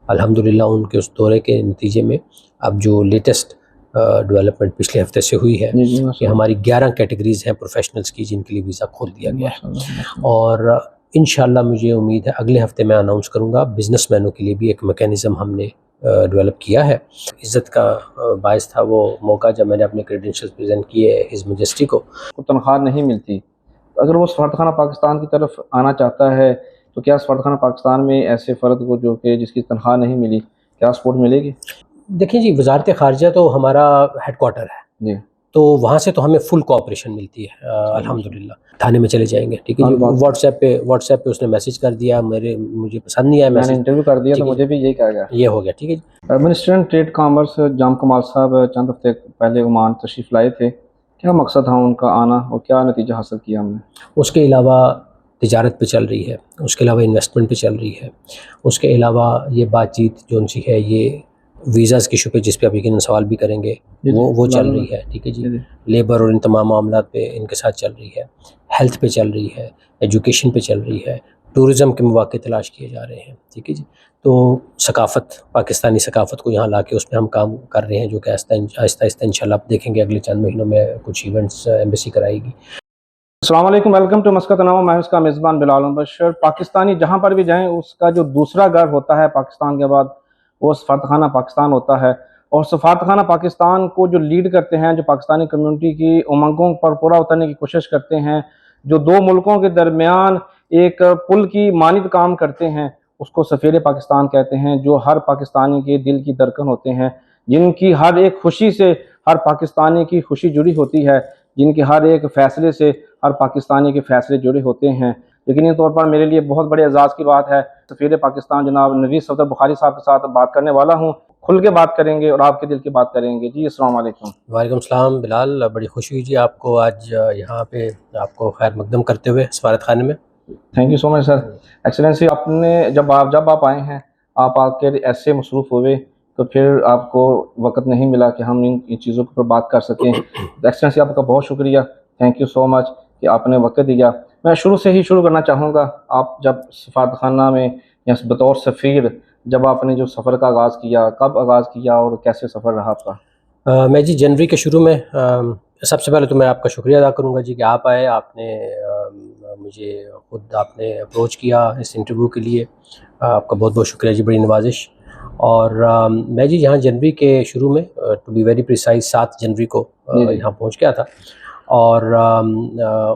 الحمدللہ ان کے اس دورے کے نتیجے میں اب جو لیٹسٹ ڈیولپمنٹ پچھلے ہفتے سے ہوئی ہے کہ ہماری 11 کیٹیگریز ہیں پروفیشنلز کی جن کے لیے ویزا کھول دیا گیا ہے، اور انشاءاللہ مجھے امید ہے اگلے ہفتے میں اناؤنس کروں گا بزنس مینوں کے لیے بھی ایک میکینزم ہم نے ڈیولپ کیا ہے۔ عزت کا باعث تھا وہ موقع جب میں نے اپنے کریڈینشیلز پریزنٹ کیے ہز میجسٹی کو تنخواہ نہیں ملتی، اگر وہ سفارتخانہ پاکستان کی طرف آنا چاہتا ہے تو کیا سفارتخانہ پاکستان میں ایسے فرد کو جو کہ جس کی تنخواہ نہیں ملی کیا سپورٹ ملے گی؟ دیکھیں جی، وزارت خارجہ تو ہمارا ہیڈ کوارٹر ہے جی، تو وہاں سے تو ہمیں فل کوآپریشن ملتی ہے الحمدللہ۔ تھانے میں چلے جائیں گے، ٹھیک ہے جی، واٹس ایپ پہ اس نے میسج کر دیا، مجھے پسند نہیں آیا میں نے میسج، انٹرویو کر دیا تو مجھے بھی یہی کہا گیا۔ یہ ہو گیا، ٹھیک ہے جی۔ منسٹر ٹریڈ کامرس جام کمال صاحب چند ہفتے پہلے عمان تشریف لائے تھے، کیا مقصد تھا ان کا آنا اور کیا نتیجہ حاصل کیا ہم نے؟ اس کے علاوہ تجارت پہ چل رہی ہے، اس کے علاوہ انویسٹمنٹ پہ چل رہی ہے، اس کے علاوہ یہ بات چیت جو ان سی ہے یہ ویزاز کی ایشو پہ جس پہ آپ یقیناً سوال بھی کریں گے وہ چل رہی ہے، ٹھیک ہے جی۔ لیبر اور ان تمام معاملات پہ ان کے ساتھ چل رہی ہے، ہیلتھ پہ چل رہی ہے، ایجوکیشن پہ چل رہی ہے، ٹورزم کے مواقع تلاش کیے جا رہے ہیں، ٹھیک ہے جی۔ تو ثقافت، پاکستانی ثقافت کو یہاں لا کے اس پہ ہم کام کر رہے ہیں جو کہ آہستہ آہستہ انشاءاللہ آپ دیکھیں گے اگلے چند مہینوں میں کچھ ایونٹس ایمبیسی کرائے گی۔ السلام علیکم، ویلکم ٹو مسقط نامہ، میں اس کا میزبان بلال بشر۔ پاکستانی جہاں پر بھی جائیں اس کا جو دوسرا گھر ہوتا ہے پاکستان کے بعد وہ سفارتخانہ پاکستان ہوتا ہے، اور سفارتخانہ پاکستان کو جو لیڈ کرتے ہیں، جو پاکستانی کمیونٹی کی امنگوں پر پورا اترنے کی کوشش کرتے ہیں، جو دو ملکوں کے درمیان ایک پل کی مانند کام کرتے ہیں، اس کو سفیر پاکستان کہتے ہیں، جو ہر پاکستانی کے دل کی دھڑکن ہوتے ہیں، جن کی ہر ایک خوشی سے ہر پاکستانی کی خوشی جڑی ہوتی ہے، جن کے ہر ایک فیصلے سے ہر پاکستانی کے فیصلے جڑے ہوتے ہیں۔ یقینی طور پر میرے لیے بہت بڑے اعزاز کی بات ہے سفیر پاکستان جناب نوید صفدر بخاری صاحب کے ساتھ بات کرنے والا ہوں، کھل کے بات کریں گے اور آپ کے دل کی بات کریں گے۔ جی السلام علیکم۔ وعلیکم السلام بلال، بڑی خوشی ہوئی جی آپ کو آج یہاں پہ آپ کو خیر مقدم کرتے ہوئے سفارت خانے میں۔ Thank you so much sir. Excellency, آپ نے جب آپ آئے ہیں، آپ آ کے ایسے مصروف ہوئے تو پھر آپ کو وقت نہیں ملا کہ ہم ان چیزوں پر بات کر سکیں۔ ایکسلنسی آپ کا بہت شکریہ، تھینک یو سو مچ کہ آپ نے وقت دیا۔ میں شروع سے ہی شروع کرنا چاہوں گا، آپ جب سفارتخانہ میں یا بطور سفیر جب آپ نے جو سفر کا آغاز کیا، کب آغاز کیا اور کیسے سفر رہا آپ کا؟ میں جی جنوری کے شروع میں سب سے پہلے تو میں آپ کا شکریہ ادا کروں گا جی کہ آپ آئے، آپ نے مجھے خود آپ نے اپروچ کیا اس انٹرویو کے لیے، آپ کا بہت بہت شکریہ جی، بڑی نوازش۔ اور میں جی یہاں جنوری کے شروع میں ٹو بی ویری پریسائز 7 جنوری کو یہاں پہنچ گیا تھا، اور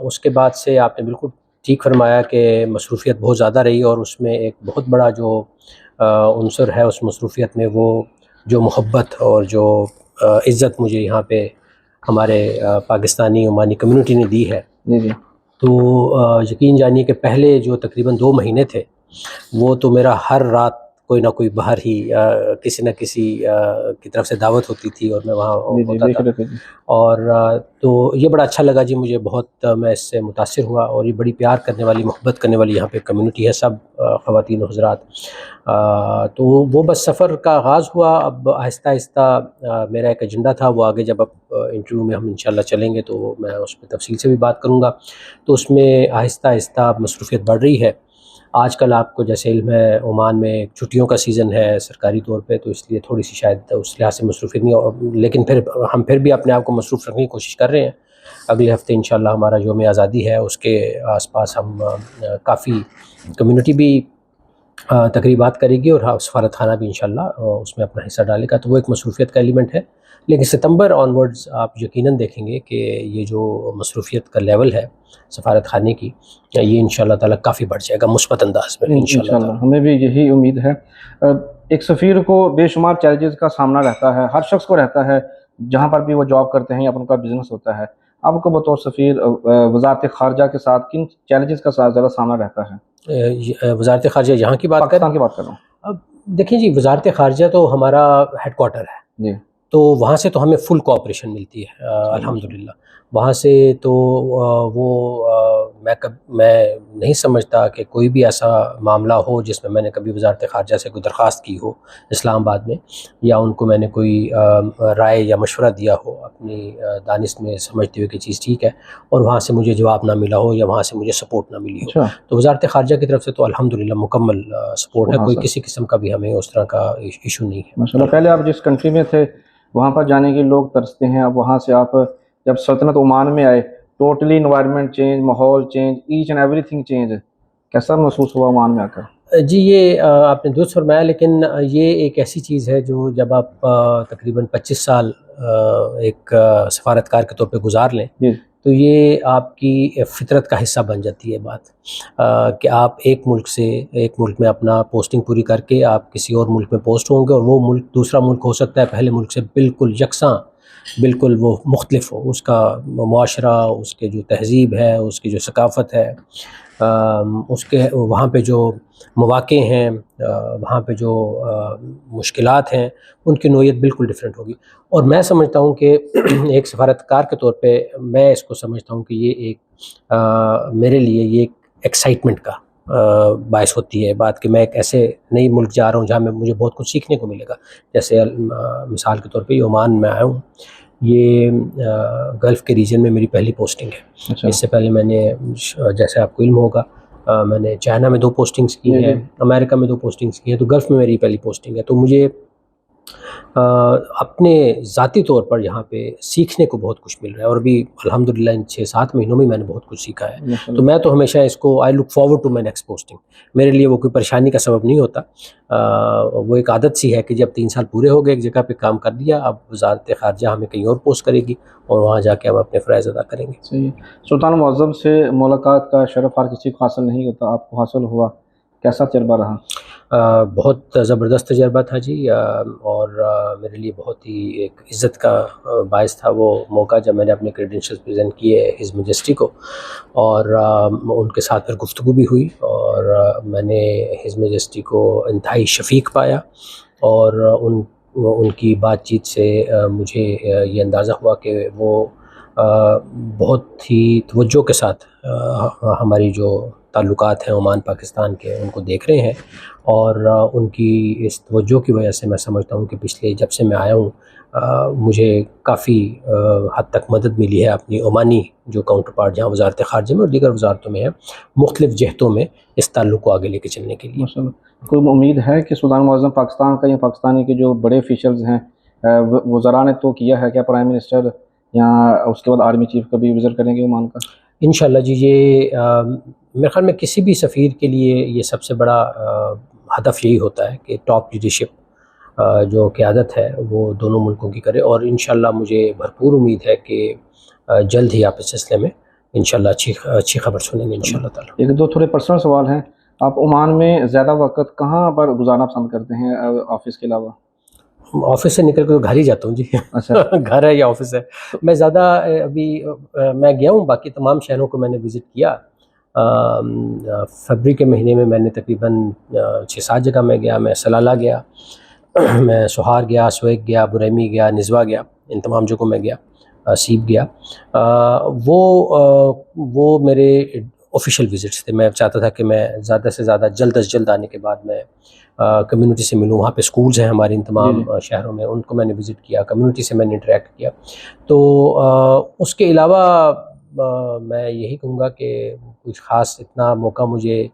اس کے بعد سے آپ نے بالکل ٹھیک فرمایا کہ مصروفیت بہت زیادہ رہی، اور اس میں ایک بہت بڑا جو عنصر ہے اس مصروفیت میں وہ جو محبت اور جو عزت مجھے یہاں پہ ہمارے پاکستانی عمانی کمیونٹی نے دی ہے، تو یقین جانیے کہ پہلے جو تقریباً 2 مہینے تھے وہ تو میرا ہر رات کوئی نہ کوئی باہر ہی کسی نہ کسی کی طرف سے دعوت ہوتی تھی اور میں وہاں ہوتا تھا، اور تو یہ بڑا اچھا لگا جی مجھے بہت، میں اس سے متاثر ہوا، اور یہ بڑی پیار کرنے والی، محبت کرنے والی یہاں پہ کمیونٹی ہے، سب خواتین و حضرات۔ تو وہ بس سفر کا آغاز ہوا، اب آہستہ آہستہ میرا ایک ایجنڈا تھا، وہ آگے جب اب انٹرویو میں ہم انشاءاللہ چلیں گے تو میں اس پہ تفصیل سے بھی بات کروں گا، تو اس میں آہستہ آہستہ مصروفیت بڑھ رہی ہے۔ آج کل آپ کو جیسے علم ہے عمان میں چھٹیوں کا سیزن ہے سرکاری طور پہ، تو اس لیے تھوڑی سی شاید اس لحاظ سے مصروفیت نہیں، لیکن ہم پھر بھی اپنے آپ کو مصروف رکھنے کی کوشش کر رہے ہیں۔ اگلے ہفتے انشاءاللہ ہمارا یوم آزادی ہے، اس کے آس پاس ہم کافی کمیونٹی بھی تقریبات کرے گی، اور سفارت خانہ بھی انشاءاللہ اس میں اپنا حصہ ڈالے گا، تو وہ ایک مصروفیت کا ایلیمنٹ ہے۔ لیکن ستمبر آنورڈز آپ یقیناً دیکھیں گے کہ یہ جو مصروفیت کا لیول ہے سفارت خانے کی، یہ انشاءاللہ تعالیٰ کافی بڑھ جائے گا مثبت انداز میں انشاءاللہ۔ ہمیں بھی یہی امید ہے۔ ایک سفیر کو بے شمار چیلنجز کا سامنا رہتا ہے، ہر شخص کو رہتا ہے جہاں پر بھی وہ جاب کرتے ہیں یا اپن کا بزنس ہوتا ہے۔ آپ کو بطور سفیر وزارت خارجہ کے ساتھ کن چیلنجز کا زیادہ سامنا رہتا ہے؟ وزارت خارجہ یہاں کی بات پاکستان کی بات کر رہا ہوں۔ اب دیکھیں جی، وزارت خارجہ تو ہمارا ہیڈ کوارٹر ہے جی، تو وہاں سے تو ہمیں فل کوآپریشن ملتی ہے الحمدللہ۔ وہاں سے تو وہ میں نہیں سمجھتا کہ کوئی بھی ایسا معاملہ ہو جس میں نے کبھی وزارت خارجہ سے کوئی درخواست کی ہو اسلام آباد میں، یا ان کو میں نے کوئی رائے یا مشورہ دیا ہو اپنی دانش میں سمجھتے ہوئے کہ چیز ٹھیک ہے، اور وہاں سے مجھے جواب نہ ملا ہو یا وہاں سے مجھے سپورٹ نہ ملی ہو۔ تو وزارت خارجہ کی طرف سے تو الحمدللہ مکمل سپورٹ ہے، کوئی کسی قسم کا بھی ہمیں اس طرح کا ایشو نہیں ہے۔ ماشاءاللہ، پہلے آپ جس کنٹری میں تھے وہاں پر جانے کے لوگ ترستے ہیں، اب وہاں سے آپ جب سلطنت عمان میں آئے، ٹوٹلی انوائرمنٹ چینج، ماحول change, each and every thing change, کیسا محسوس ہوا عمان میں آ کر؟ جی، یہ آپ نے درست فرمایا، لیکن یہ ایک ایسی چیز ہے جو جب آپ تقریباً 25 سال ایک سفارتکار کے طور پہ گزار لیں تو یہ آپ کی فطرت کا حصہ بن جاتی ہے بات، کہ آپ ایک ملک میں اپنا پوسٹنگ پوری کر کے آپ کسی اور ملک میں پوسٹ ہوں گے، اور وہ ملک دوسرا ملک ہو سکتا ہے پہلے ملک سے بالکل یکساں، بالکل وہ مختلف ہو، اس کا معاشرہ، اس کے جو تہذیب ہے، اس کی جو ثقافت ہے، اس کے وہاں پہ جو مواقع ہیں، وہاں پہ جو مشکلات ہیں، ان کی نوعیت بالکل ڈیفرنٹ ہوگی۔ اور میں سمجھتا ہوں کہ ایک سفارتکار کے طور پہ میں اس کو سمجھتا ہوں کہ یہ ایک میرے لیے یہ ایک ایکسائٹمنٹ کا باعث ہوتی ہے بات، کہ میں ایک ایسے نئی ملک جا رہا ہوں جہاں میں مجھے بہت کچھ سیکھنے کو ملے گا۔ جیسے مثال کے طور پہ یہ عمان میں آیا ہوں، یہ گلف کے ریجن میں میری پہلی پوسٹنگ ہے۔ اس سے پہلے میں نے، جیسے آپ کو علم ہوگا، میں نے چائنا میں 2 پوسٹنگز کی ہیں، امریکہ میں 2 پوسٹنگز کی ہیں، تو گلف میں میری پہلی پوسٹنگ ہے۔ تو مجھے اپنے ذاتی طور پر یہاں پہ سیکھنے کو بہت کچھ مل رہا ہے، اور بھی الحمدللہ ان 6-7 مہینوں میں میں نے بہت کچھ سیکھا ہے۔ تو میں تو ہمیشہ اس کو I look forward to my next posting, میرے لیے وہ کوئی پریشانی کا سبب نہیں ہوتا۔ وہ ایک عادت سی ہے کہ جب 3 سال پورے ہو گئے ایک جگہ پہ کام کر لیا، اب وزارت خارجہ ہمیں کہیں اور پوسٹ کرے گی اور وہاں جا کے ہم اپنے فرائض ادا کریں گے۔ صحیح۔ سلطان معظم سے ملاقات کا شرف ہر کسی کو حاصل نہیں ہوتا، آپ کو حاصل ہوا، کیسا تجربہ رہا؟ بہت زبردست تجربہ تھا جی، اور میرے لیے بہت ہی ایک عزت کا باعث تھا وہ موقع جب میں نے اپنے کریڈینشیلز پریزنٹ کیے ہز میجسٹی کو، اور ان کے ساتھ پھر گفتگو بھی ہوئی، اور میں نے ہز میجسٹی کو انتہائی شفیق پایا، اور ان کی بات چیت سے مجھے یہ اندازہ ہوا کہ وہ بہت ہی توجہ کے ساتھ ہماری جو تعلقات ہیں عمان پاکستان کے ان کو دیکھ رہے ہیں، اور ان کی اس توجہ کی وجہ سے میں سمجھتا ہوں کہ پچھلے جب سے میں آیا ہوں مجھے کافی حد تک مدد ملی ہے اپنی عمانی جو کاؤنٹر پارٹ جہاں وزارت خارجہ میں اور دیگر وزارتوں میں ہے، مختلف جہتوں میں اس تعلق کو آگے لے کے چلنے کے لیے۔ کوئی امید ہے کہ سلطان معظم پاکستان کا یا پاکستانی کے جو بڑے آفیشلز ہیں، وزراء نے تو کیا ہے، کیا پرائم منسٹر یا اس کے بعد آرمی چیف کبھی وزٹ کریں گے عمان کا؟ انشاءاللہ جی، یہ میرے خیال میں کسی بھی سفیر کے لیے یہ سب سے بڑا ہدف یہی ہوتا ہے کہ ٹاپ لیڈرشپ جو قیادت ہے وہ دونوں ملکوں کی کرے، اور انشاءاللہ مجھے بھرپور امید ہے کہ جلد ہی آپ اس سلسلے میں انشاءاللہ اچھی خبر سنیں گے انشاءاللہ تعالی۔ 1-2 تھوڑے پرسنل سوال ہیں، آپ عمان میں زیادہ وقت کہاں پر گزارنا پسند کرتے ہیں آفس کے علاوہ؟ آفس سے نکل کے تو گھر ہی جاتا ہوں جی۔ اچھا، گھر ہے یا آفس ہے، میں زیادہ ابھی میں گیا ہوں باقی تمام شہروں کو میں نے وزٹ کیا۔ فروری کے مہینے میں نے تقریباً 6-7 جگہ میں گیا، میں سلالہ گیا، میں سہار گیا، سویگ گیا، بریمی گیا، نزوا گیا، ان تمام جگہوں میں گیا، سیب گیا۔ وہ میرے آفیشیل وزٹس تھے، میں چاہتا تھا کہ میں زیادہ سے زیادہ جلد از جلد آنے کے بعد میں کمیونٹی سے ملوں۔ وہاں پہ سکولز ہیں ہمارے ان تمام شہروں میں، ان کو میں نے وزٹ کیا، کمیونٹی سے میں نے انٹریکٹ کیا۔ تو اس کے علاوہ میں یہی کہوں گا کہ کچھ خاص اتنا موقع مجھے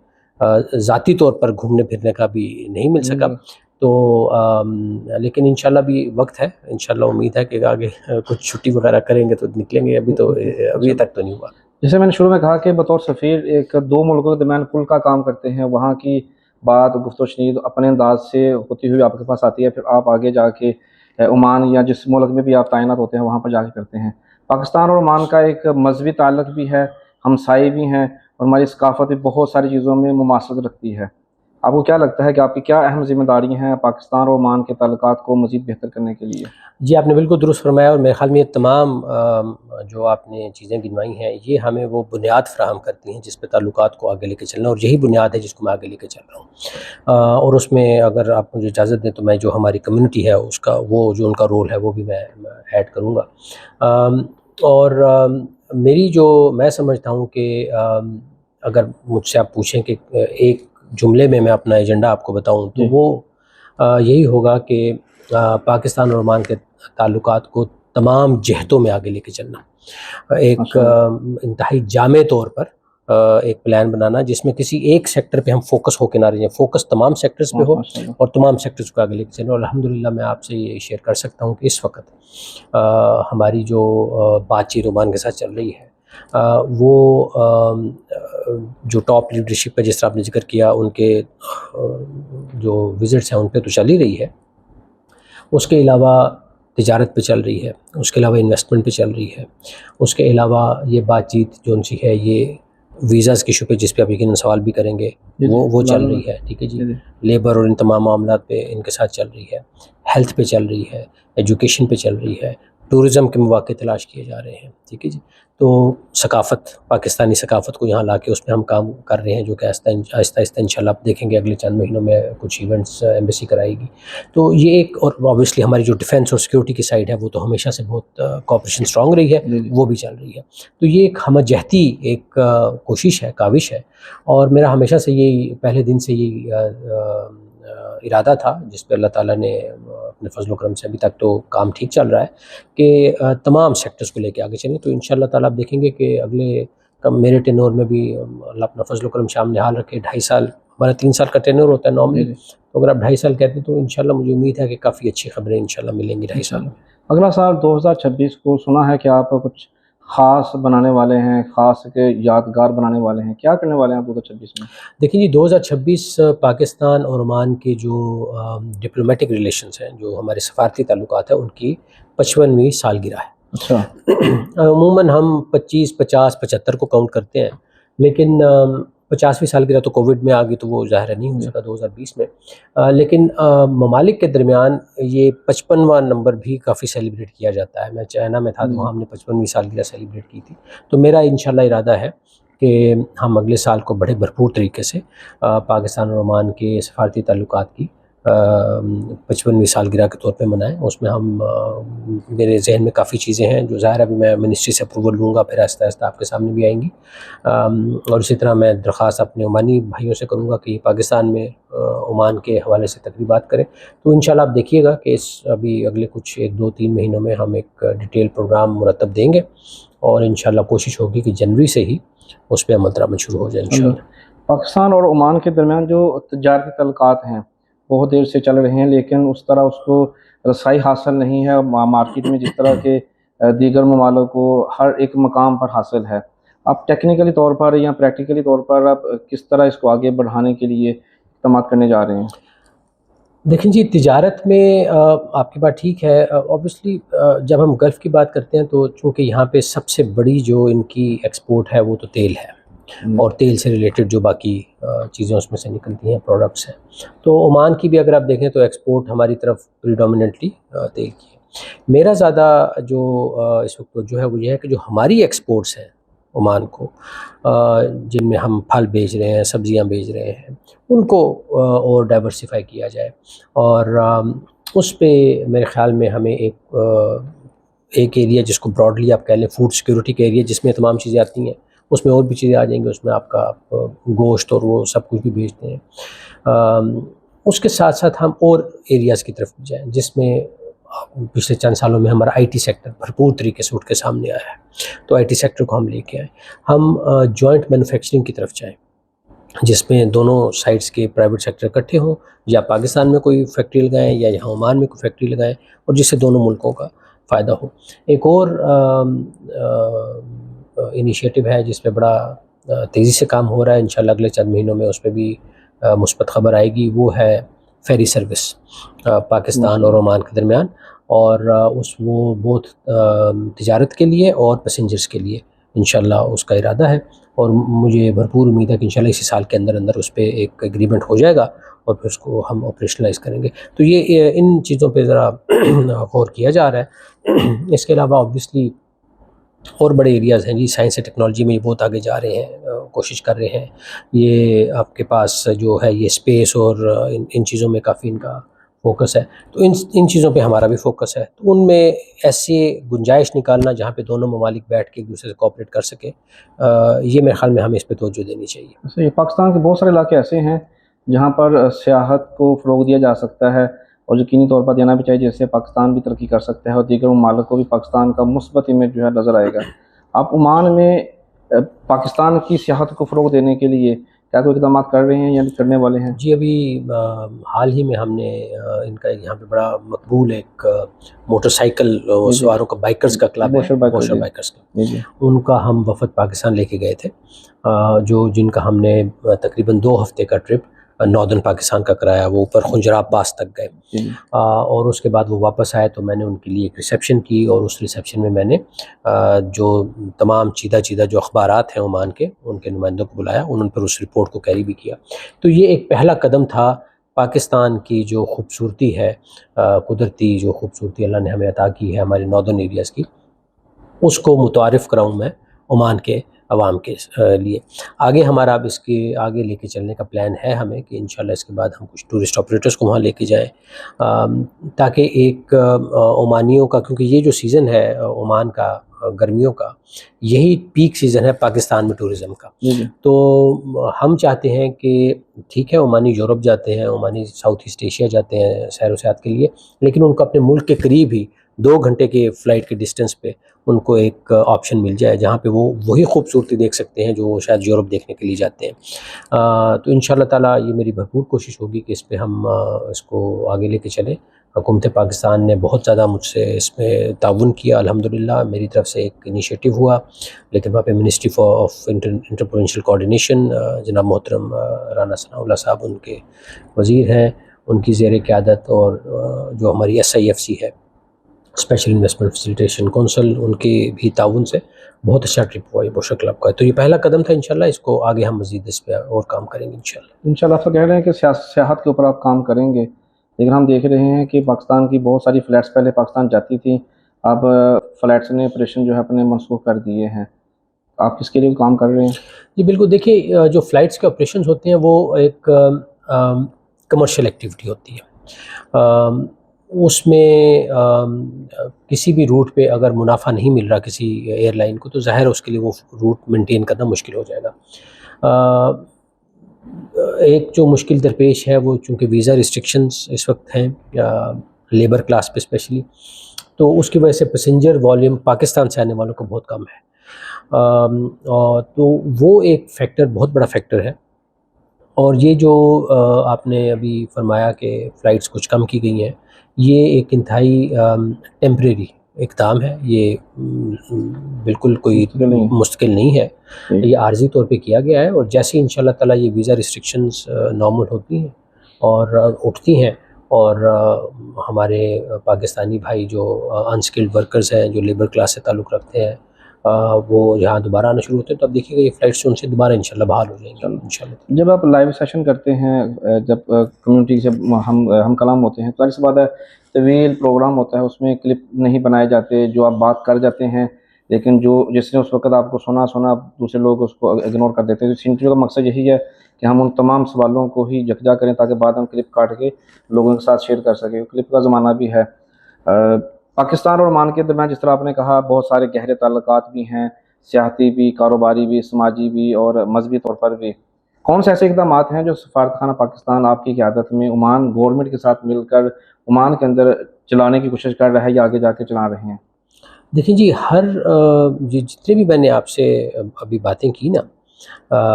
ذاتی طور پر گھومنے پھرنے کا بھی نہیں مل سکا، تو لیکن انشاءاللہ بھی وقت ہے، انشاءاللہ امید ہے کہ آگے کچھ چھٹی وغیرہ کریں گے تو نکلیں گے، ابھی تک تو نہیں ہوا۔ جیسے میں نے شروع میں کہا کہ بطور سفیر 2 ملکوں کے درمیان پل کا کام کرتے ہیں، وہاں کی بات گفت و شنید اپنے انداز سے ہوتی ہوئی آپ کے پاس آتی ہے، پھر آپ آگے جا کے عمان یا جس ملک میں بھی آپ تعینات ہوتے ہیں وہاں پر جا کے کرتے ہیں۔ پاکستان اور عمان کا ایک مذہبی تعلق بھی ہے، ہمسائے بھی ہیں، اور ہماری ثقافت بھی بہت ساری چیزوں میں مماثلت رکھتی ہے۔ آپ کو کیا لگتا ہے کہ آپ کی کیا اہم ذمہ داری ہیں پاکستان اور عمان کے تعلقات کو مزید بہتر کرنے کے لیے؟ جی، آپ نے بالکل درست فرمایا، اور میرے خیال میں یہ تمام جو آپ نے چیزیں گنوائی ہیں یہ ہمیں وہ بنیاد فراہم کرتی ہیں جس پہ تعلقات کو آگے لے کے چلنا، اور یہی بنیاد ہے جس کو میں آگے لے کے چل رہا ہوں۔ اور اس میں اگر آپ مجھے اجازت دیں تو میں جو ہماری کمیونٹی ہے اس کا وہ جو ان کا رول ہے وہ بھی میں ایڈ کروں گا۔ اور میری جو میں سمجھتا ہوں کہ اگر مجھ سے آپ پوچھیں کہ ایک جملے میں اپنا ایجنڈا آپ کو بتاؤں تو وہ یہی ہوگا کہ پاکستان اور عمان کے تعلقات کو تمام جہتوں میں آگے لے کے چلنا، ایک انتہائی جامع طور پر ایک پلان بنانا جس میں کسی ایک سیکٹر پہ ہم فوکس ہو کے نہ رہیں، فوکس تمام سیکٹرز پہ ہو اور تمام سیکٹرز کو آگے لے کے چلیں۔ اور الحمدللہ میں آپ سے یہ شیئر کر سکتا ہوں کہ اس وقت ہماری جو بات چیت عمان کے ساتھ چل رہی ہے وہ جو ٹاپ لیڈرشپ پہ جس طرح آپ نے ذکر کیا ان کے جو وزٹس ہیں ان پہ تو چل ہی رہی ہے، اس کے علاوہ تجارت پہ چل رہی ہے، اس کے علاوہ انویسٹمنٹ پہ چل رہی ہے، اس کے علاوہ یہ بات چیت جو ان سی ہے یہ ویزاز کے ایشو پہ جس پہ آپ یقیناً سوال بھی کریں گے وہ چل رہی ہے، ٹھیک ہے جی، لیبر اور ان تمام معاملات پہ ان کے ساتھ چل رہی ہے، ہیلتھ پہ چل رہی ہے، ایجوکیشن پہ چل رہی ہے، ٹورزم کے مواقع تلاش کیے جا رہے ہیں، ٹھیک ہے جی۔ تو ثقافت، پاکستانی ثقافت کو یہاں لا کے اس پہ ہم کام کر رہے ہیں جو کہ آہستہ آہستہ انشاءاللہ آپ دیکھیں گے اگلے چند مہینوں میں کچھ ایونٹس ایمبیسی کرائے گی۔ تو یہ ایک، اور اوبویسلی ہماری جو ڈیفینس اور سیکورٹی کی سائڈ ہے وہ تو ہمیشہ سے بہت کوآپریشن اسٹرانگ رہی ہے، وہ بھی چل رہی ہے۔ تو یہ ایک ہمہ جہتی ایک کوشش ہے، کاوش ہے، اور میرا ہمیشہ سے یہی پہلے دن سے یہی ارادہ تھا جس پہ اللہ تعالیٰ نے اپنے فضل و کرم سے ابھی تک تو کام ٹھیک چل رہا ہے کہ تمام سیکٹرز کو لے کے آگے چلیں۔ تو انشاءاللہ تعالیٰ آپ دیکھیں گے کہ اگلے میرے ٹینور میں بھی اللہ اپنا فضل و کرم شامل حال رکھے، 2.5 سال، ہمارا 3 سال کا ٹینور ہوتا ہے نارملی، تو اگر آپ 2.5 سال کہتے ہیں تو انشاءاللہ مجھے امید ہے کہ کافی اچھی خبریں انشاءاللہ ملیں گی 2.5 سال میں۔ اگلا سال 2026 کو سنا ہے کہ آپ کچھ خاص بنانے والے ہیں، خاص کے یادگار بنانے والے ہیں، کیا کرنے والے ہیں آپ 2026 میں؟ دیکھیں جی، 2026 پاکستان اور عمان کے جو ڈپلومیٹک ریلیشنز ہیں، جو ہمارے سفارتی تعلقات ہیں، ان کی 55ویں سالگرہ ہے۔ اچھا، عموماً ہم 25، 50، 75 کو کاؤنٹ کرتے ہیں، لیکن 50ویں سالگرہ تو کووڈ میں آ گئی تو وہ ظاہر نہیں ہو سکا 2020 میں، لیکن ممالک کے درمیان یہ 55واں نمبر بھی کافی سیلیبریٹ کیا جاتا ہے۔ میں چائنا میں تھا تو وہاں ہم نے 55ویں سالگرہ سیلیبریٹ کی تھی، تو میرا انشاءاللہ ارادہ ہے کہ ہم اگلے سال کو بڑے بھرپور طریقے سے پاکستان اور عمان کے سفارتی تعلقات کی 55ویں سالگرہ کے طور پہ منائیں۔ اس میں ہم میرے ذہن میں کافی چیزیں ہیں جو ظاہر ابھی میں منسٹری سے اپروول لوں گا، پھر آہستہ آہستہ آپ کے سامنے بھی آئیں گی، اور اسی طرح میں درخواست اپنے عمانی بھائیوں سے کروں گا کہ پاکستان میں عمان کے حوالے سے تقریبات کریں۔ تو انشاءاللہ آپ دیکھیے گا کہ ابھی اگلے کچھ 1، 2، 3 مہینوں میں ہم ایک ڈیٹیل پروگرام مرتب دیں گے، اور انشاءاللہ کوشش ہوگی کہ جنوری سے ہی اس پہ عمل درآمد شروع ہو جائے انشاءاللہ۔ پاکستان اور عمان کے درمیان جو تجارتی تعلقات ہیں بہت دیر سے چل رہے ہیں، لیکن اس طرح اس کو رسائی حاصل نہیں ہے مارکیٹ میں جس طرح کے دیگر ممالک کو ہر ایک مقام پر حاصل ہے۔ آپ ٹیکنیکلی طور پر یا پریکٹیکلی طور پر آپ کس طرح اس کو آگے بڑھانے کے لیے اقدامات کرنے جا رہے ہیں؟ دیکھیں جی، تجارت میں آپ کی بات ٹھیک ہے، اوبویسلی جب ہم گلف کی بات کرتے ہیں تو چونکہ یہاں پہ سب سے بڑی جو ان کی ایکسپورٹ ہے وہ تو تیل ہے، اور تیل سے ریلیٹڈ جو باقی چیزیں اس میں سے نکلتی ہیں، پروڈکٹس ہیں۔ تو عمان کی بھی اگر آپ دیکھیں تو ایکسپورٹ ہماری طرف پریڈومیننٹلی تیل کی ہے۔ میرا زیادہ جو اس وقت جو ہے وہ یہ ہے کہ جو ہماری ایکسپورٹس ہیں عمان کو، جن میں ہم پھل بیچ رہے ہیں، سبزیاں بیچ رہے ہیں، ان کو اور ڈائیورسیفائی کیا جائے، اور اس پہ میرے خیال میں ہمیں ایک ایریا جس کو براڈلی آپ کہہ لیں فوڈ سیکورٹی کا ایریا، جس میں تمام چیزیں آتی ہیں، اس میں اور بھی چیزیں آ جائیں گی، اس میں آپ کا گوشت اور وہ سب کچھ بھی بیچتے ہیں۔ اس کے ساتھ ساتھ ہم اور ایریاز کی طرف جائیں جس میں پچھلے چند سالوں میں ہمارا آئی ٹی سیکٹر بھرپور طریقے سے اٹھ کے سامنے آیا ہے، تو آئی ٹی سیکٹر کو ہم لے کے آئیں، ہم جوائنٹ مینوفیکچرنگ کی طرف جائیں جس میں دونوں سائڈس کے پرائیویٹ سیکٹر اکٹھے ہوں، یا پاکستان میں کوئی فیکٹری لگائیں یا یہاں عمان میں کوئی فیکٹری لگائیں، اور جس سے دونوں ملکوں کا فائدہ ہو۔ ایک اور انیشیٹو ہے جس پہ بڑا تیزی سے کام ہو رہا ہے، انشاءاللہ اگلے چند مہینوں میں اس پہ بھی مثبت خبر آئے گی، وہ ہے فیری سروس پاکستان اور عمان کے درمیان، اور وہ بہت تجارت کے لیے اور پیسنجرز کے لیے انشاءاللہ اس کا ارادہ ہے، اور مجھے بھرپور امید ہے کہ انشاءاللہ اسی سال کے اندر اندر اس پہ ایک ایگریمنٹ ہو جائے گا، اور پھر اس کو ہم آپریشنلائز کریں گے۔ تو یہ ان چیزوں پہ ذرا غور کیا جا رہا ہے۔ اس کے علاوہ اوبویسلی اور بڑے ایریاز ہیں جی، سائنس اینڈ ٹیکنالوجی میں یہ بہت آگے جا رہے ہیں، کوشش کر رہے ہیں۔ یہ آپ کے پاس جو ہے یہ اسپیس اور ان چیزوں میں کافی ان کا فوکس ہے. تو ان چیزوں پہ ہمارا بھی فوکس ہے. تو ان میں ایسی گنجائش نکالنا جہاں پہ دونوں ممالک بیٹھ کے ایک دوسرے سے کوآپریٹ کر سکیں, یہ میرے خیال میں ہمیں اس پہ توجہ دینی چاہیے. صحیح. پاکستان کے بہت سارے علاقے ایسے ہیں جہاں پر سیاحت کو فروغ دیا جا سکتا ہے اور یقینی طور پر دینا بھی چاہیے, جیسے پاکستان بھی ترقی کر سکتا ہے اور دیگر ممالک کو بھی پاکستان کا مثبت امیج جو ہے نظر آئے گا. آپ عمان میں پاکستان کی سیاحت کو فروغ دینے کے لیے کیا کوئی اقدامات کر رہے ہیں یا کرنے والے ہیں؟ جی ابھی حال ہی میں ہم نے ان کا یہاں پہ بڑا مقبول ایک موٹر سائیکل سواروں کا بائکرز کا کلب ہے, بوشر بائکرز کا, ان کا ہم وفد پاکستان لے کے گئے تھے, جن کا ہم نے تقریباً 2 ہفتے کا ٹرپ ناردرن پاکستان کا کرایا. وہ اوپر خنجراب پاس تک گئے, اور اس کے بعد وہ واپس آئے تو میں نے ان کے لیے ایک ریسیپشن کی, اور اس ریسیپشن میں میں نے جو تمام چیدہ جو اخبارات ہیں عمان کے, ان کے نمائندوں کو بلایا, انہوں نے پھر اس رپورٹ کو کیری بھی کیا. تو یہ ایک پہلا قدم تھا پاکستان کی جو خوبصورتی ہے, قدرتی جو خوبصورتی اللہ نے ہمیں عطا کی ہے ہمارے ناردرن ایریاز کی, اس کو متعارف کراؤں میں عمان کے عوام کے لیے. آگے ہمارا اب اس کے آگے لے کے چلنے کا پلان ہے ہمیں کہ انشاءاللہ اس کے بعد ہم کچھ ٹورسٹ آپریٹرز کو وہاں لے کے جائیں, تاکہ ایک عمانیوں کا, کیونکہ یہ جو سیزن ہے عمان کا گرمیوں کا, یہی پیک سیزن ہے پاکستان میں ٹورزم کا. تو ہم چاہتے ہیں کہ ٹھیک ہے عمانی یورپ جاتے ہیں, عمانی ساؤتھ ایسٹ ایشیا جاتے ہیں سیر و سیاحت کے لیے, لیکن ان کو اپنے ملک کے قریب ہی 2 گھنٹے کے فلائٹ کے ڈسٹینس پہ ان کو ایک آپشن مل جائے جہاں پہ وہ وہی خوبصورتی دیکھ سکتے ہیں جو وہ شاید یورپ دیکھنے کے لیے جاتے ہیں. تو انشاءاللہ تعالیٰ یہ میری بھرپور کوشش ہوگی کہ اس پہ ہم اس کو آگے لے کے چلیں. حکومت پاکستان نے بہت زیادہ مجھ سے اس میں تعاون کیا, الحمدللہ میری طرف سے ایک انیشیٹو ہوا, لیکن وہاں پہ منسٹری آف انٹرپروونشل کوآرڈینیشن جناب محترم رانا ثناء اللہ صاحب ان کے وزیر ہیں, ان کی زیر قیادت, اور جو ہماری SIFC ہے اسپیشل انویسٹمنٹ فیسیلیٹیشن کونسل, ان کے بھی تعاون سے بہت اچھا ٹرپ ہوا یہ بوشر کلب کا. تو یہ پہلا قدم تھا, انشاءاللہ اس کو آگے ہم مزید اس پہ اور کام کریں گے انشاءاللہ. آپ تو کہہ رہے ہیں کہ سیاحت کے اوپر آپ کام کریں گے, لیکن ہم دیکھ رہے ہیں کہ پاکستان کی بہت ساری فلائٹس پہلے پاکستان جاتی تھیں, اب فلائٹس نے آپریشن جو ہے اپنے منسوخ کر دیے ہیں. آپ کس کے لیے کام کر رہے ہیں؟ جی بالکل, دیکھیے جو فلائٹس کے آپریشنز ہوتے ہیں وہ ایک کمرشل ایکٹیویٹی ہوتی ہے. اس میں کسی بھی روٹ پہ اگر منافع نہیں مل رہا کسی ایئر لائن کو, تو ظاہر اس کے لیے وہ روٹ مینٹین کرنا مشکل ہو جائے گا. ایک جو مشکل درپیش ہے وہ چونکہ ویزا ریسٹرکشنز اس وقت ہیں لیبر کلاس پہ اسپیشلی, تو اس کی وجہ سے پیسنجر والیوم پاکستان سے آنے والوں کو بہت کم ہے. تو وہ ایک فیکٹر, بہت بڑا فیکٹر ہے. اور یہ جو آپ نے ابھی فرمایا کہ فلائٹس کچھ کم کی گئی ہیں, یہ ایک انتہائی ٹیمپریری اقدام ہے, یہ بالکل کوئی مستقل نہیں ہے, یہ عارضی طور پہ کیا گیا ہے. اور جیسے انشاءاللہ تعالیٰ یہ ویزا ریسٹرکشنز نارمل ہوتی ہیں اور اٹھتی ہیں, اور ہمارے پاکستانی بھائی جو انسکلڈ ورکرز ہیں, جو لیبر کلاس سے تعلق رکھتے ہیں, وہ یہاں دوبارہ آنا شروع ہوتے ہیں, تو اب دیکھیے گا یہ فلائٹس ان سے دوبارہ انشاءاللہ بحال ہو جائیں گے انشاءاللہ. جب آپ لائیو سیشن کرتے ہیں, جب کمیونٹی سے ہم کلام ہوتے ہیں, تو ظاہر سی بات ہے طویل پروگرام ہوتا ہے, اس میں کلپ نہیں بنائے جاتے, جو آپ بات کر جاتے ہیں, لیکن جس نے اس وقت آپ کو سنا دوسرے لوگ اس کو اگنور کر دیتے ہیں. اس انٹرویو کا مقصد یہی ہے کہ ہم ان تمام سوالوں کو ہی یکجا کریں تاکہ بعد ہم کلپ کاٹ کے لوگوں کے ساتھ شیئر کر سکیں. کلپ کا زمانہ بھی ہے. پاکستان اور عمان کے درمیان جس طرح آپ نے کہا بہت سارے گہرے تعلقات بھی ہیں, سیاحتی بھی, کاروباری بھی, سماجی بھی اور مذہبی طور پر بھی. کون سے ایسے اقدامات ہیں جو سفارت خانہ پاکستان آپ کی قیادت میں عمان گورنمنٹ کے ساتھ مل کر عمان کے اندر چلانے کی کوشش کر رہا ہے یا آگے جا کے چلا رہے ہیں؟ دیکھیں جی, جتنے بھی میں نے آپ سے ابھی باتیں کی نا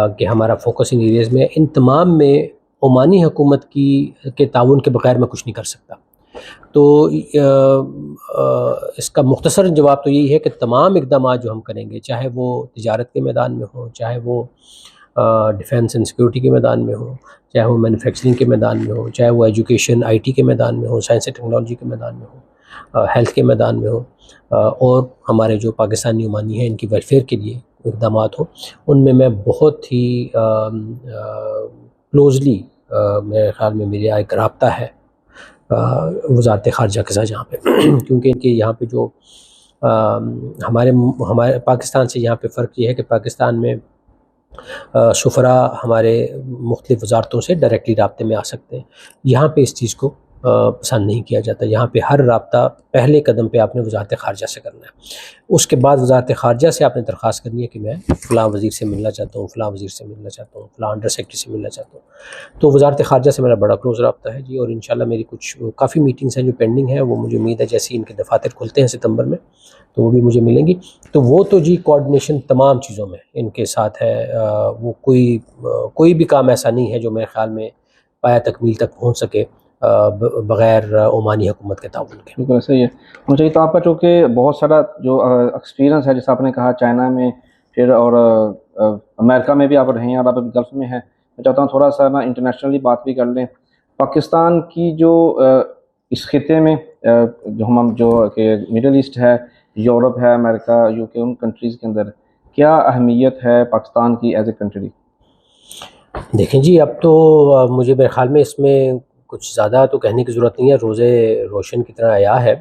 کہ ہمارا فوکس ان ایریاز میں, ان تمام میں عمانی حکومت کے تعاون کے بغیر میں کچھ نہیں کر سکتا. تو اس کا مختصر جواب تو یہی ہے کہ تمام اقدامات جو ہم کریں گے, چاہے وہ تجارت کے میدان میں ہوں, چاہے وہ ڈیفینس اینڈ سیکورٹی کے میدان میں ہوں, چاہے وہ مینوفیکچرنگ کے میدان میں ہوں, چاہے وہ ایجوکیشن IT کے میدان میں ہوں, سائنس اینڈ ٹیکنالوجی کے میدان میں ہوں, ہیلتھ کے میدان میں ہوں, اور ہمارے جو پاکستانی عمانی ہیں ان کی ویلفیئر کے لیے اقدامات ہوں, ان میں بہت ہی کلوزلی میرے خیال میں میرا ایک رابطہ ہے وزارت خارجہ کے ساتھ, جہاں پہ کیونکہ ان کے یہاں پہ جو ہمارے پاکستان سے یہاں پہ فرق یہ ہے کہ پاکستان میں سفراء ہمارے مختلف وزارتوں سے ڈائریکٹلی رابطے میں آ سکتے ہیں, یہاں پہ اس چیز کو پسند نہیں کیا جاتا. یہاں پہ ہر رابطہ پہلے قدم پہ آپ نے وزارت خارجہ سے کرنا ہے. اس کے بعد وزارت خارجہ سے آپ نے درخواست کرنی ہے کہ میں فلاں وزیر سے ملنا چاہتا ہوں, فلاں وزیر سے ملنا چاہتا ہوں, فلاں انڈر سیکرٹری سے ملنا چاہتا ہوں. تو وزارت خارجہ سے میرا بڑا کلوز رابطہ ہے جی, اور انشاءاللہ میری کچھ کافی میٹنگز ہیں جو پینڈنگ ہیں, وہ مجھے امید ہے جیسے ان کے دفاتر کھلتے ہیں ستمبر میں تو وہ بھی مجھے ملیں گی. تو وہ تو جی کوآرڈینیشن تمام چیزوں میں ان کے ساتھ ہے. وہ کوئی بھی کام ایسا نہیں ہے جو میرے خیال میں پایہ تکمیل تک پہنچ سکے بغیر عمانی حکومت کے تعاون کے. بالکل صحیح ہے. مجھے تو آپ کا چونکہ بہت سارا جو ایکسپیرینس ہے, جیسے آپ نے کہا چائنا میں پھر اور امریکہ میں بھی آپ رہے ہیں اور آپ ابھی گلف میں ہیں, میں چاہتا ہوں تھوڑا سا نا انٹرنیشنلی بات بھی کر لیں. پاکستان کی جو اس خطے میں جو کہ مڈل ایسٹ ہے, یورپ ہے, امریکہ, یو کے, ان کنٹریز کے اندر کیا اہمیت ہے پاکستان کی ایز اے کنٹری؟ دیکھیں جی, اب تو مجھے میرے خیال میں اس میں کچھ زیادہ تو کہنے کی ضرورت نہیں ہے, روزے روشن کی طرح آیا ہے.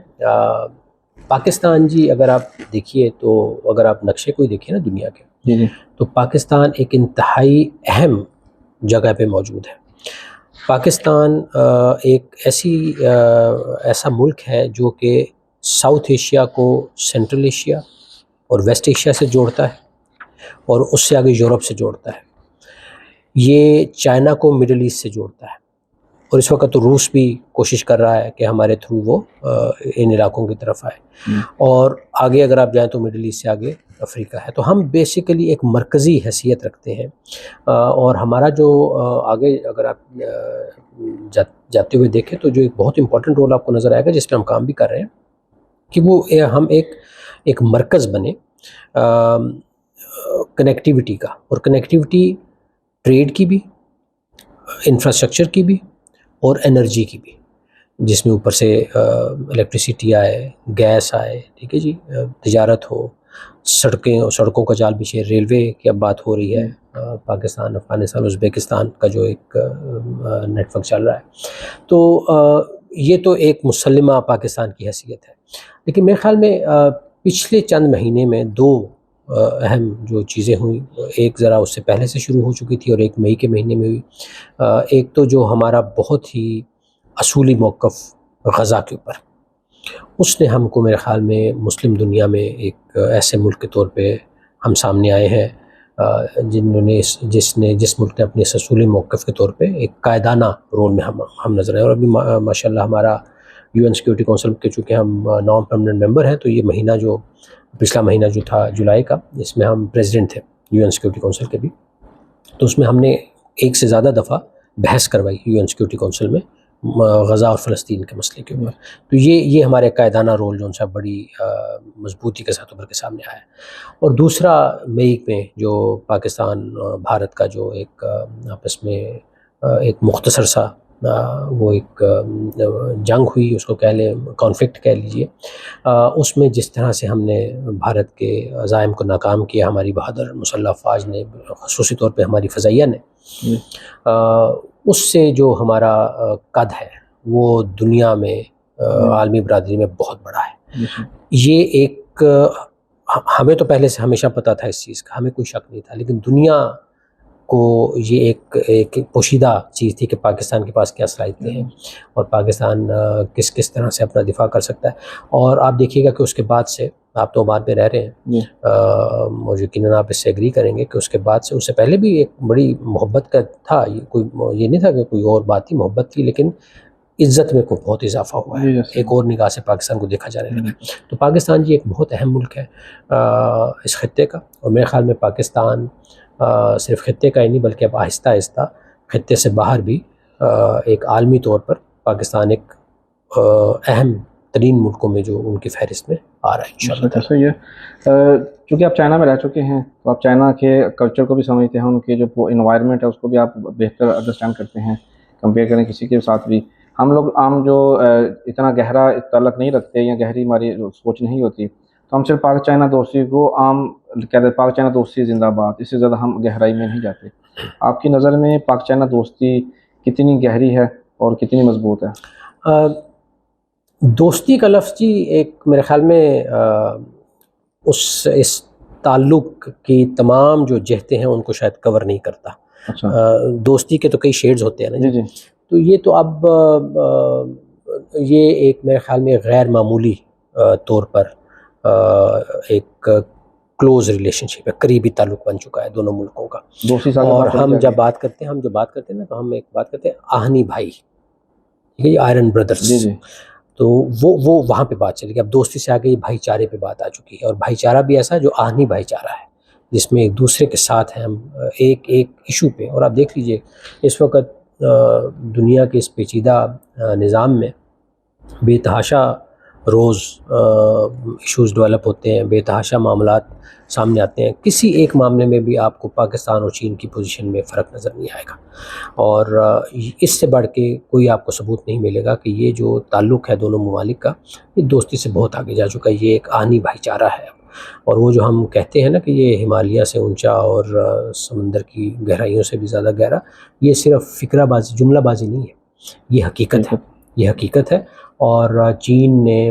پاکستان جی اگر آپ دیکھیے تو اگر آپ نقشے کو ہی دیکھیں نا دنیا کے, جی تو پاکستان ایک انتہائی اہم جگہ پہ موجود ہے. پاکستان ایک ایسا ملک ہے جو کہ ساؤتھ ایشیا کو سینٹرل ایشیا اور ویسٹ ایشیا سے جوڑتا ہے, اور اس سے آگے یورپ سے جوڑتا ہے. یہ چائنا کو مڈل ایسٹ سے جوڑتا ہے, اور اس وقت تو روس بھی کوشش کر رہا ہے کہ ہمارے تھرو وہ ان علاقوں کی طرف آئے, اور آگے اگر آپ جائیں تو مڈل ایسٹ سے آگے افریقہ ہے. تو ہم بیسیکلی ایک مرکزی حیثیت رکھتے ہیں, اور ہمارا جو آگے اگر آپ جاتے ہوئے دیکھیں تو جو ایک بہت امپورٹنٹ رول آپ کو نظر آئے گا جس پہ ہم کام بھی کر رہے ہیں, کہ وہ ہم ایک مرکز بنے کنیکٹیوٹی کا, اور کنیکٹیوٹی ٹریڈ کی بھی, انفراسٹرکچر کی بھی, اور انرجی کی بھی, جس میں اوپر سے الیکٹریسٹی آئے, گیس آئے, ٹھیک ہے جی, تجارت ہو, سڑکوں کا جال بچھے, ریلوے کی اب بات ہو رہی ہے, پاکستان, افغانستان, ازبیکستان کا جو ایک نیٹ ورک چل رہا ہے. تو یہ تو ایک مسلمہ پاکستان کی حیثیت ہے. لیکن میرے خیال میں پچھلے چند مہینے میں دو اہم جو چیزیں ہوئیں, ایک ذرا اس سے پہلے سے شروع ہو چکی تھی اور ایک مئی کے مہینے میں ہوئی. ایک تو جو ہمارا بہت ہی اصولی موقف غزہ کے اوپر, اس نے ہم کو میرے خیال میں مسلم دنیا میں ایک ایسے ملک کے طور پہ ہم سامنے آئے ہیں جس ملک نے اپنے اصولی موقف کے طور پہ ایک قائدانہ رول میں ہم نظر آئے. اور ابھی ماشاءاللہ ہمارا یو این سیکورٹی کونسل کے چونکہ ہم نان پرماننٹ ممبر ہیں, تو یہ مہینہ جو پچھلا مہینہ جو تھا جولائی کا, اس میں ہم پریزیڈنٹ تھے یو این سیکورٹی کونسل کے بھی. تو اس میں ہم نے ایک سے زیادہ دفعہ بحث کروائی یو این سیکورٹی کونسل میں غزہ اور فلسطین کے مسئلے کے اوپر. تو یہ ہمارے قائدانہ رول جو سا بڑی مضبوطی کے ساتھ ابھر کے سامنے آیا ہے. اور دوسرا مئی میں جو پاکستان بھارت کا جو ایک آپس میں ایک مختصر سا وہ ایک جنگ ہوئی, اس کو کہہ لیں کانفلکٹ کہہ لیجئے, اس میں جس طرح سے ہم نے بھارت کے عزائم کو ناکام کیا, ہماری بہادر مسلح افواج نے, خصوصی طور پہ ہماری فضائیہ نے, اس سے جو ہمارا قد ہے وہ دنیا میں عالمی برادری میں بہت بڑا ہے. یہ ایک ہمیں تو پہلے سے ہمیشہ پتہ تھا اس چیز کا, ہمیں کوئی شک نہیں تھا, لیکن دنیا کو یہ ایک پوشیدہ چیز تھی کہ پاکستان کے پاس کیا صلاحیتیں ہیں اور پاکستان کس طرح سے اپنا دفاع کر سکتا ہے. اور آپ دیکھیے گا کہ اس کے بعد سے, آپ تو بعد میں رہ رہے ہیں اور یقیناً آپ اس سے ایگری کریں گے کہ اس کے بعد سے, اس سے پہلے بھی ایک بڑی محبت کا تھا, یہ نہیں تھا کہ کوئی اور بات تھی, محبت تھی, لیکن عزت میں کو بہت اضافہ ہوا ہے, ایک اور نگاہ سے پاکستان کو دیکھا جانے لگا. تو پاکستان جی ایک بہت اہم ملک ہے اس خطے کا, اور میرے خیال میں پاکستان صرف خطے کا ہی نہیں بلکہ اب آہستہ آہستہ خطے سے باہر بھی ایک عالمی طور پر پاکستان ایک اہم ترین ملکوں میں جو ان کی فہرست میں آ رہا ہے انشاءاللہ. صحیح ہے. چونکہ آپ چائنا میں رہ چکے ہیں تو آپ چائنا کے کلچر کو بھی سمجھتے ہیں, ان کے جو انوائرمنٹ ہے اس کو بھی آپ بہتر انڈرسٹینڈ کرتے ہیں کمپیئر کریں کسی کے ساتھ بھی. ہم لوگ عام جو اتنا گہرا تعلق نہیں رکھتے یا گہری ہماری سوچ نہیں ہوتی, تو ہم صرف پاک چائنا دوستی کو عام کہتے ہیں پاک چائنا دوستی زندہ باد, اس سے زیادہ ہم گہرائی میں نہیں جاتے. آپ کی نظر میں پاک چائنا دوستی کتنی گہری ہے اور کتنی مضبوط ہے؟ دوستی کا لفظ جی ایک میرے خیال میں اس تعلق کی تمام جو جہتیں ہیں ان کو شاید کور نہیں کرتا. اچھا. دوستی کے تو کئی شیڈز ہوتے ہیں نا جی. تو یہ تو اب یہ ایک میرے خیال میں غیر معمولی طور پر ایک کلوز ریلیشن شپ ہے، قریبی تعلق بن چکا ہے دونوں ملکوں کا. دوسری سال اور ہم جب بات کرتے ہیں نا تو ہم ایک بات کرتے ہیں آہنی بھائی، یہ آئرن بردرس. جی جی تو وہ وہاں پہ بات چلے گی. اب دوستی سے آگے بھائی چارے پہ بات آ چکی ہے، اور بھائی چارہ بھی ایسا جو آہنی بھائی چارہ ہے، جس میں ایک دوسرے کے ساتھ ہیں ہم ایک ایشو پہ. اور آپ دیکھ لیجئے اس وقت دنیا کے اس پیچیدہ نظام میں بے تحاشا روز ایشوز ڈیولپ ہوتے ہیں، بے تحاشا معاملات سامنے آتے ہیں. کسی ایک معاملے میں بھی آپ کو پاکستان اور چین کی پوزیشن میں فرق نظر نہیں آئے گا، اور اس سے بڑھ کے کوئی آپ کو ثبوت نہیں ملے گا کہ یہ جو تعلق ہے دونوں ممالک کا، یہ دوستی سے بہت آگے جا چکا ہے. یہ ایک آہنی بھائی چارہ ہے. اور وہ جو ہم کہتے ہیں نا کہ یہ ہمالیہ سے اونچا اور سمندر کی گہرائیوں سے بھی زیادہ گہرا، یہ صرف فکرہ بازی، جملہ بازی نہیں ہے، یہ حقیقت ہے. یہ حقیقت ہے. اور چین نے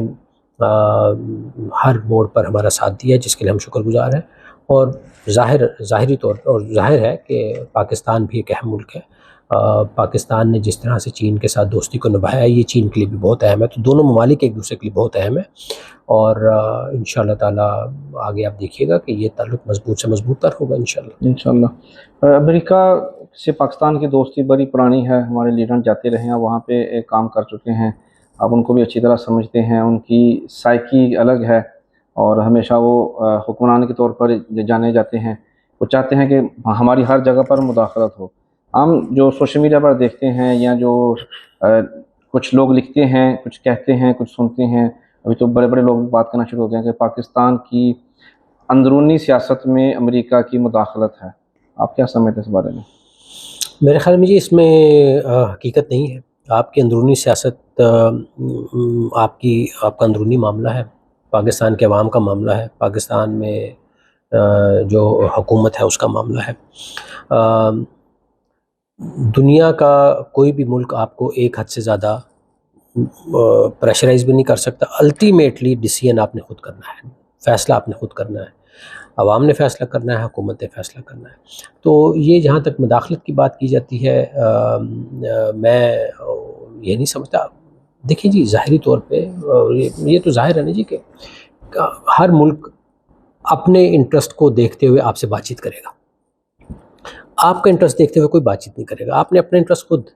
ہر موڑ پر ہمارا ساتھ دیا ہے، جس کے لیے ہم شکر گزار ہیں. اور ظاہری طور پر اور ظاہر ہے کہ پاکستان بھی ایک اہم ملک ہے. پاکستان نے جس طرح سے چین کے ساتھ دوستی کو نبھایا ہے، یہ چین کے لیے بھی بہت اہم ہے. تو دونوں ممالک ایک دوسرے کے لیے بہت اہم ہے، اور انشاءاللہ تعالیٰ آگے آپ دیکھیے گا کہ یہ تعلق مضبوط سے مضبوط تر ہوگا انشاءاللہ. امریکہ سے پاکستان کی دوستی بڑی پرانی ہے، ہمارے لیڈر جاتے رہے ہیں وہاں پہ، ایک کام کر چکے ہیں. آپ ان کو بھی اچھی طرح سمجھتے ہیں. ان کی سائیکی الگ ہے، اور ہمیشہ وہ حکمران کے طور پر جانے جاتے ہیں. وہ چاہتے ہیں کہ ہماری ہر جگہ پر مداخلت ہو. ہم جو سوشل میڈیا پر دیکھتے ہیں، یا جو کچھ لوگ لکھتے ہیں، کچھ کہتے ہیں، کچھ سنتے ہیں، ابھی تو بڑے بڑے لوگ بات کرنا شروع ہو گئے ہیں کہ پاکستان کی اندرونی سیاست میں امریکہ کی مداخلت ہے. آپ کیا سمجھتے ہیں اس بارے میں؟ میرے خیال میں جی اس میں حقیقت نہیں ہے. آپ کی اندرونی سیاست آپ کا اندرونی معاملہ ہے، پاکستان کے عوام کا معاملہ ہے، پاکستان میں جو حکومت ہے اس کا معاملہ ہے. دنیا کا کوئی بھی ملک آپ کو ایک حد سے زیادہ پریشرائز بھی نہیں کر سکتا. الٹیمیٹلی ڈیسیژن آپ نے خود کرنا ہے، فیصلہ آپ نے خود کرنا ہے. عوام نے فیصلہ کرنا ہے، حکومت نے فیصلہ کرنا ہے. تو یہ جہاں تک مداخلت کی بات کی جاتی ہے، میں یہ نہیں سمجھتا. دیکھیں جی ظاہری طور پہ یہ تو ظاہر ہے نا جی کہ ہر ملک اپنے انٹرسٹ کو دیکھتے ہوئے آپ سے بات چیت کرے گا. آپ کا انٹرسٹ دیکھتے ہوئے کوئی بات چیت نہیں کرے گا. آپ نے اپنا انٹرسٹ خود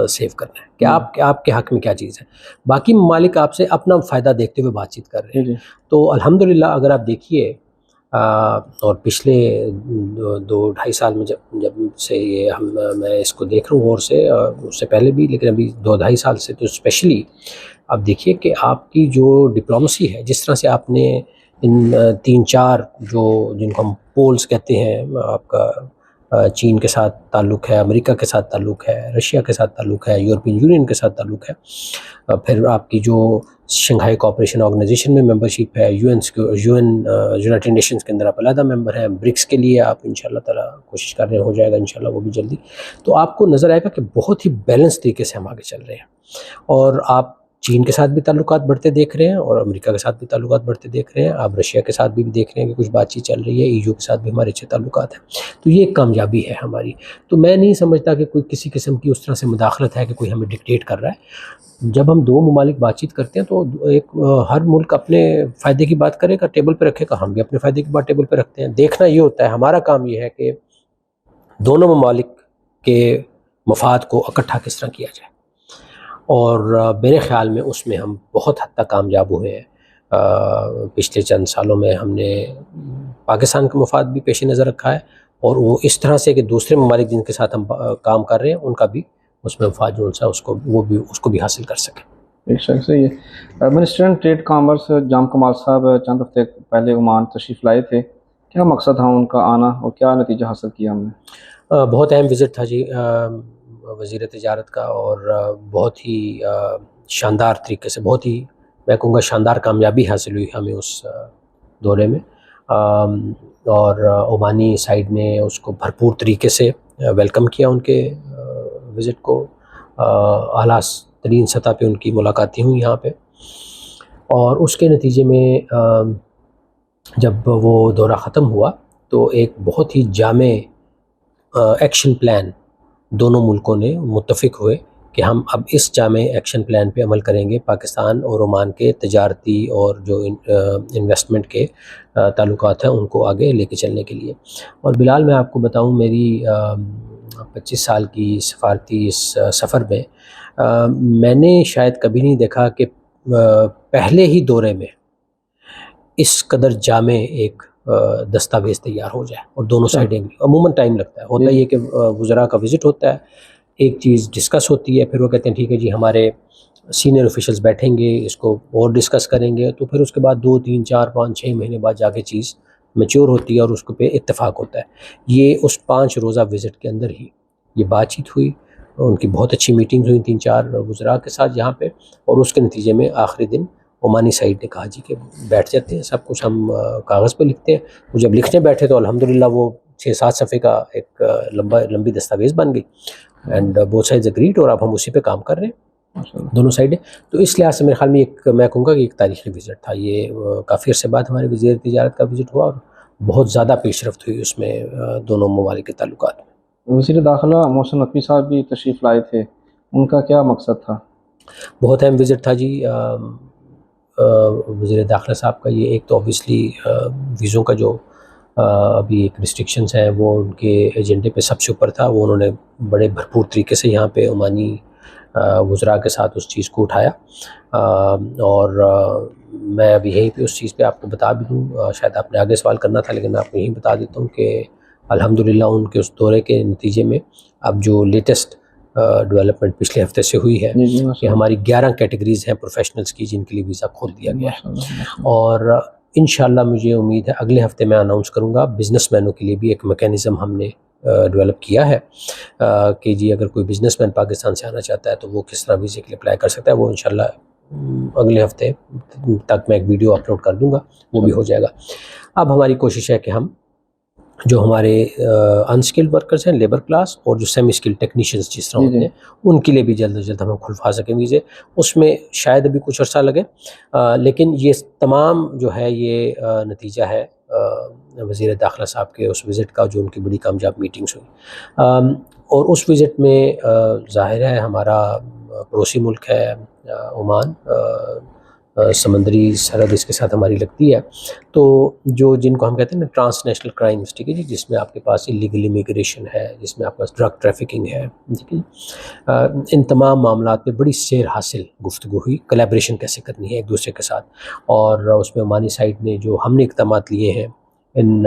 سیو کرنا ہے کہ آپ کے حق میں کیا چیز ہے. باقی ممالک آپ سے اپنا فائدہ دیکھتے ہوئے بات چیت کر رہے ہیں. تو الحمدللہ اگر آپ دیکھیے، اور پچھلے 2-2.5 سال میں جب سے یہ میں اس کو دیکھ رہا ہوں، اور اس سے پہلے بھی، لیکن ابھی 2-2.5 سال سے تو اسپیشلی آپ دیکھیے کہ آپ کی جو ڈپلومیسی ہے، جس طرح سے آپ نے ان 3-4 جن کو ہم پولز کہتے ہیں، آپ کا چین کے ساتھ تعلق ہے، امریکہ کے ساتھ تعلق ہے، رشیا کے ساتھ تعلق ہے، یورپین یونین کے ساتھ تعلق ہے، پھر آپ کی جو شنگھائی کوآپریشن آرگنائزیشن میں ممبرشپ ہے، یونائٹڈ نیشنز کے اندر آپ علیحدہ ممبر ہیں، برکس کے لیے آپ انشاءاللہ تعالیٰ کوشش کر رہے ہیں، ہو جائے گا انشاءاللہ وہ بھی جلدی. تو آپ کو نظر آئے گا کہ بہت ہی بیلنس طریقے سے ہم آگے چل رہے ہیں. اور آپ چین کے ساتھ بھی تعلقات بڑھتے دیکھ رہے ہیں، اور امریکہ کے ساتھ بھی تعلقات بڑھتے دیکھ رہے ہیں. آپ رشیا کے ساتھ بھی دیکھ رہے ہیں کہ کچھ بات چیت چل رہی ہے. EU کے ساتھ بھی ہمارے اچھے تعلقات ہیں. تو یہ ایک کامیابی ہے ہماری. تو میں نہیں سمجھتا کہ کوئی کسی قسم کی اس طرح سے مداخلت ہے کہ کوئی ہمیں ڈکٹیٹ کر رہا ہے. جب ہم دو ممالک بات چیت کرتے ہیں تو ہر ملک اپنے فائدے کی بات کرے گا، ٹیبل پہ رکھے گا، ہم بھی اپنے فائدے کی بات ٹیبل پہ رکھتے ہیں. دیکھنا یہ ہوتا ہے، ہمارا کام یہ ہے کہ دونوں ممالک کے مفاد کو اکٹھا کس طرح کیا جائے. اور میرے خیال میں اس میں ہم بہت حد تک کامیاب ہوئے ہیں. پچھلے چند سالوں میں ہم نے پاکستان کے مفاد بھی پیش نظر رکھا ہے، اور وہ اس طرح سے کہ دوسرے ممالک جن کے ساتھ ہم کام کر رہے ہیں ان کا بھی اس میں مفاد جو سا اس کو بھی حاصل کر سکیں. ایک شخص سے یہ منسٹر ٹریڈ کامرس جام کمال صاحب چند ہفتے پہلے عمان تشریف لائے تھے. کیا مقصد تھا ان کا آنا اور کیا نتیجہ حاصل کیا ہم نے؟ بہت اہم وزٹ تھا جی وزیر تجارت کا، اور بہت ہی شاندار طریقے سے، بہت ہی میں کہوں گا شاندار کامیابی حاصل ہوئی ہمیں اس دورے میں. اور عمانی سائیڈ نے اس کو بھرپور طریقے سے ویلکم کیا. ان کے وزٹ کو اعلیٰ ترین سطح پہ ان کی ملاقاتیں ہوئیں یہاں پہ، اور اس کے نتیجے میں جب وہ دورہ ختم ہوا تو ایک بہت ہی جامع ایکشن پلان دونوں ملکوں نے متفق ہوئے کہ ہم اب اس جامع ایکشن پلان پہ عمل کریں گے پاکستان اور عمان کے تجارتی اور جو انویسٹمنٹ کے تعلقات ہیں ان کو آگے لے کے چلنے کے لیے. اور بلال میں آپ کو بتاؤں میری 25 سال کی سفارتی اس سفر میں میں نے شاید کبھی نہیں دیکھا کہ پہلے ہی دورے میں اس قدر جامع ایک دستاویز تیار ہو جائے اور دونوں سائڈیں بھی. عموماً ٹائم لگتا ہے، ہوتا یہ کہ وزراء کا وزٹ ہوتا ہے، ایک چیز ڈسکس ہوتی ہے، پھر وہ کہتے ہیں ٹھیک ہے جی ہمارے سینئر آفیشلز بیٹھیں گے اس کو اور ڈسکس کریں گے، تو پھر اس کے بعد 2 3 4 5 6 مہینے بعد جا کے چیز میچور ہوتی ہے اور اس کو پہ اتفاق ہوتا ہے. یہ اس 5 روزہ وزٹ کے اندر ہی یہ بات چیت ہوئی، ان کی بہت اچھی میٹنگز ہوئی 3 4 وزراء کے ساتھ یہاں پہ، اور اس کے نتیجے میں آخری دن عمانی سائڈ نے کہا جی کہ بیٹھ جاتے ہیں، سب کچھ ہم کاغذ پہ لکھتے ہیں. وہ جب لکھنے بیٹھے تو الحمدللہ وہ 6 7 صفحے کا ایک لمبی دستاویز بن گئی، اینڈ بوتھ سائڈز اگریڈ، اور اب ہم اسی پہ کام کر رہے ہیں دونوں سائڈیں. تو اس لحاظ سے میرے خیال میں ایک میں کہوں گا کہ ایک تاریخی وزٹ تھا یہ. کافی عرصے بعد ہمارے وزیر تجارت کا وزٹ ہوا اور بہت زیادہ پیش رفت ہوئی اس میں دونوں ممالک کے تعلقات میں. وزیر داخلہ محسن نقوی صاحب بھی تشریف لائے تھے، ان کا کیا مقصد تھا؟ بہت اہم وزٹ تھا جی وزیر داخلہ صاحب کا. یہ ایک تو اوبیسلی ویزوں کا جو ابھی ایک ریسٹرکشنز ہیں وہ ان کے ایجنڈے پہ سب سے اوپر تھا. وہ انہوں نے بڑے بھرپور طریقے سے یہاں پہ عمانی وزراء کے ساتھ اس چیز کو اٹھایا، اور میں ابھی یہیں پہ اس چیز پہ آپ کو بتا بھی دوں، شاید آپ نے آگے سوال کرنا تھا لیکن میں آپ کو یہیں بتا دیتا ہوں کہ الحمدللہ ان کے اس دورے کے نتیجے میں اب جو لیٹسٹ ڈیولپمنٹ پچھلے ہفتے سے ہوئی ہے کہ ہماری 11 کیٹیگریز ہیں پروفیشنلز کی جن کے لیے ویزا کھول دیا گیا ہے. اور انشاءاللہ مجھے امید ہے اگلے ہفتے میں اناؤنس کروں گا بزنس مینوں کے لیے بھی ایک میکینزم ہم نے ڈیولپ کیا ہے کہ جی اگر کوئی بزنس مین پاکستان سے آنا چاہتا ہے تو وہ کس طرح ویزے کے لیے اپلائی کر سکتا ہے. وہ انشاءاللہ اگلے ہفتے تک میں ایک ویڈیو اپلوڈ کر دوں گا، وہ بھی ہو جائے گا. اب ہماری کوشش ہے کہ ہم جو ہمارے انسکلڈ ورکرز ہیں، لیبر کلاس، اور جو سیمی اسکلڈ ٹیکنیشینز جس طرح ہوتے ہیں ان کے لیے بھی جلد از جلد ہم کھلوا سکیں ویزے. اس میں شاید ابھی کچھ عرصہ لگے، لیکن یہ تمام جو ہے یہ نتیجہ ہے وزیر داخلہ صاحب کے اس وزٹ کا جو ان کی بڑی کامیاب میٹنگز ہوئی. اور اس وزٹ میں ظاہر ہے ہمارا پڑوسی ملک ہے عمان، سمندری سرحد اس کے ساتھ ہماری لگتی ہے، تو جن کو ہم کہتے ہیں نا ٹرانس نیشنل کرائمز، ٹھیک ہے جی، جس میں آپ کے پاس اللیگل امیگریشن ہے، جس میں آپ کے پاس ڈرگ ٹریفکنگ ہے، ٹھیک ہے، ان تمام معاملات پہ بڑی سیر حاصل گفتگو ہوئی، کولیبریشن کیسے کرنی ہے ایک دوسرے کے ساتھ. اور اس میں عمانی سائڈ نے جو ہم نے اقدامات لیے ہیں ان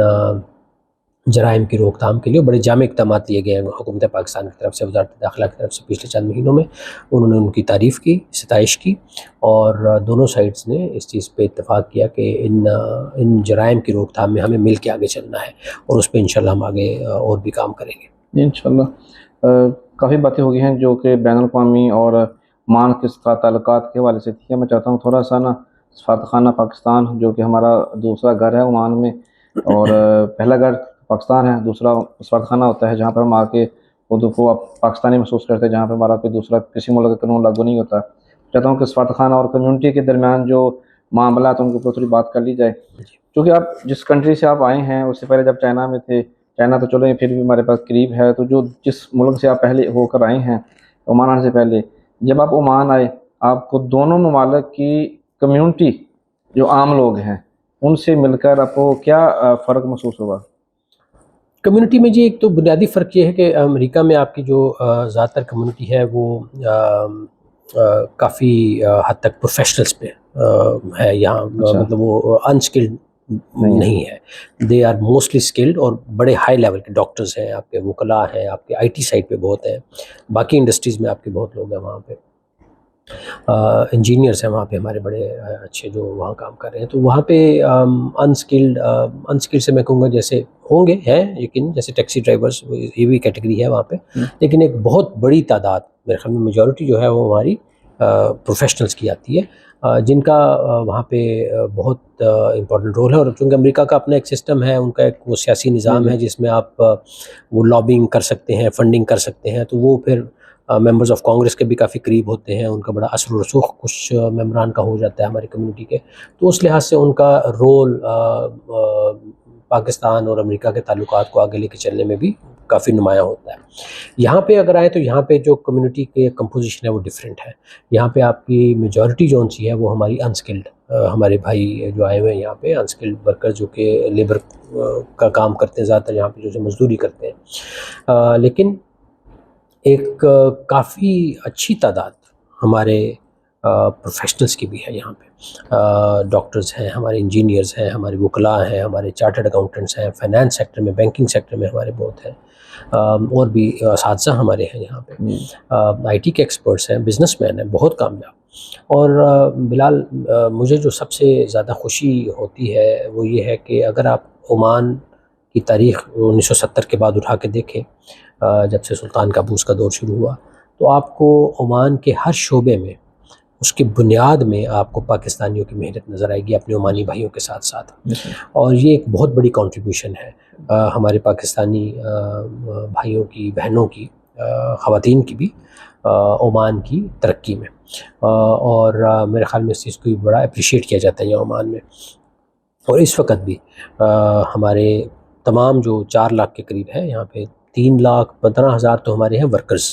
جرائم کی روک تھام کے لیے، بڑے جامع اقدامات لیے گئے ہیں حکومت پاکستان کی طرف سے، وزارت داخلہ کی طرف سے پچھلے چند مہینوں میں. انہوں نے ان کی تعریف کی، ستائش کی، اور دونوں سائڈز نے اس چیز پہ اتفاق کیا کہ ان جرائم کی روک تھام میں ہمیں مل کے آگے چلنا ہے، اور اس پہ انشاءاللہ ہم آگے اور بھی کام کریں گے انشاءاللہ. کافی باتیں ہو گئی ہیں جو کہ بین الاقوامی اور عمان کے تعلقات کے حوالے سے تھی. میں چاہتا ہوں تھوڑا سا نا سفارتخانہ پاکستان جو کہ ہمارا دوسرا گھر ہے عمان میں، اور پہلا گھر پاکستان ہے، دوسرا سفارتخانہ ہوتا ہے جہاں پر ہم آ کے خود کو پاکستانی محسوس کرتے ہیں، جہاں پہ ہمارا کوئی دوسرا کسی ملک کا قانون لاگو نہیں ہوتا. چاہتا ہوں کہ سفارتخانہ اور کمیونٹی کے درمیان جو معاملات ان کے اوپر تھوڑی بات کر لی جائے، کیونکہ آپ جس کنٹری سے آپ آئے ہیں اس سے پہلے جب چائنا میں تھے، چائنا تو چلو یہ پھر بھی ہمارے پاس قریب ہے، تو جو جس ملک سے آپ پہلے ہو کر آئے ہیں عمان آنے سے پہلے، جب آپ عمان آئے آپ کو دونوں ممالک کی کمیونٹی جو عام لوگ ہیں ان سے مل کر آپ کو کیا فرق محسوس ہوگا؟ کمیونٹی میں جی ایک تو بنیادی فرق یہ ہے کہ امریکہ میں آپ کی جو زیادہ تر کمیونٹی ہے وہ کافی حد تک پروفیشنلز پہ ہے. یہاں مطلب وہ انسکلڈ نہیں ہے، دے آر موسٹلی اسکلڈ، اور بڑے ہائی لیول کے ڈاکٹرز ہیں، آپ کے وکلاء ہیں، آپ کے آئی ٹی سائڈ پہ بہت ہیں، باقی انڈسٹریز میں آپ کے بہت لوگ ہیں وہاں پہ، انجینئرس ہیں وہاں پہ ہمارے بڑے اچھے جو وہاں کام کر رہے ہیں. تو وہاں پہ انسکلڈ سے میں کہوں گا جیسے ہوں گے ہیں، لیکن جیسے ٹیکسی ڈرائیورس یہ بھی کیٹیگری ہے وہاں پہ، لیکن ایک بہت بڑی تعداد، میرے خیال میں میجورٹی جو ہے وہ ہماری پروفیشنلز کی آتی ہے، جن کا وہاں پہ بہت امپورٹنٹ رول ہے. اور چونکہ امریکہ کا اپنا ایک سسٹم ہے، ان کا ایک وہ سیاسی نظام ہے جس میں آپ وہ لابنگ کر سکتے ہیں، فنڈنگ کر سکتے ہیں، تو وہ پھر ممبرز آف کانگریس کے بھی کافی قریب ہوتے ہیں، ان کا بڑا اثر و رسوخ کچھ ممبران کا ہو جاتا ہے ہماری کمیونٹی کے. تو اس لحاظ سے ان کا رول پاکستان اور امریکہ کے تعلقات کو آگے لے کے چلنے میں بھی کافی نمایاں ہوتا ہے. یہاں پہ اگر آئیں تو یہاں پہ جو کمیونٹی کے کمپوزیشن ہے وہ ڈفرینٹ ہے. یہاں پہ آپ کی میجورٹی جون سی ہے وہ ہماری انسکلڈ ہمارے بھائی جو آئے ہوئے ہیں یہاں پہ انسکلڈ ورکر جو کہ لیبر کا کام کرتے ہیں زیادہ تر یہاں پہ جو مزدوری کرتے ہیں. لیکن ایک کافی اچھی تعداد ہمارے پروفیشنلز کی بھی ہے یہاں پہ. ڈاکٹرز ہیں, ہمارے انجینئرز ہیں, ہمارے وکلاء ہیں, ہمارے چارٹرڈ اکاؤنٹنٹس ہیں, فائنانس سیکٹر میں بینکنگ سیکٹر میں ہمارے بہت ہیں, اور بھی اساتذہ ہمارے ہیں یہاں پہ, آئی ٹی کے ایکسپرٹس ہیں, بزنس مین ہیں بہت کامیاب. اور بلال مجھے جو سب سے زیادہ خوشی ہوتی ہے وہ یہ ہے کہ اگر آپ عمان کی تاریخ 1970 کے بعد اٹھا کے دیکھیں, جب سے سلطان قابوس کا دور شروع ہوا, تو آپ کو عمان کے ہر شعبے میں اس کی بنیاد میں آپ کو پاکستانیوں کی محنت نظر آئے گی اپنے عمانی بھائیوں کے ساتھ ساتھ. اور یہ ایک بہت بڑی کنٹریبیوشن ہے ہمارے پاکستانی بھائیوں کی, بہنوں کی, خواتین کی بھی عمان کی ترقی میں. اور میرے خیال میں اس چیز کو بڑا اپریشیٹ کیا جاتا ہے یہاں عمان میں. اور اس وقت بھی ہمارے تمام جو 4 لاکھ کے قریب ہے یہاں پہ 3,15,000 تو ہمارے ہیں ورکرز,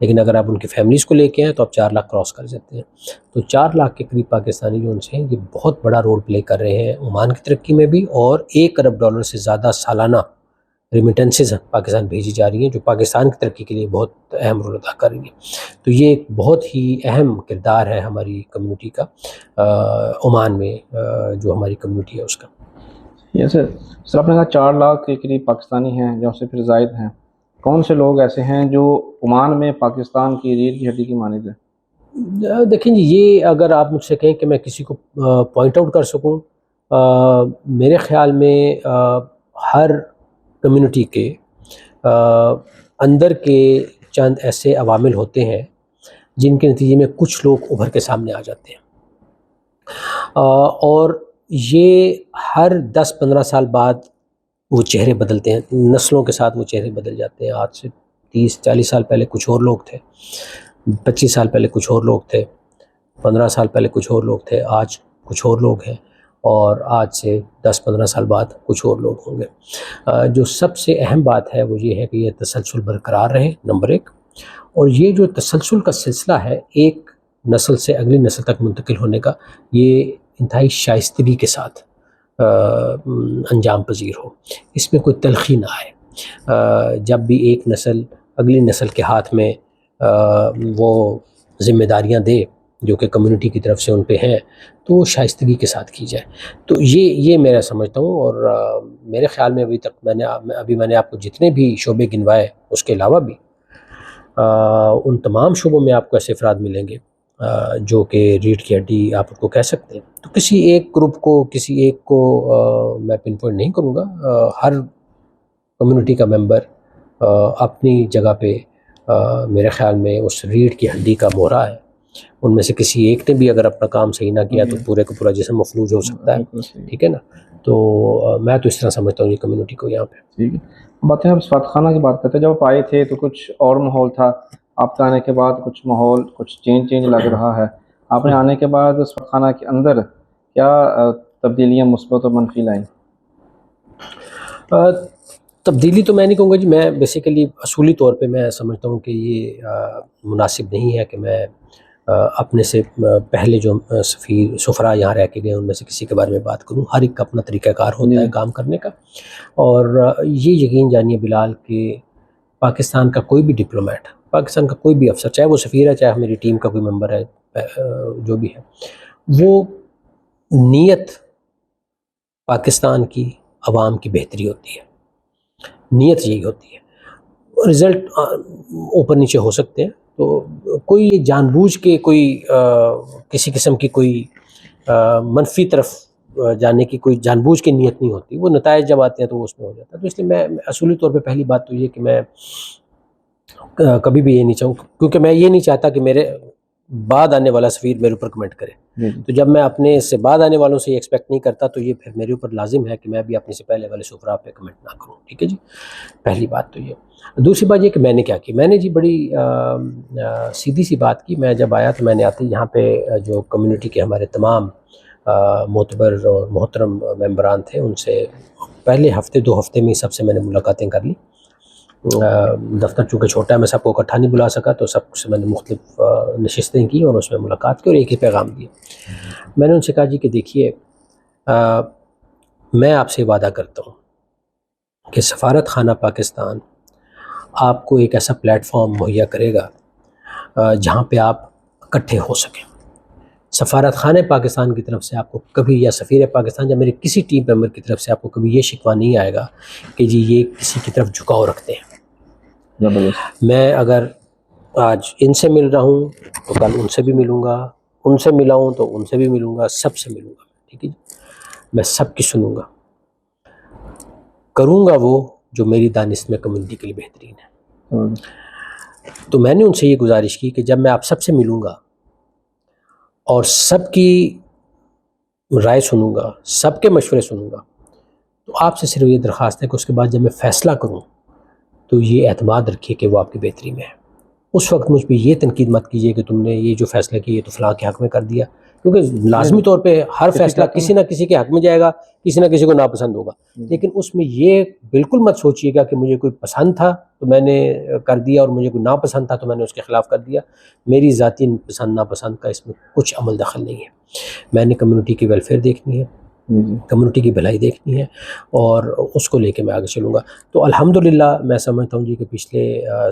لیکن اگر آپ ان کی فیملیز کو لے کے آئیں تو آپ 4 لاکھ کراس کر جاتے ہیں. تو 4 لاکھ کے قریب پاکستانی جو ان سے ہیں یہ بہت بڑا رول پلے کر رہے ہیں عمان کی ترقی میں بھی, اور $1 ارب سے زیادہ سالانہ ریمیٹنسز پاکستان بھیجی جا رہی ہیں جو پاکستان کی ترقی کے لیے بہت اہم رول ادا کر رہی ہیں. تو یہ ایک بہت ہی اہم کردار ہے ہماری کمیونٹی کا عمان میں, جو ہماری کمیونٹی ہے اس کا. سر آپ نے کہا 4 لاکھ کے قریب پاکستانی ہیں جو سے پھر زائد ہیں. کون سے لوگ ایسے ہیں جو عمان میں پاکستان کی ریڑھ کی ہڈی کی مانند ہیں؟ دیکھیں جی, یہ اگر آپ مجھ سے کہیں کہ میں کسی کو پوائنٹ آؤٹ کر سکوں, میرے خیال میں ہر کمیونٹی کے اندر کے چند ایسے عوامل ہوتے ہیں جن کے نتیجے میں کچھ لوگ ابھر کے سامنے آ جاتے ہیں, اور یہ ہر 10-15 سال بعد وہ چہرے بدلتے ہیں, نسلوں کے ساتھ وہ چہرے بدل جاتے ہیں. آج سے 30-40 سال پہلے کچھ اور لوگ تھے, 25 سال پہلے کچھ اور لوگ تھے, 15 سال پہلے کچھ اور لوگ تھے, آج کچھ اور لوگ ہیں, اور آج سے 10-15 سال بعد کچھ اور لوگ ہوں گے. جو سب سے اہم بات ہے وہ یہ ہے کہ یہ تسلسل برقرار رہے, نمبر 1. اور یہ جو تسلسل کا سلسلہ ہے ایک نسل سے اگلی نسل تک منتقل ہونے کا, یہ انتہائی شائستگی کے ساتھ انجام پذیر ہو, اس میں کوئی تلخی نہ آئے. جب بھی ایک نسل اگلی نسل کے ہاتھ میں وہ ذمہ داریاں دے جو کہ کمیونٹی کی طرف سے ان پہ ہیں, تو وہ شائستگی کے ساتھ کی جائے. تو یہ میں سمجھتا ہوں. اور میرے خیال میں ابھی تک میں نے آپ کو جتنے بھی شعبے گنوائے اس کے علاوہ بھی ان تمام شعبوں میں آپ کو ایسے افراد ملیں گے جو کہ ریڑھ کی ہڈی آپ ان کو کہہ سکتے ہیں. تو کسی ایک گروپ کو, کسی ایک کو میں پن پوائنٹ نہیں کروں گا. ہر کمیونٹی کا ممبر اپنی جگہ پہ میرے خیال میں اس ریڑھ کی ہڈی کا مہرا ہے. ان میں سے کسی ایک نے بھی اگر اپنا کام صحیح نہ کیا تو پورے کا پورا جسم مفلوج ہو سکتا ہے, ٹھیک ہے نا. تو میں تو اس طرح سمجھتا ہوں یہ کمیونٹی کو یہاں پہ. ٹھیک ہے, باتیں آپ سفارت خانہ کی بات کرتے ہیں. جب آپ آئے تھے تو کچھ اور ماحول تھا, آپ کے آنے کے بعد کچھ ماحول کچھ چینج لگ رہا ہے. آپ نے آنے کے بعد سفارت خانہ کے اندر کیا تبدیلیاں مثبت اور منفی لائیں؟ تبدیلی تو میں نہیں کہوں گا جی. میں بیسیکلی اصولی طور پہ میں سمجھتا ہوں کہ یہ مناسب نہیں ہے کہ میں اپنے سے پہلے جو سفراء یہاں رہ کے گئے ان میں سے کسی کے بارے میں بات کروں. ہر ایک کا اپنا طریقہ کار ہوتا ہے کام کرنے کا. اور یہ یقین جانیے بلال کہ پاکستان کا کوئی بھی ڈپلومیٹ, پاکستان کا کوئی بھی افسر, چاہے وہ سفیر ہے, چاہے میری ٹیم کا کوئی ممبر ہے, جو بھی ہے, وہ نیت پاکستان کی عوام کی بہتری ہوتی ہے. نیت یہی ہوتی ہے. رزلٹ اوپر نیچے ہو سکتے ہیں, تو کوئی جان بوجھ کے کوئی کسی قسم کی کوئی منفی طرف جانے کی کوئی جان بوجھ کی نیت نہیں ہوتی. وہ نتائج جب آتے ہیں تو وہ اس میں ہو جاتا ہے. تو اس لیے میں اصولی طور پہ پہلی بات تو یہ کہ میں کبھی بھی یہ نہیں چاہوں, کیونکہ میں یہ نہیں چاہتا کہ میرے بعد آنے والا سفیر میرے اوپر کمنٹ کرے. تو جب میں اپنے سے بعد آنے والوں سے یہ ایکسپیکٹ نہیں کرتا تو یہ پھر میرے اوپر لازم ہے کہ میں بھی اپنے سے پہلے والے سفراء پہ کمنٹ نہ کروں. ٹھیک ہے جی, پہلی بات تو یہ. دوسری بات یہ کہ میں نے کیا کی, میں نے جی بڑی سیدھی سی بات کی. میں جب آیا تو میں نے آتے یہاں پہ جو کمیونٹی کے ہمارے تمام معتبر اور محترم ممبران تھے ان سے پہلے ہفتے 2 ہفتے میں سب سے میں نے ملاقاتیں کر لی. دفتر چونکہ چھوٹا ہے میں سب کو اکٹھا نہیں بلا سکا، تو سب سے میں نے مختلف نشستیں کی اور اس میں ملاقات کی اور ایک ہی پیغام دیا۔ میں نے ان سے کہا جی کہ دیکھیے میں آپ سے وعدہ کرتا ہوں کہ سفارت خانہ پاکستان آپ کو ایک ایسا پلیٹ فارم مہیا کرے گا جہاں پہ آپ اکٹھے ہو سکیں۔ سفارت خانہ پاکستان کی طرف سے آپ کو کبھی، یا سفیر پاکستان یا میرے کسی ٹیم ممبر کی طرف سے آپ کو کبھی یہ شکوہ نہیں آئے گا کہ جی یہ کسی کی طرف جھکاؤ رکھتے ہیں۔ میں اگر آج ان سے مل رہا ہوں تو کل ان سے بھی ملوں گا، ان سے ملا ہوں تو ان سے بھی ملوں گا، سب سے ملوں گا، ٹھیک ہے جی، میں سب کی سنوں گا، کروں گا وہ جو میری دانست میں کمیونٹی کے لیے بہترین ہے۔ تو میں نے ان سے یہ گزارش کی کہ جب میں آپ سب سے ملوں گا اور سب کی رائے سنوں گا، سب کے مشورے سنوں گا، تو آپ سے صرف یہ درخواست ہے کہ اس کے بعد جب میں فیصلہ کروں تو یہ اعتماد رکھیے کہ وہ آپ کی بہتری میں ہے۔ اس وقت مجھ پہ یہ تنقید مت کیجیے کہ تم نے یہ جو فیصلہ کیا یہ تو فلاں کے حق میں کر دیا، کیونکہ لازمی طور پہ ہر فیصلہ کسی نہ کسی کے حق میں جائے گا، کسی نہ کسی کو ناپسند ہوگا، لیکن اس میں یہ بالکل مت سوچیے گا کہ مجھے کوئی پسند تھا تو میں نے کر دیا اور مجھے کوئی ناپسند تھا تو میں نے اس کے خلاف کر دیا۔ میری ذاتی پسند ناپسند کا اس میں کچھ عمل دخل نہیں ہے۔ میں نے کمیونٹی کی ویلفیئر دیکھنی ہے، کمیونٹی کی بھلائی دیکھنی ہے اور اس کو لے کے میں آگے چلوں گا۔ تو الحمدللہ میں سمجھتا ہوں جی کہ پچھلے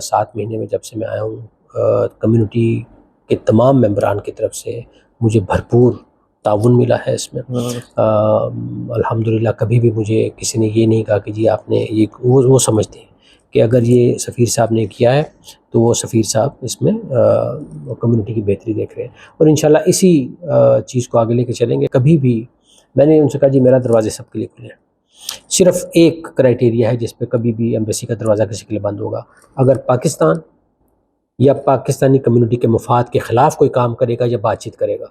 7 مہینے میں جب سے میں آیا ہوں کمیونٹی کے تمام ممبران کی طرف سے مجھے بھرپور تعاون ملا ہے اس میں۔ الحمدللہ کبھی بھی مجھے کسی نے یہ نہیں کہا کہ جی آپ نے یہ، وہ سمجھتے ہیں کہ اگر یہ سفیر صاحب نے کیا ہے تو وہ سفیر صاحب اس میں کمیونٹی کی بہتری دیکھ رہے ہیں، اور انشاءاللہ اسی چیز کو آگے لے کے چلیں گے۔ کبھی بھی میں نے ان سے کہا جی میرا دروازے سب کے لیے کھلے ہیں، صرف ایک کرائٹیریا ہے جس پہ کبھی بھی ایمبیسی کا دروازہ کسی کے لیے بند ہوگا، اگر پاکستان یا پاکستانی کمیونٹی کے مفاد کے خلاف کوئی کام کرے گا یا بات چیت کرے گا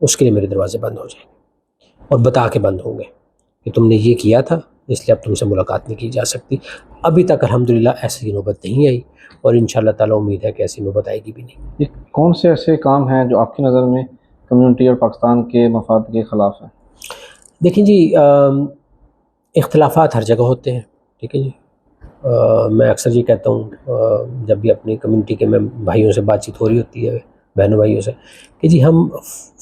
اس کے لیے میرے دروازے بند ہو جائیں گے اور بتا کے بند ہوں گے کہ تم نے یہ کیا تھا اس لیے اب تم سے ملاقات نہیں کی جا سکتی۔ ابھی تک الحمدللہ ایسی نوبت نہیں آئی اور انشاءاللہ تعالیٰ امید ہے کہ ایسی نوبت آئے گی بھی نہیں۔ یہ کون سے ایسے کام ہیں جو آپ کی نظر میں کمیونٹی اور پاکستان کے مفاد کے خلاف ہیں؟ دیکھیں جی اختلافات ہر جگہ ہوتے ہیں، ٹھیک ہے جی، میں اکثر یہ کہتا ہوں جب بھی اپنی کمیونٹی کے میں بھائیوں سے بات چیت ہو رہی ہوتی ہے، بہنوں بھائیوں سے، کہ جی ہم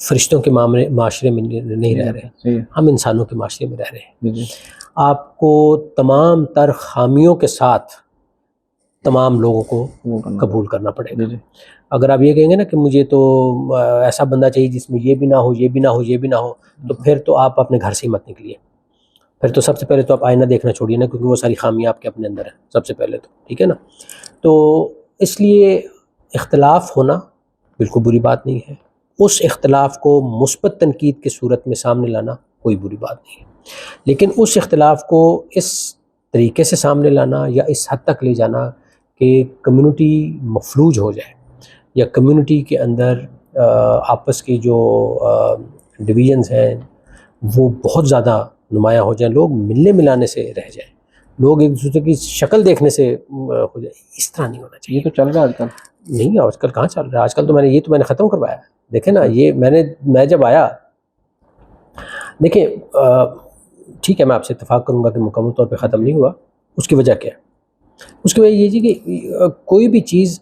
فرشتوں کے معاشرے میں نہیں رہ رہے، ہم انسانوں کے معاشرے میں رہ رہے ہیں۔ آپ کو تمام تر خامیوں کے ساتھ تمام لوگوں کو قبول کرنا پڑے گا۔ اگر آپ یہ کہیں گے نا کہ مجھے تو ایسا بندہ چاہیے جس میں یہ بھی نہ ہو، یہ بھی نہ ہو، یہ بھی نہ ہو، تو پھر تو آپ اپنے گھر سے ہی مت نکلیے، پھر تو سب سے پہلے تو آپ آئینہ دیکھنا چھوڑیے نا، کیونکہ وہ ساری خامیاں آپ کے اپنے اندر ہیں سب سے پہلے تو، ٹھیک ہے نا۔ تو اس لیے اختلاف ہونا بالکل بری بات نہیں ہے، اس اختلاف کو مثبت تنقید کی صورت میں سامنے لانا کوئی بری بات نہیں ہے، لیکن اس اختلاف کو اس طریقے سے سامنے لانا یا اس حد تک لے جانا کہ کمیونٹی مفلوج ہو جائے یا کمیونٹی کے اندر آپس کی جو ڈویژنز ہیں وہ بہت زیادہ نمایاں ہو جائیں، لوگ ملنے ملانے سے رہ جائیں، لوگ ایک دوسرے کی شکل دیکھنے سے ہو جائے، اس طرح نہیں ہونا چاہیے۔ یہ تو چل رہا ہے آج کل۔ نہیں، آج کل کہاں چل رہا ہے، آج کل تو میں نے ختم کروایا ہے۔ دیکھیں نا، یہ میں جب آیا، دیکھیں ٹھیک ہے میں آپ سے اتفاق کروں گا کہ مکمل طور پہ ختم نہیں ہوا، اس کی وجہ کیا ہے؟ اس کی وجہ یہ جی کہ کوئی بھی چیز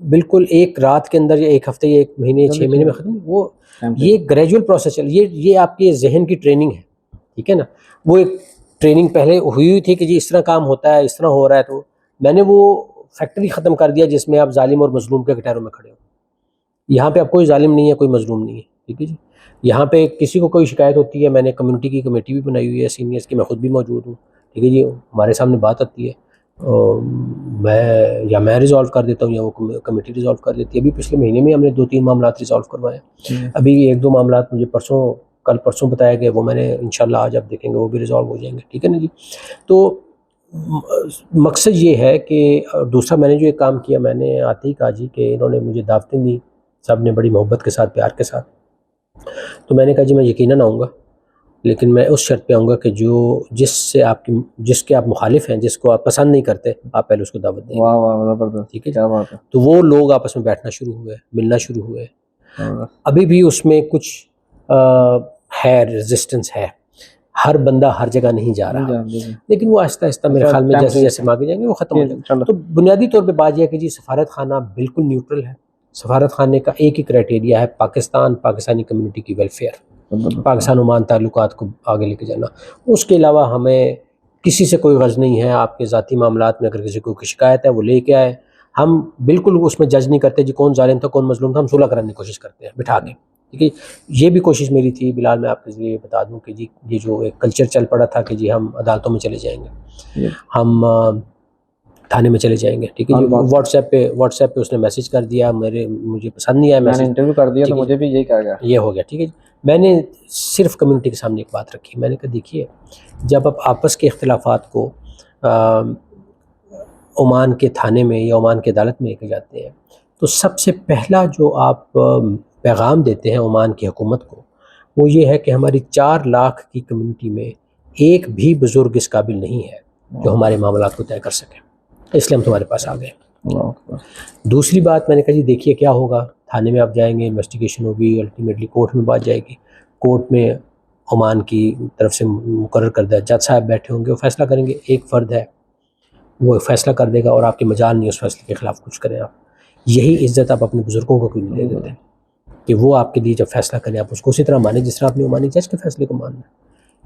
بالکل ایک رات کے اندر یا ایک ہفتے یا ایک مہینے 6 مہینے میں ختم نہیں، وہ یہ گریجول پروسیس چل، یہ آپ کے ذہن کی ٹریننگ ہے، ٹھیک ہے نا۔ وہ ایک ٹریننگ پہلے ہوئی تھی کہ جی اس طرح کام ہوتا ہے، اس طرح ہو رہا ہے، تو میں نے وہ فیکٹری ختم کر دیا جس میں آپ ظالم اور مظلوم کے کٹہروں میں کھڑے ہو۔ یہاں پہ اب کوئی ظالم نہیں ہے، کوئی مظلوم نہیں ہے، ٹھیک ہے جی۔ یہاں پہ کسی کو کوئی شکایت ہوتی ہے، میں نے کمیونٹی کی کمیٹی بھی بنائی ہوئی ہے سینئرس کی، میں خود بھی موجود ہوں، ٹھیک ہے جی، ہمارے سامنے بات آتی ہے، میں ریزالو کر دیتا ہوں یا وہ کمیٹی ریزالو کر دیتی ہے۔ ابھی پچھلے مہینے میں ہم نے 2-3 معاملات ریزالو کروائے ہیں، ابھی 1-2 معاملات مجھے کل پرسوں بتایا گیا، وہ میں نے انشاءاللہ آج آپ دیکھیں گے وہ بھی ریزالو ہو جائیں گے، ٹھیک ہے نا جی۔ تو مقصد یہ ہے کہ دوسرا میں نے جو ایک کام کیا، میں نے آتے ہی کہا جی کہ انہوں نے مجھے دعوتیں دی، سب نے بڑی محبت کے ساتھ، پیار کے ساتھ، تو میں نے کہا جی میں یقیناً آؤں گا، لیکن میں اس شرط پہ آؤں گا کہ جس کے آپ مخالف ہیں، جس کو آپ پسند نہیں کرتے، آپ پہلے اس کو دعوت دیں۔ واہ واہ، زبردست، ٹھیک ہے، کیا بات ہے۔ تو وہ لوگ آپس میں بیٹھنا شروع ہوئے، ملنا شروع ہوئے، ابھی بھی اس میں کچھ ہے، ریزسٹنس ہے، ہر بندہ ہر جگہ نہیں جا رہا، لیکن وہ آہستہ آہستہ میرے خیال میں جیسے جیسے آگے جائیں گے وہ ختم ہو جائے گا۔ تو بنیادی طور پہ بات یہ ہے کہ جی سفارت خانہ بالکل نیوٹرل ہے، سفارت خانے کا ایک ہی کرائٹیریا ہے پاکستانی کمیونٹی کی ویلفیئر، پاکستان عمان تعلقات کو آگے لے کے جانا۔ اس کے علاوہ ہمیں کسی سے کوئی غرض نہیں ہے، آپ کے ذاتی معاملات میں اگر کسی کو شکایت ہے وہ لے کے آئے، ہم بالکل اس میں جج نہیں کرتے جی کون ظالم تھا کون مظلوم تھا، ہم صلح کرنے کی کوشش کرتے ہیں بٹھا کے، ٹھیک ہے۔ یہ بھی کوشش میری تھی بلال، میں آپ کے ذریعے بتا دوں کہ جی یہ جو ایک کلچر چل پڑا تھا کہ جی ہم عدالتوں میں چلے جائیں گے، ہم تھانے میں چلے جائیں گے، ٹھیک ہے جی۔ واٹس ایپ پہ اس نے میسج کر دیا، مجھے پسند نہیں آیا میسج، انٹرویو کر دیا تو مجھے بھی یہی کہا گیا، یہ ہو گیا، ٹھیک ہے جی۔ میں نے صرف کمیونٹی کے سامنے ایک بات رکھی، میں نے کہا دیکھیے جب آپ آپس کے اختلافات کو عمان کے تھانے میں یا عمان کی عدالت میں لے کے جاتے ہیں تو سب سے پہلا جو آپ پیغام دیتے ہیں عمان کی حکومت کو وہ یہ ہے کہ ہماری 4 لاکھ کی کمیونٹی میں ایک بھی بزرگ اس قابل نہیں ہے جو ہمارے معاملات کو طے کر سکے، اس لیے ہم تمہارے پاس آ گئے۔ دوسری بات میں نے کہا جی دیکھیے کیا ہوگا، تھانے میں آپ جائیں گے، انویسٹیگیشن ہوگی، الٹیمیٹلی کورٹ میں بات جائے گی، کورٹ میں عمان کی طرف سے مقرر کردہ جج صاحب بیٹھے ہوں گے، وہ فیصلہ کریں گے، ایک فرد ہے وہ فیصلہ کر دے گا اور آپ کے مجال نہیں اس فیصلے کے خلاف کچھ کریں۔ آپ یہی عزت آپ اپنے بزرگوں کو کیوں نہیں دے دیتے کہ وہ آپ کے لیے جب فیصلہ کریں آپ اس کو اسی طرح مانیں جس طرح آپ نے عمانی جج کے فیصلے کو ماننا ہے۔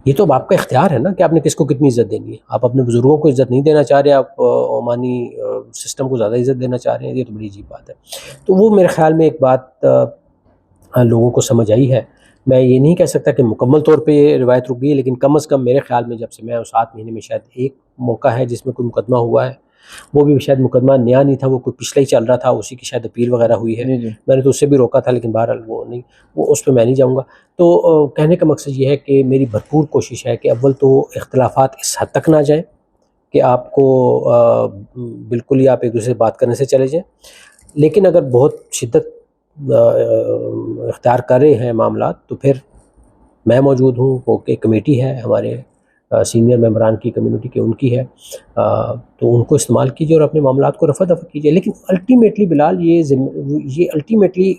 یہ تو اب آپ کا اختیار ہے نا کہ آپ نے کس کو کتنی عزت دینی ہے۔ آپ اپنے بزرگوں کو عزت نہیں دینا چاہ رہے، آپ عمانی سسٹم کو زیادہ عزت دینا چاہ رہے ہیں، یہ تو بڑی عجیب بات ہے۔ تو وہ میرے خیال میں ایک بات لوگوں کو سمجھ آئی ہے۔ میں یہ نہیں کہہ سکتا کہ مکمل طور پہ یہ روایت رک گئی ہے، لیکن کم از کم میرے خیال میں جب سے میں 7 مہینے میں شاید ایک موقع ہے جس میں کوئی مقدمہ ہوا ہے، وہ بھی شاید مقدمہ نیا نہیں تھا، وہ کوئی پچھلا ہی چل رہا تھا، اسی کی شاید اپیل وغیرہ ہوئی ہے۔ میں نے تو اس سے بھی روکا تھا لیکن بہرحال وہ نہیں، وہ اس پہ میں نہیں جاؤں گا۔ تو کہنے کا مقصد یہ ہے کہ میری بھرپور کوشش ہے کہ اول تو اختلافات اس حد تک نہ جائیں کہ آپ کو بالکل ہی آپ ایک دوسرے سے بات کرنے سے چلے جائیں، لیکن اگر بہت شدت اختیار کر رہے ہیں معاملات تو پھر میں موجود ہوں، وہ ایک کمیٹی ہے ہمارے سینئر ممبران کی کمیونٹی کے، ان کی ہے، تو ان کو استعمال کیجیے اور اپنے معاملات کو رفع دفع کیجیے۔ لیکن الٹیمیٹلی بلال یہ الٹیمیٹلی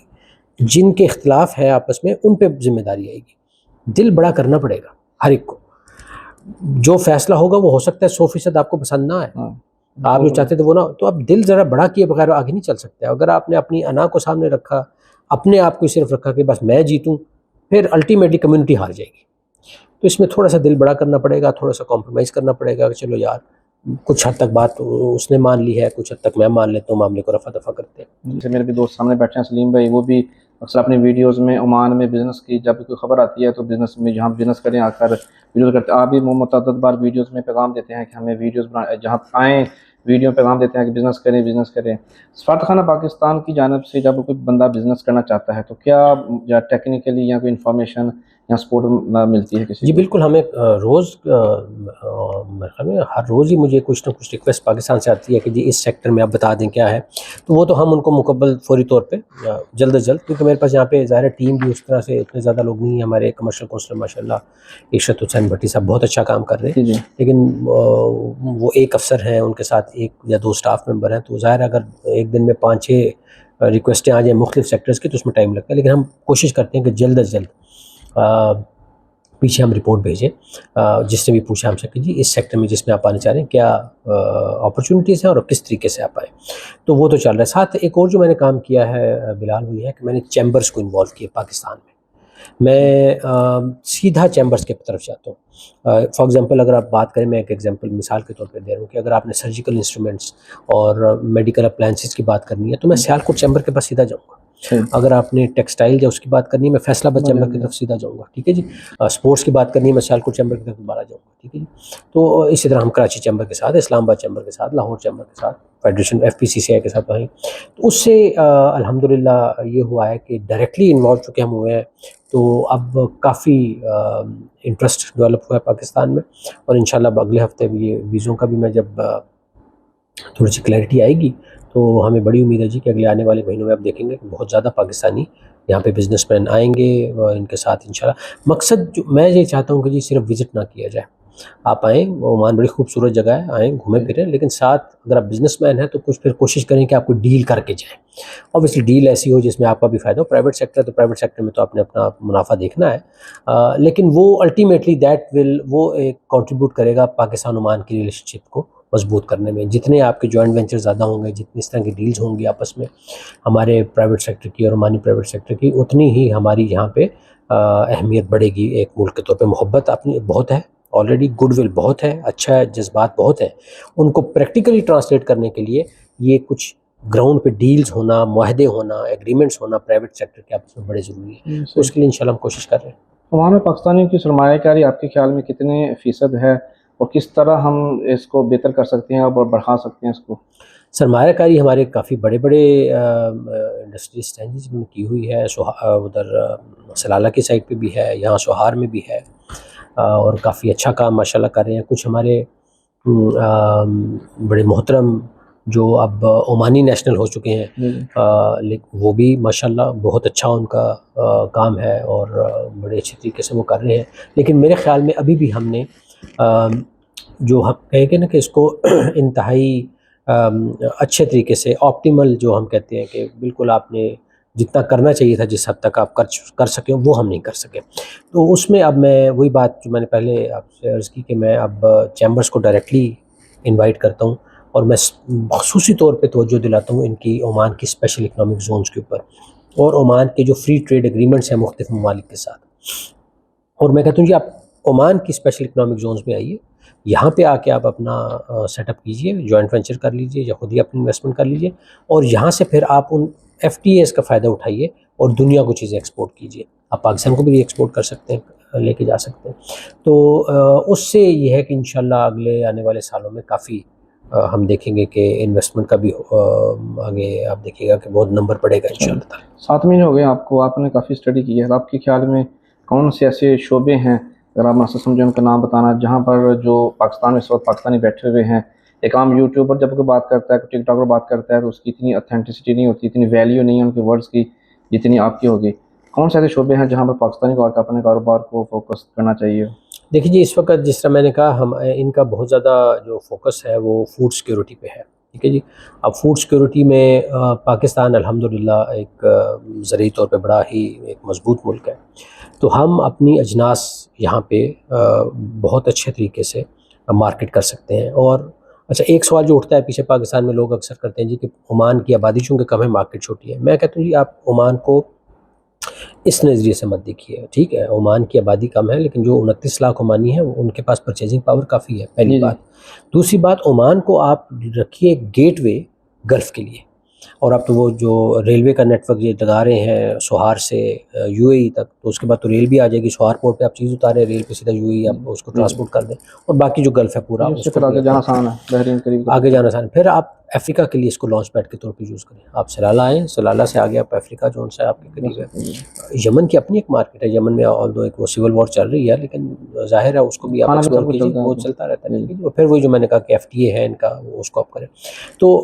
جن کے اختلاف ہے آپس میں ان پہ ذمہ داری آئے گی، دل بڑا کرنا پڑے گا ہر ایک کو، جو فیصلہ ہوگا وہ ہو سکتا ہے 100% آپ کو پسند نہ آئے، آپ جو چاہتے تھے وہ نہ، تو اب دل ذرا بڑا کیے بغیر آگے نہیں چل سکتے۔ اگر آپ نے اپنی انا کو سامنے رکھا، اپنے آپ کو صرف رکھا کہ بس میں جیتوں، پھر الٹیمیٹلی کمیونٹی ہار جائے گی۔ تو اس میں تھوڑا سا دل بڑا کرنا پڑے گا، تھوڑا سا کمپرومائز کرنا پڑے گا کہ چلو یار کچھ حد تک بات اس نے مان لی ہے، کچھ حد تک میں مان لیتا ہوں، معاملے کو رفع دفع کرتے ہیں۔ جیسے میرے بھی دوست سامنے بیٹھے ہیں سلیم بھائی، وہ بھی اکثر اپنی ویڈیوز میں عمان میں بزنس کی جب کوئی خبر آتی ہے تو بزنس میں جہاں بزنس کریں آ کر ویڈیوز کرتے ہیں۔ آپ بھی متعدد بار ویڈیوز میں پیغام دیتے ہیں کہ ہمیں ویڈیوز جہاں آئیں ویڈیو پیغام دیتے ہیں کہ بزنس کریں۔ سفارت خانہ پاکستان کی جانب سے جب کوئی بندہ بزنس کرنا چاہتا ہے تو کیا یا ٹیکنیکلی یا کوئی انفارمیشن یا سپورٹ ملتی ہے کسی؟ جی بالکل، ہمیں روز میرے خیال میں ہر روز ہی مجھے کچھ نہ کچھ ریکویسٹ پاکستان سے آتی ہے کہ جی اس سیکٹر میں آپ بتا دیں کیا ہے، تو وہ تو ہم ان کو مکمل فوری طور پہ جلد از جلد، کیونکہ میرے پاس یہاں پہ ظاہر ٹیم بھی اس طرح سے اتنے زیادہ لوگ نہیں ہیں، ہمارے کمرشل کونسلر ماشاء اللہ عشرت حسین بھٹی صاحب بہت اچھا کام کر رہے ہیں، لیکن وہ ایک افسر ہیں، ان کے ساتھ 1 یا 2 اسٹاف ممبر ہیں، تو ظاہر اگر ایک دن میں 5-6 ریکویسٹیں آ جائیں مختلف سیکٹرز کی تو اس میں ٹائم لگتا ہے، لیکن ہم کوشش کرتے ہیں کہ جلد از جلد پیچھے ہم رپورٹ بھیجیں، جس نے بھی پوچھا ہم سے کہ جی اس سیکٹر میں جس میں آپ آنا چاہ رہے ہیں کیا اپرچونٹیز ہیں اور کس طریقے سے آپ آئیں، تو وہ تو چل رہا ہے۔ ساتھ ایک اور جو میں نے کام کیا ہے بلال وہ یہ ہے کہ میں نے چیمبرز کو انوالو کیا پاکستان میں سیدھا چیمبرز کی طرف جاتا ہوں۔ فار ایگزامپل اگر آپ بات کریں، میں ایک ایگزامپل مثال کے طور پہ دے رہا ہوں کہ اگر آپ نے سرجیکل انسٹرومنٹس اور میڈیکل اپلائنسز کی بات کرنی ہے تو میں سیالکوٹ چیمبر کے پاس سیدھا جاؤں گا۔ اگر آپ نے ٹیکسٹائل یا اس کی بات کرنی ہے میں فیصلہ آباد چیمبر کی طرف سیدھا جاؤں گا، ٹھیک ہے جی۔ اسپورٹس کی بات کرنی ہے میں سیالکوٹ چیمبر کی طرف دوبارہ جاؤں گا، ٹھیک ہے جی۔ تو اسی طرح ہم کراچی چیمبر کے ساتھ، اسلام آباد چیمبر کے ساتھ، لاہور چیمبر کے ساتھ، فیڈریشن FPCCI کے ساتھ وہیں، تو اس سے الحمدللہ یہ ہوا ہے کہ ڈائریکٹلی انوالو چونکہ ہم ہوئے ہیں تو اب کافی انٹرسٹ ڈیولپ ہوا ہے پاکستان میں، اور انشاءاللہ اگلے ہفتے بھی یہ ویزوں کا بھی میں جب تھوڑی سی کلیئرٹی آئے گی تو ہمیں بڑی امید ہے جی کہ اگلے آنے والے مہینوں میں آپ دیکھیں گے کہ بہت زیادہ پاکستانی یہاں پہ بزنس مین آئیں گے، اور ان کے ساتھ انشاءاللہ مقصد جو میں یہ چاہتا ہوں کہ جی صرف وزٹ نہ کیا جائے، آپ آئیں, عمان بڑی خوبصورت جگہ ہے, آئیں گھومیں پھریں, لیکن ساتھ اگر آپ بزنس مین ہیں تو کچھ پھر کوشش کریں کہ آپ کوئی ڈیل کر کے جائیں. اوبیسلی ڈیل ایسی ہو جس میں آپ کا بھی فائدہ ہو. پرائیویٹ سیکٹر تو پرائیویٹ سیکٹر میں تو آپ نے اپنا منافع دیکھنا ہے, لیکن وہ الٹیمیٹلی وہ ایک کنٹریبیوٹ کرے گا پاکستان عمان کی ریلیشن شپ کو مضبوط کرنے میں. جتنے آپ کے جوائنٹ وینچر زیادہ ہوں گے, جتنی اس طرح کی ڈیلز ہوں گی آپس میں ہمارے پرائیویٹ سیکٹر کی اور عمانی پرائیویٹ سیکٹر کی, اتنی ہی ہماری یہاں پہ اہمیت بڑھے گی ایک ملک کے طور پہ. محبت اپنی بہت ہے آلریڈی, گڈ ول بہت ہے, اچھا ہے, جذبات بہت ہیں. ان کو پریکٹیکلی ٹرانسلیٹ کرنے کے لیے یہ کچھ گراؤنڈ پہ ڈیلز ہونا, معاہدے ہونا, ایگریمنٹس ہونا پرائیویٹ سیکٹر کے آپس میں بڑے ضروری ہے. تو اس کے لیے انشاءاللہ ہم کوشش کر رہے ہیں. عمان میں پاکستانیوں کی سرمایہ کاری آپ کے خیال میں کتنے فیصد ہے, اور کس طرح ہم اس کو بہتر کر سکتے ہیں اور بڑھا سکتے ہیں اس کو؟ سرمایہ کاری ہمارے کافی بڑے بڑے انڈسٹریسٹ ہیں جنہوں نے کی ہوئی ہے. ادھر سلالہ کی سائڈ پہ بھی ہے, یہاں سوہار میں بھی ہے, اور کافی اچھا کام ماشاءاللہ کر رہے ہیں. کچھ ہمارے بڑے محترم جو اب عمانی نیشنل ہو چکے ہیں, لیکن وہ بھی ماشاءاللہ بہت اچھا ان کا کام ہے اور بڑے اچھے طریقے سے وہ کر رہے ہیں. لیکن میرے خیال میں ابھی بھی ہم نے جو ہم کہیں گے نا کہ اس کو انتہائی اچھے طریقے سے آپٹیمل جو ہم کہتے ہیں کہ بالکل آپ نے جتنا کرنا چاہیے تھا جس حد تک آپ کر سکیں وہ ہم نہیں کر سکے. تو اس میں اب میں وہی بات جو میں نے پہلے آپ سے عرض کی کہ میں اب چیمبرز کو ڈائریکٹلی انوائٹ کرتا ہوں اور میں خصوصی طور پہ توجہ دلاتا ہوں ان کی عمان کی اسپیشل اکنامک زونز کے اوپر اور عمان کے جو فری ٹریڈ ایگریمنٹس ہیں مختلف ممالک کے ساتھ. اور میں کہتا ہوں جی آپ عمان کی اسپیشل اکنامک زونز میں آئیے, یہاں پہ آ کے آپ اپنا سیٹ اپ کیجئے, جوائنٹ وینچر کر لیجئے یا خود ہی اپنی انویسٹمنٹ کر لیجئے, اور یہاں سے پھر آپ ان ایف ٹی ایز کا فائدہ اٹھائیے اور دنیا کو چیزیں ایکسپورٹ کیجئے. آپ پاکستان کو بھی ایکسپورٹ کر سکتے ہیں, لے کے جا سکتے ہیں. تو اس سے یہ ہے کہ انشاءاللہ اگلے آنے والے سالوں میں کافی ہم دیکھیں گے کہ انویسٹمنٹ کا بھی آگے آپ دیکھیے گا کہ بہت نمبر پڑے گا انشاءاللہ. 7 مہینے ہو گئے آپ کو, آپ نے کافی اسٹڈی کی ہے. آپ کے خیال میں کون سے ایسے شعبے ہیں, اگر آپ مناسب سمجھیں ان کا نام بتانا, جہاں پر جو پاکستان میں اس وقت پاکستانی بیٹھے ہوئے ہیں, ایک عام یوٹیوبر جب کوئی بات کرتا ہے, کوئی ٹک ٹاکر بات کرتا ہے تو اس کی اتنی اتھینٹسٹی نہیں ہوتی, اتنی ویلیو نہیں ہے ان کے ورڈز کی جتنی آپ کی ہوگی. کون سے ایسے شعبے ہیں جہاں پر پاکستانی کو اپنے کاروبار کو فوکس کرنا چاہیے؟ دیکھیے جی, اس وقت جس طرح میں نے کہا ہم ان کا بہت زیادہ جو فوکس ہے وہ فوڈ سیکیورٹی پہ ہے. ٹھیک ہے جی. اب فوڈ سیکیورٹی میں پاکستان الحمدللہ ایک زرعی طور پہ بڑا ہی ایک مضبوط ملک ہے, تو ہم اپنی اجناس یہاں پہ بہت اچھے طریقے سے مارکیٹ کر سکتے ہیں. اور اچھا ایک سوال جو اٹھتا ہے پیچھے پاکستان میں لوگ اکثر کرتے ہیں جی کہ عمان کی آبادی چونکہ کم ہے مارکیٹ چھوٹی ہے. میں کہتا ہوں جی آپ عمان کو اس نظریے سے مت دیکھیے. ٹھیک ہے عمان کی آبادی کم ہے لیکن جو 29 لاکھ عمانی ہیں ان کے پاس پرچیزنگ پاور کافی ہے, پہلی بات. دوسری بات, عمان کو آپ رکھیے گیٹ وے گلف کے لیے, اور اب تو وہ جو ریلوے کا نیٹ ورک یہ لگا رہے ہیں سوہار سے یو اے ای تک, تو اس کے بعد تو ریل بھی آ جائے گی. سوہار پورٹ پہ آپ چیز اتاریں, ریل پہ سیدھا یو اے ای آپ اس کو ٹرانسپورٹ کر دیں, اور باقی جو گلف ہے پورا اس کو آگے جانا آسان ہے, بحرین قریب آگے جانا آسان. پھر آپ افریقہ کے لیے اس کو لانچ پیڈ کے طور پہ یوز کریں. آپ سلالہ آئیں, سلالہ سے آگے آپ افریقہ جو سا آپ کے قریب ہے. یمن کی اپنی ایک مارکیٹ ہے, یمن میں آل دو ایک وہ سول وار چل رہی ہے لیکن ظاہر ہے اس کو بھی آپ ایکسپلور کیجیے, وہ چلتا رہتا ہے. اور پھر وہی جو میں نے کہا کہ ایف ٹی اے ہے ان کا, اس کو آپ کریں. تو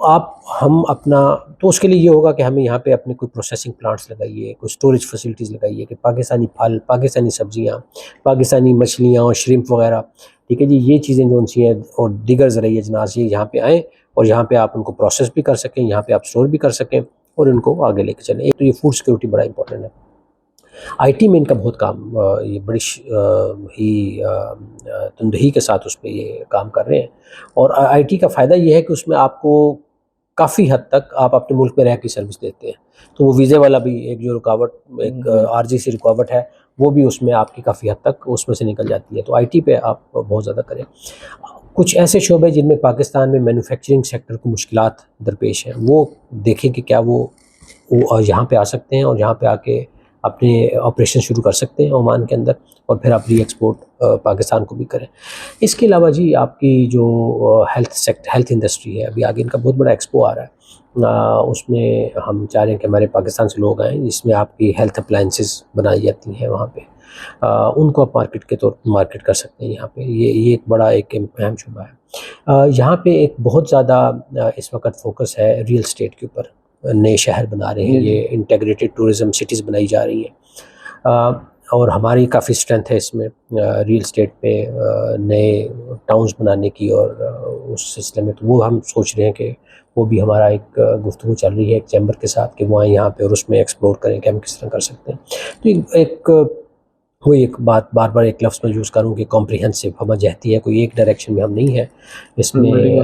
آپ ہم اپنا تو اس کے لیے یہ ہوگا کہ ہمیں یہاں پہ اپنے کوئی پروسیسنگ پلانٹس لگائیے, کوئی اسٹوریج فیسلٹیز لگائیے کہ پاکستانی پھل, پاکستانی سبزیاں, پاکستانی مچھلیاں اور شرمپ وغیرہ, ٹھیک ہے جی, یہ چیزیں جو سی ہیں اور دیگر زرعی اجناس یہ یہاں پہ آئیں اور یہاں پہ آپ ان کو پروسیس بھی کر سکیں, یہاں پہ آپ اسٹور بھی کر سکیں اور ان کو آگے لے کے چلیں. ایک تو یہ فوڈ سیکیورٹی بڑا امپورٹنٹ ہے. آئی ٹی میں ان کا بہت کام, یہ بڑی ہی تندہی کے ساتھ اس پہ یہ کام کر رہے ہیں. اور آئی ٹی کا فائدہ یہ ہے کہ اس میں آپ کو کافی حد تک آپ اپنے ملک میں رہ کے سروس دیتے ہیں, تو وہ ویزے والا بھی ایک جو رکاوٹ, ایک عارضی سی رکاوٹ ہے, وہ بھی اس میں آپ کی کافی حد تک اس میں سے نکل جاتی ہے. تو آئی ٹی پہ آپ بہت زیادہ کریں. کچھ ایسے شعبے جن میں پاکستان میں مینوفیکچرنگ سیکٹر کو مشکلات درپیش ہیں, وہ دیکھیں کہ کیا وہ یہاں پہ آ سکتے ہیں اور یہاں پہ آ کے اپنے آپریشن شروع کر سکتے ہیں عمان کے اندر, اور پھر آپ ری ایکسپورٹ پاکستان کو بھی کریں. اس کے علاوہ جی آپ کی جو ہیلتھ انڈسٹری ہے, ابھی آگے ان کا بہت بڑا ایکسپو آ رہا ہے, اس میں ہم چاہ رہے ہیں کہ ہمارے پاکستان سے لوگ آئیں, جس میں آپ کی ہیلتھ اپلائنسز بنائی جاتی ہیں وہاں پہ, ان کو آپ مارکیٹ کے طور پر مارکیٹ کر سکتے ہیں یہاں پہ. یہ ایک بڑا ایک اہم شعبہ ہے. یہاں پہ ایک بہت زیادہ اس وقت فوکس ہے ریئل اسٹیٹ کے اوپر. نئے شہر بنا رہے ہیں, یہ انٹیگریٹڈ ٹورزم سٹیز بنائی جا رہی ہیں. اور ہماری کافی اسٹرینتھ ہے اس میں ریئل اسٹیٹ پہ نئے ٹاؤنز بنانے کی، اور اس سلسلے میں تو وہ ہم سوچ رہے ہیں کہ وہ بھی ہمارا ایک گفتگو چل رہی ہے ایک چیمبر کے ساتھ کہ وہ آئیں یہاں پہ اور اس میں ایکسپلور کریں کہ ہم کس طرح کر سکتے ہیں۔ تو ایک وہ ایک بات بار بار ایک لفظ میں یوز کروں کہ کمپریہنسو ہمہ جہتی ہے، کوئی ایک ڈائریکشن میں ہم نہیں ہے اس میں،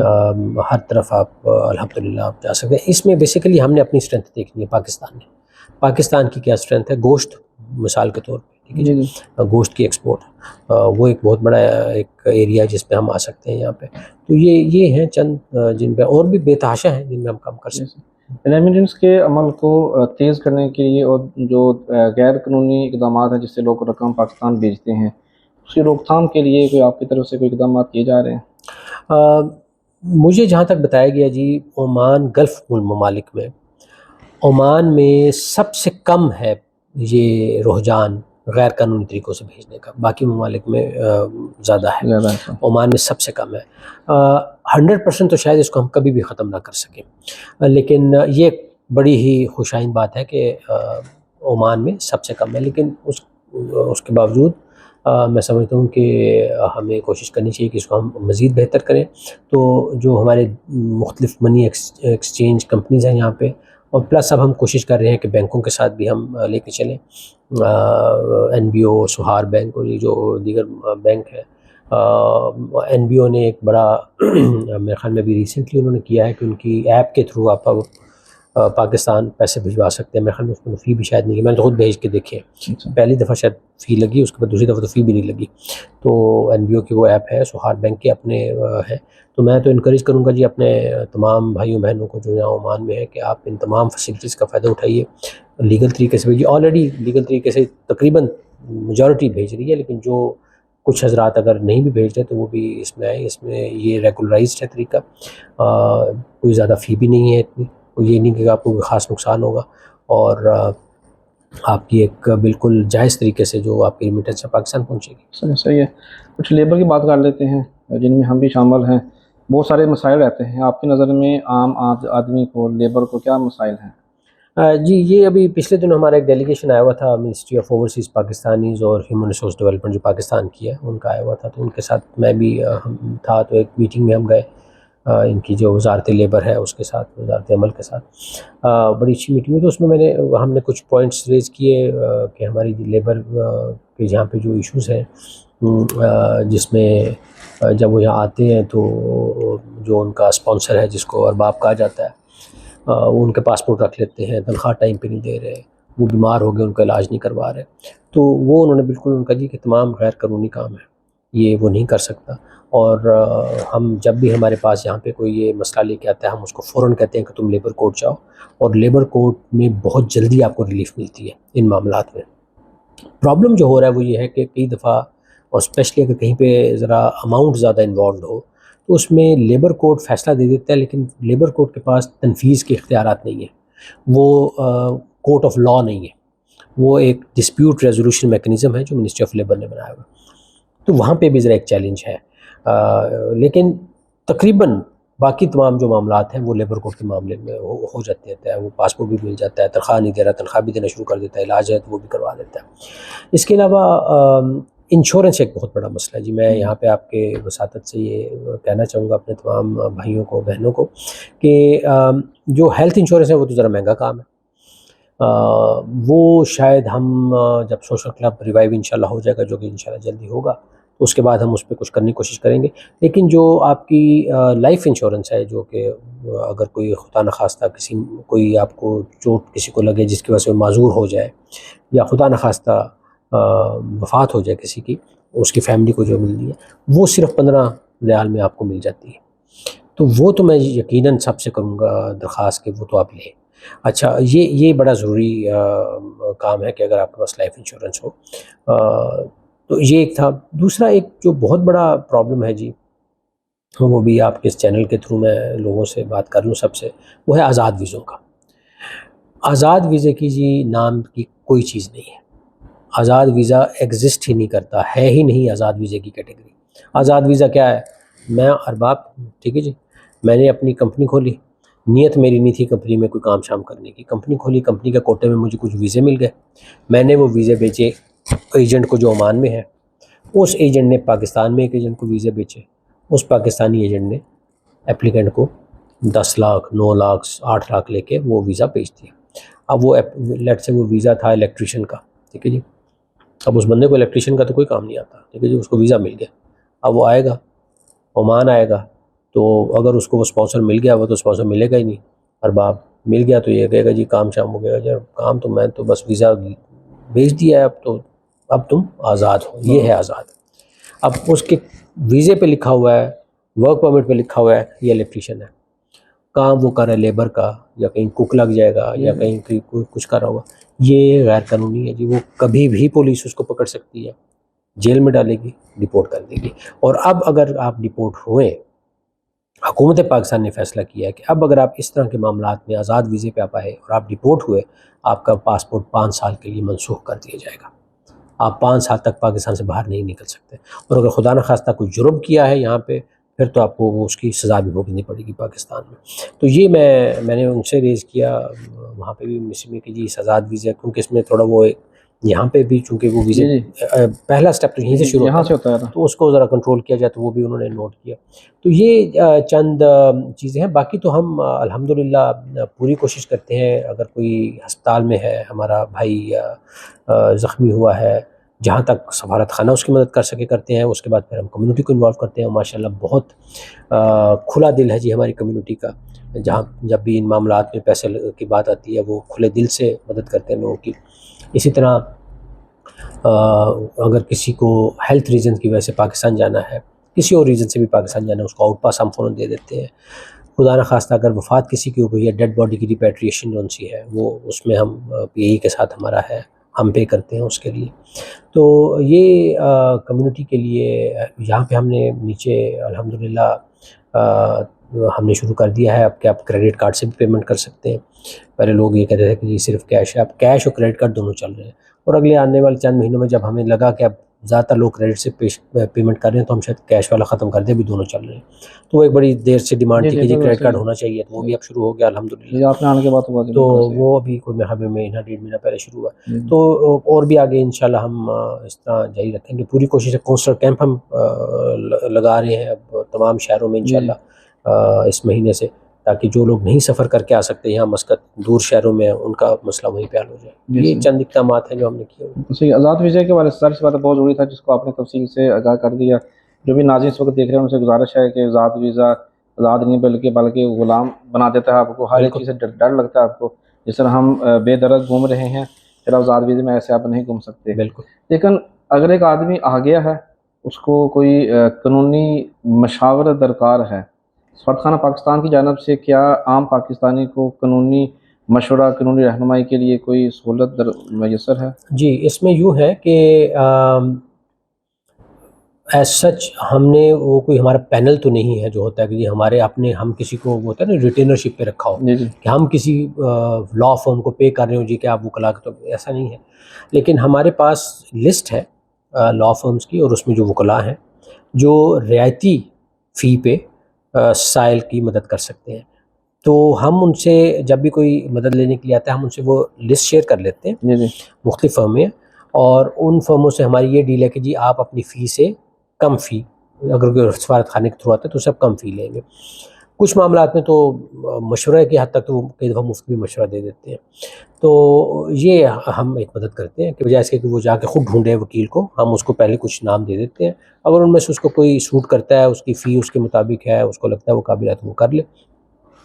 ہر طرف آپ الحمدللہ آپ جا سکتے ہیں۔ اس میں بیسیکلی ہم نے اپنی اسٹرینتھ دیکھنی ہے پاکستان میں، پاکستان کی کیا اسٹرینتھ ہے، گوشت مثال کے طور پہ، ٹھیک ہے جی، گوشت کی ایکسپورٹ، وہ ایک بہت بڑا ایک ایریا جس پہ ہم آ سکتے ہیں یہاں پہ۔ تو یہ ہیں چند جن پہ، اور بھی بے تحاشا ہیں جن میں ہم کام کر سکتے ہیں۔ ریمیڈنس کے عمل کو تیز کرنے کے لیے اور جو غیر قانونی اقدامات ہیں جس سے لوگ رقم پاکستان بھیجتے ہیں، اس کی روک تھام کے لیے کوئی آپ کی طرف سے کوئی اقدامات کیے جا رہے ہیں؟ مجھے جہاں تک بتایا گیا جی، عمان گلف ممالک میں، عمان میں سب سے کم ہے یہ رجحان غیر قانونی طریقوں سے بھیجنے کا، باقی ممالک میں زیادہ ہے، عمان میں سب سے کم ہے۔ 100% تو شاید اس کو ہم کبھی بھی ختم نہ کر سکیں، لیکن یہ بڑی ہی خوشائن بات ہے کہ عمان میں سب سے کم ہے، لیکن اس کے باوجود میں سمجھتا ہوں کہ ہمیں کوشش کرنی چاہیے کہ اس کو ہم مزید بہتر کریں۔ تو جو ہمارے مختلف منی ایکسچینج کمپنیز ہیں یہاں پہ، اور پلس اب ہم کوشش کر رہے ہیں کہ بینکوں کے ساتھ بھی ہم لے کے چلیں، NBO، سہار بینک اور یہ جو دیگر بینک ہے۔ NBO نے ایک بڑا میرے خیال میں بھی ریسنٹلی انہوں نے کیا ہے کہ ان کی ایپ کے تھرو آپ پاکستان پیسے بھجوا سکتے ہیں، میرے خیال میں اس میں فی بھی شاید نہیں ہے، میں نے تو خود بھیج کے دیکھے، پہلی دفعہ شاید فی لگی، اس کے بعد دوسری دفعہ تو فی بھی نہیں لگی۔ تو NBO کی وہ ایپ ہے، سہار بینک کے اپنے ہے۔ تو میں تو انکریج کروں گا جی اپنے تمام بھائیوں بہنوں کو جو یہاں عمان میں ہے کہ آپ ان تمام فیسلٹیز کا فائدہ اٹھائیے، لیگل طریقے سے بھیجیے۔ آلریڈی لیگل طریقے سے تقریباً میجورٹی بھیج رہی ہے، لیکن جو کچھ حضرات اگر نہیں بھی بھیج رہے تو وہ بھی اس میں آئیں۔ اس میں یہ ریگولرائزڈ ہے طریقہ، کوئی زیادہ فی بھی نہیں ہے اتنی، یہ نہیں کہ آپ کو خاص نقصان ہوگا، اور آپ کی ایک بالکل جائز طریقے سے جو آپ کی ریمیٹنس ہے پاکستان پہنچے گی۔ صحیح ہے۔ کچھ لیبر کی بات کر لیتے ہیں جن میں ہم بھی شامل ہیں۔ بہت سارے مسائل رہتے ہیں، آپ کی نظر میں عام آدمی کو، لیبر کو کیا مسائل ہیں؟ جی، یہ ابھی پچھلے دنوں ہمارا ایک ڈیلیگیشن آیا ہوا تھا منسٹری آف اوورسیز پاکستانیز اور ہیومن ریسورس ڈیولپمنٹ جو پاکستان کی ہے، ان کا آیا ہوا تھا، تو ان کے ساتھ میں بھی تھا، تو ایک میٹنگ میں ہم گئے ان کی جو وزارت لیبر ہے اس کے ساتھ، وزارت عمل کے ساتھ، بڑی اچھی میٹنگ ہوئی۔ تو اس میں ہم نے کچھ پوائنٹس ریز کیے کہ ہماری لیبر کے جہاں پہ جو ایشوز ہیں، جس میں جب وہ یہاں آتے ہیں تو جو ان کا اسپانسر ہے جس کو ارباب کہا جاتا ہے، وہ ان کے پاسپورٹ رکھ لیتے ہیں، تنخواہ ٹائم پہ نہیں دے رہے، وہ بیمار ہو گئے، ان کا علاج نہیں کروا رہے، تو وہ انہوں نے بالکل ان کا جی کہ تمام غیر قانونی کام ہے، یہ وہ نہیں کر سکتا۔ اور ہم جب بھی ہمارے پاس یہاں پہ کوئی یہ مسئلہ لے کے آتا ہے، ہم اس کو فوراً کہتے ہیں کہ تم لیبر کورٹ جاؤ، اور لیبر کورٹ میں بہت جلدی آپ کو ریلیف ملتی ہے ان معاملات میں۔ پرابلم جو ہو رہا ہے وہ یہ ہے کہ کئی دفعہ، اور اسپیشلی اگر کہیں پہ ذرا اماؤنٹ زیادہ انوالوڈ ہو، تو اس میں لیبر کورٹ فیصلہ دے دیتا ہے، لیکن لیبر کورٹ کے پاس تنفیذ کے اختیارات نہیں ہیں، وہ کورٹ آف لاء نہیں ہے، وہ ایک ڈسپیوٹ ریزولوشن میکنزم ہے جو منسٹری آف لیبر نے بنایا ہوا، تو وہاں پہ بھی ذرا ایک چیلنج ہے۔ لیکن تقریباً باقی تمام جو معاملات ہیں وہ لیبر کورٹ کے معاملے میں ہو جاتے ہیں، وہ پاسپورٹ بھی مل جاتا ہے، تنخواہ نہیں دے رہا تنخواہ بھی دینا شروع کر دیتا ہے، علاج ہے تو وہ بھی کروا دیتا ہے۔ اس کے علاوہ انشورنس ایک بہت بڑا مسئلہ ہے جی، میں یہاں پہ آپ کے وساطت سے یہ کہنا چاہوں گا اپنے تمام بھائیوں کو بہنوں کو کہ جو ہیلتھ انشورنس ہے وہ تو ذرا مہنگا کام ہے، وہ شاید ہم جب سوشل کلب ریوائیو انشاءاللہ ہو جائے گا، جو کہ انشاءاللہ جلدی ہوگا، تو اس کے بعد ہم اس پہ کچھ کرنے کی کوشش کریں گے۔ لیکن جو آپ کی لائف انشورنس ہے، جو کہ اگر کوئی خدا نخواستہ کوئی آپ کو چوٹ کسی کو لگے جس کی وجہ سے وہ معذور ہو جائے، یا خدا نخواستہ وفات ہو جائے کسی کی، اس کی فیملی کو جو ملتی ہے وہ صرف 15 ریال میں آپ کو مل جاتی ہے، تو وہ تو میں یقیناً سب سے کروں گا درخواست کہ وہ تو آپ لیں۔ اچھا، یہ بڑا ضروری کام ہے کہ اگر آپ کے پاس لائف انشورنس ہو، تو یہ ایک تھا۔ دوسرا ایک جو بہت بڑا پرابلم ہے جی، وہ بھی آپ کے اس چینل کے تھرو میں لوگوں سے بات کر لوں سب سے، وہ ہے آزاد ویزوں کا۔ آزاد ویزے کی جی نام کی کوئی چیز نہیں ہے، آزاد ویزا ایگزسٹ ہی نہیں کرتا، ہے ہی نہیں آزاد ویزے کی کیٹیگری۔ آزاد ویزا کیا ہے؟ میں ارباب، ٹھیک ہے جی، میں نے اپنی کمپنی کھولی، نیت میری نہیں تھی کمپنی میں کوئی کام شام کرنے کی، کمپنی کھولی، کمپنی کے کوٹے میں مجھے کچھ ویزے مل گئے، میں نے وہ ویزے بیچے ایجنٹ کو جو عمان میں ہے، اس ایجنٹ نے پاکستان میں ایک ایجنٹ کو ویزے بیچے، اس پاکستانی ایجنٹ نے اپلیکنٹ کو 10 لاکھ 9 لاکھ 8 لاکھ لے کے وہ ویزا بیچ دیا۔ اب وہ لیٹ سے وہ ویزا تھا الیکٹریشین کا، ٹھیک ہے جی، اب اس بندے کو الیکٹریشین کا تو کوئی کام نہیں آتا، ٹھیک ہے جی، اس کو ویزا مل گیا، اب وہ آئے گا عمان آئے گا، تو اگر اس کو وہ اسپانسر مل گیا، وہ تو اسپانسر ملے گا ہی نہیں، ارباب مل گیا تو یہ کہے گا جی کام شام ہو گیا، جب کام تو میں تو بس ویزا بھیج دیا ہے، اب تم آزاد ہو، یہ ہے آزاد۔ اب اس کے ویزے پہ لکھا ہوا ہے، ورک پرمٹ پہ لکھا ہوا ہے یہ الیکٹریشین ہے، کام وہ کر رہا ہے لیبر کا، یا کہیں کوک لگ جائے گا، یا کہیں کچھ کر رہا ہوگا، یہ غیر قانونی ہے جی، وہ کبھی بھی پولیس اس کو پکڑ سکتی ہے، جیل میں ڈالے گی، ڈپورٹ کر دے گی۔ اور اب اگر آپ ڈپورٹ ہوئے، حکومت پاکستان نے فیصلہ کیا ہے کہ اب اگر آپ اس طرح کے معاملات میں آزاد ویزے پہ آپ آئے اور آپ ڈپورٹ ہوئے، آپ کا پاسپورٹ 5 سال کے لیے منسوخ کر دیا جائے گا، آپ 5 سال تک پاکستان سے باہر نہیں نکل سکتے، اور اگر خدا نخواستہ کوئی جرم کیا ہے یہاں پہ، پھر تو آپ کو وہ اس کی سزا بھی بھگتنی پڑے گی پاکستان میں۔ تو یہ میں نے ان سے ریز کیا وہاں پہ بھی مصر میں کہ جی آزاد ویزا، کیونکہ اس میں تھوڑا وہ یہاں پہ بھی چونکہ وہ ویزے پہلا سٹیپ تو یہیں سے شروع ہوتا ہے، تو اس کو ذرا کنٹرول کیا جائے، تو وہ بھی انہوں نے نوٹ کیا۔ تو یہ چند چیزیں ہیں، باقی تو ہم الحمدللہ پوری کوشش کرتے ہیں، اگر کوئی ہسپتال میں ہے ہمارا بھائی زخمی ہوا ہے، جہاں تک سفارت خانہ اس کی مدد کر سکے کرتے ہیں، اس کے بعد پھر ہم کمیونٹی کو انوالو کرتے ہیں، اور ماشاءاللہ بہت کھلا دل ہے جی ہماری کمیونٹی کا، جہاں جب بھی ان معاملات میں پیسے کی بات آتی ہے وہ کھلے دل سے مدد کرتے ہیں لوگوں کی۔ اسی طرح اگر کسی کو ہیلتھ ریزن کی وجہ سے پاکستان جانا ہے، کسی اور ریزن سے بھی پاکستان جانا ہے، اس کو آؤٹ پاس ہم فوراً دے دیتے ہیں۔ خدا نخواستہ اگر وفات کسی کی ہو گئی ہے، ڈیڈ باڈی کی ریپیٹریشن جو سی ہے وہ اس میں ہم پی اے کے ساتھ ہمارا ہے، ہم پے کرتے ہیں اس کے لیے۔ تو یہ کمیونٹی کے لیے یہاں پہ ہم نے نیچے الحمدللہ ہم نے شروع کر دیا ہے اب کہ آپ کریڈٹ کارڈ سے بھی پیمنٹ کر سکتے ہیں۔ پہلے لوگ یہ کہتے تھے کہ جی صرف کیش ہے، اب کیش اور کریڈٹ کارڈ دونوں چل رہے ہیں، اور اگلے آنے والے چند مہینوں میں جب ہمیں لگا کہ اب زیادہ تر لوگ کریڈٹ سے پیمنٹ کر رہے ہیں تو ہم شاید کیش والا ختم کر دیں، بھی دونوں چل رہے ہیں۔ تو وہ ایک بڑی دیر سے ڈیمانڈ تھی کہ جی کریڈٹ کارڈ ہونا چاہیے، تو وہ بھی اب شروع ہو گیا الحمدللہ، آپ نے آنے کے بعد تو وہ ابھی کوئی محرم میں ڈیڑھ مہینہ پہلے شروع ہوا۔ تو اور بھی آگے انشاءاللہ ہم اس طرح جاری رکھیں گے، پوری کوشش ہے۔ کونسلر کیمپ ہم لگا رہے ہیں اب تمام شہروں میں انشاءاللہ اس مہینے سے، تاکہ جو لوگ نہیں سفر کر کے آ سکتے یہاں مسقط دور شہروں میں، ان کا مسئلہ وہیں پہ حل ہو جائے۔ یہ چند اقدامات ہیں جو ہم نے کیے۔ صحیح، آزاد ویزے کے بارے میں سر سے بات بہت ضروری تھا، جس کو آپ نے تفصیل سے آگاہ کر دیا۔ جو بھی ناظرین اس وقت دیکھ رہے ہیں ان سے گزارش ہے کہ آزاد ویزا آزاد نہیں بلکہ غلام بنا دیتا ہے آپ کو، ہر ایک چیز سے ڈر لگتا ہے آپ کو، جس طرح ہم بے درد گھوم رہے ہیں، پھر آزاد ویزے میں ایسے آپ نہیں گھوم سکتے۔ بالکل، لیکن اگر ایک آدمی آ گیا ہے، اس کو کوئی قانونی مشاورت درکار ہے، سفارت خانہ پاکستان کی جانب سے کیا عام پاکستانی کو قانونی مشورہ، قانونی رہنمائی کے لیے کوئی سہولت میسر ہے؟ جی اس میں یوں ہے کہ ایز سچ ہم نے وہ کوئی ہمارا پینل تو نہیں ہے جو ہوتا ہے کہ جی ہمارے اپنے ہم کسی کو وہ ہوتا ہے نا ریٹینرشپ پہ رکھا ہو کہ ہم کسی لا فرم کو پے کر رہے ہوں جی کہ آپ وکلا، تو ایسا نہیں ہے، لیکن ہمارے پاس لسٹ ہے لا فرمز کی، اور اس میں جو وکلا ہیں جو رعایتی فی پہ سائل کی مدد کر سکتے ہیں، تو ہم ان سے جب بھی کوئی مدد لینے کے لیے آتا ہے ہم ان سے وہ لسٹ شیئر کر لیتے ہیں مختلف فرمیں، اور ان فرموں سے ہماری یہ ڈیل ہے کہ جی آپ اپنی فی سے کم فی، اگر کوئی سفارت خانے کے تھرو آتا ہے تو سب کم فی لیں گے۔ کچھ معاملات میں تو مشورہ کی حد تک تو کئی دفعہ مفت بھی مشورہ دے دیتے ہیں، تو یہ ہم ایک مدد کرتے ہیں کہ بجائے اس کے کہ وہ جا کے خود ڈھونڈے وکیل کو، ہم اس کو پہلے کچھ نام دے دیتے ہیں، اگر ان میں سے اس کو کوئی سوٹ کرتا ہے، اس کی فی اس کے مطابق ہے، اس کو لگتا ہے وہ قابل ہے تو وہ کر لے،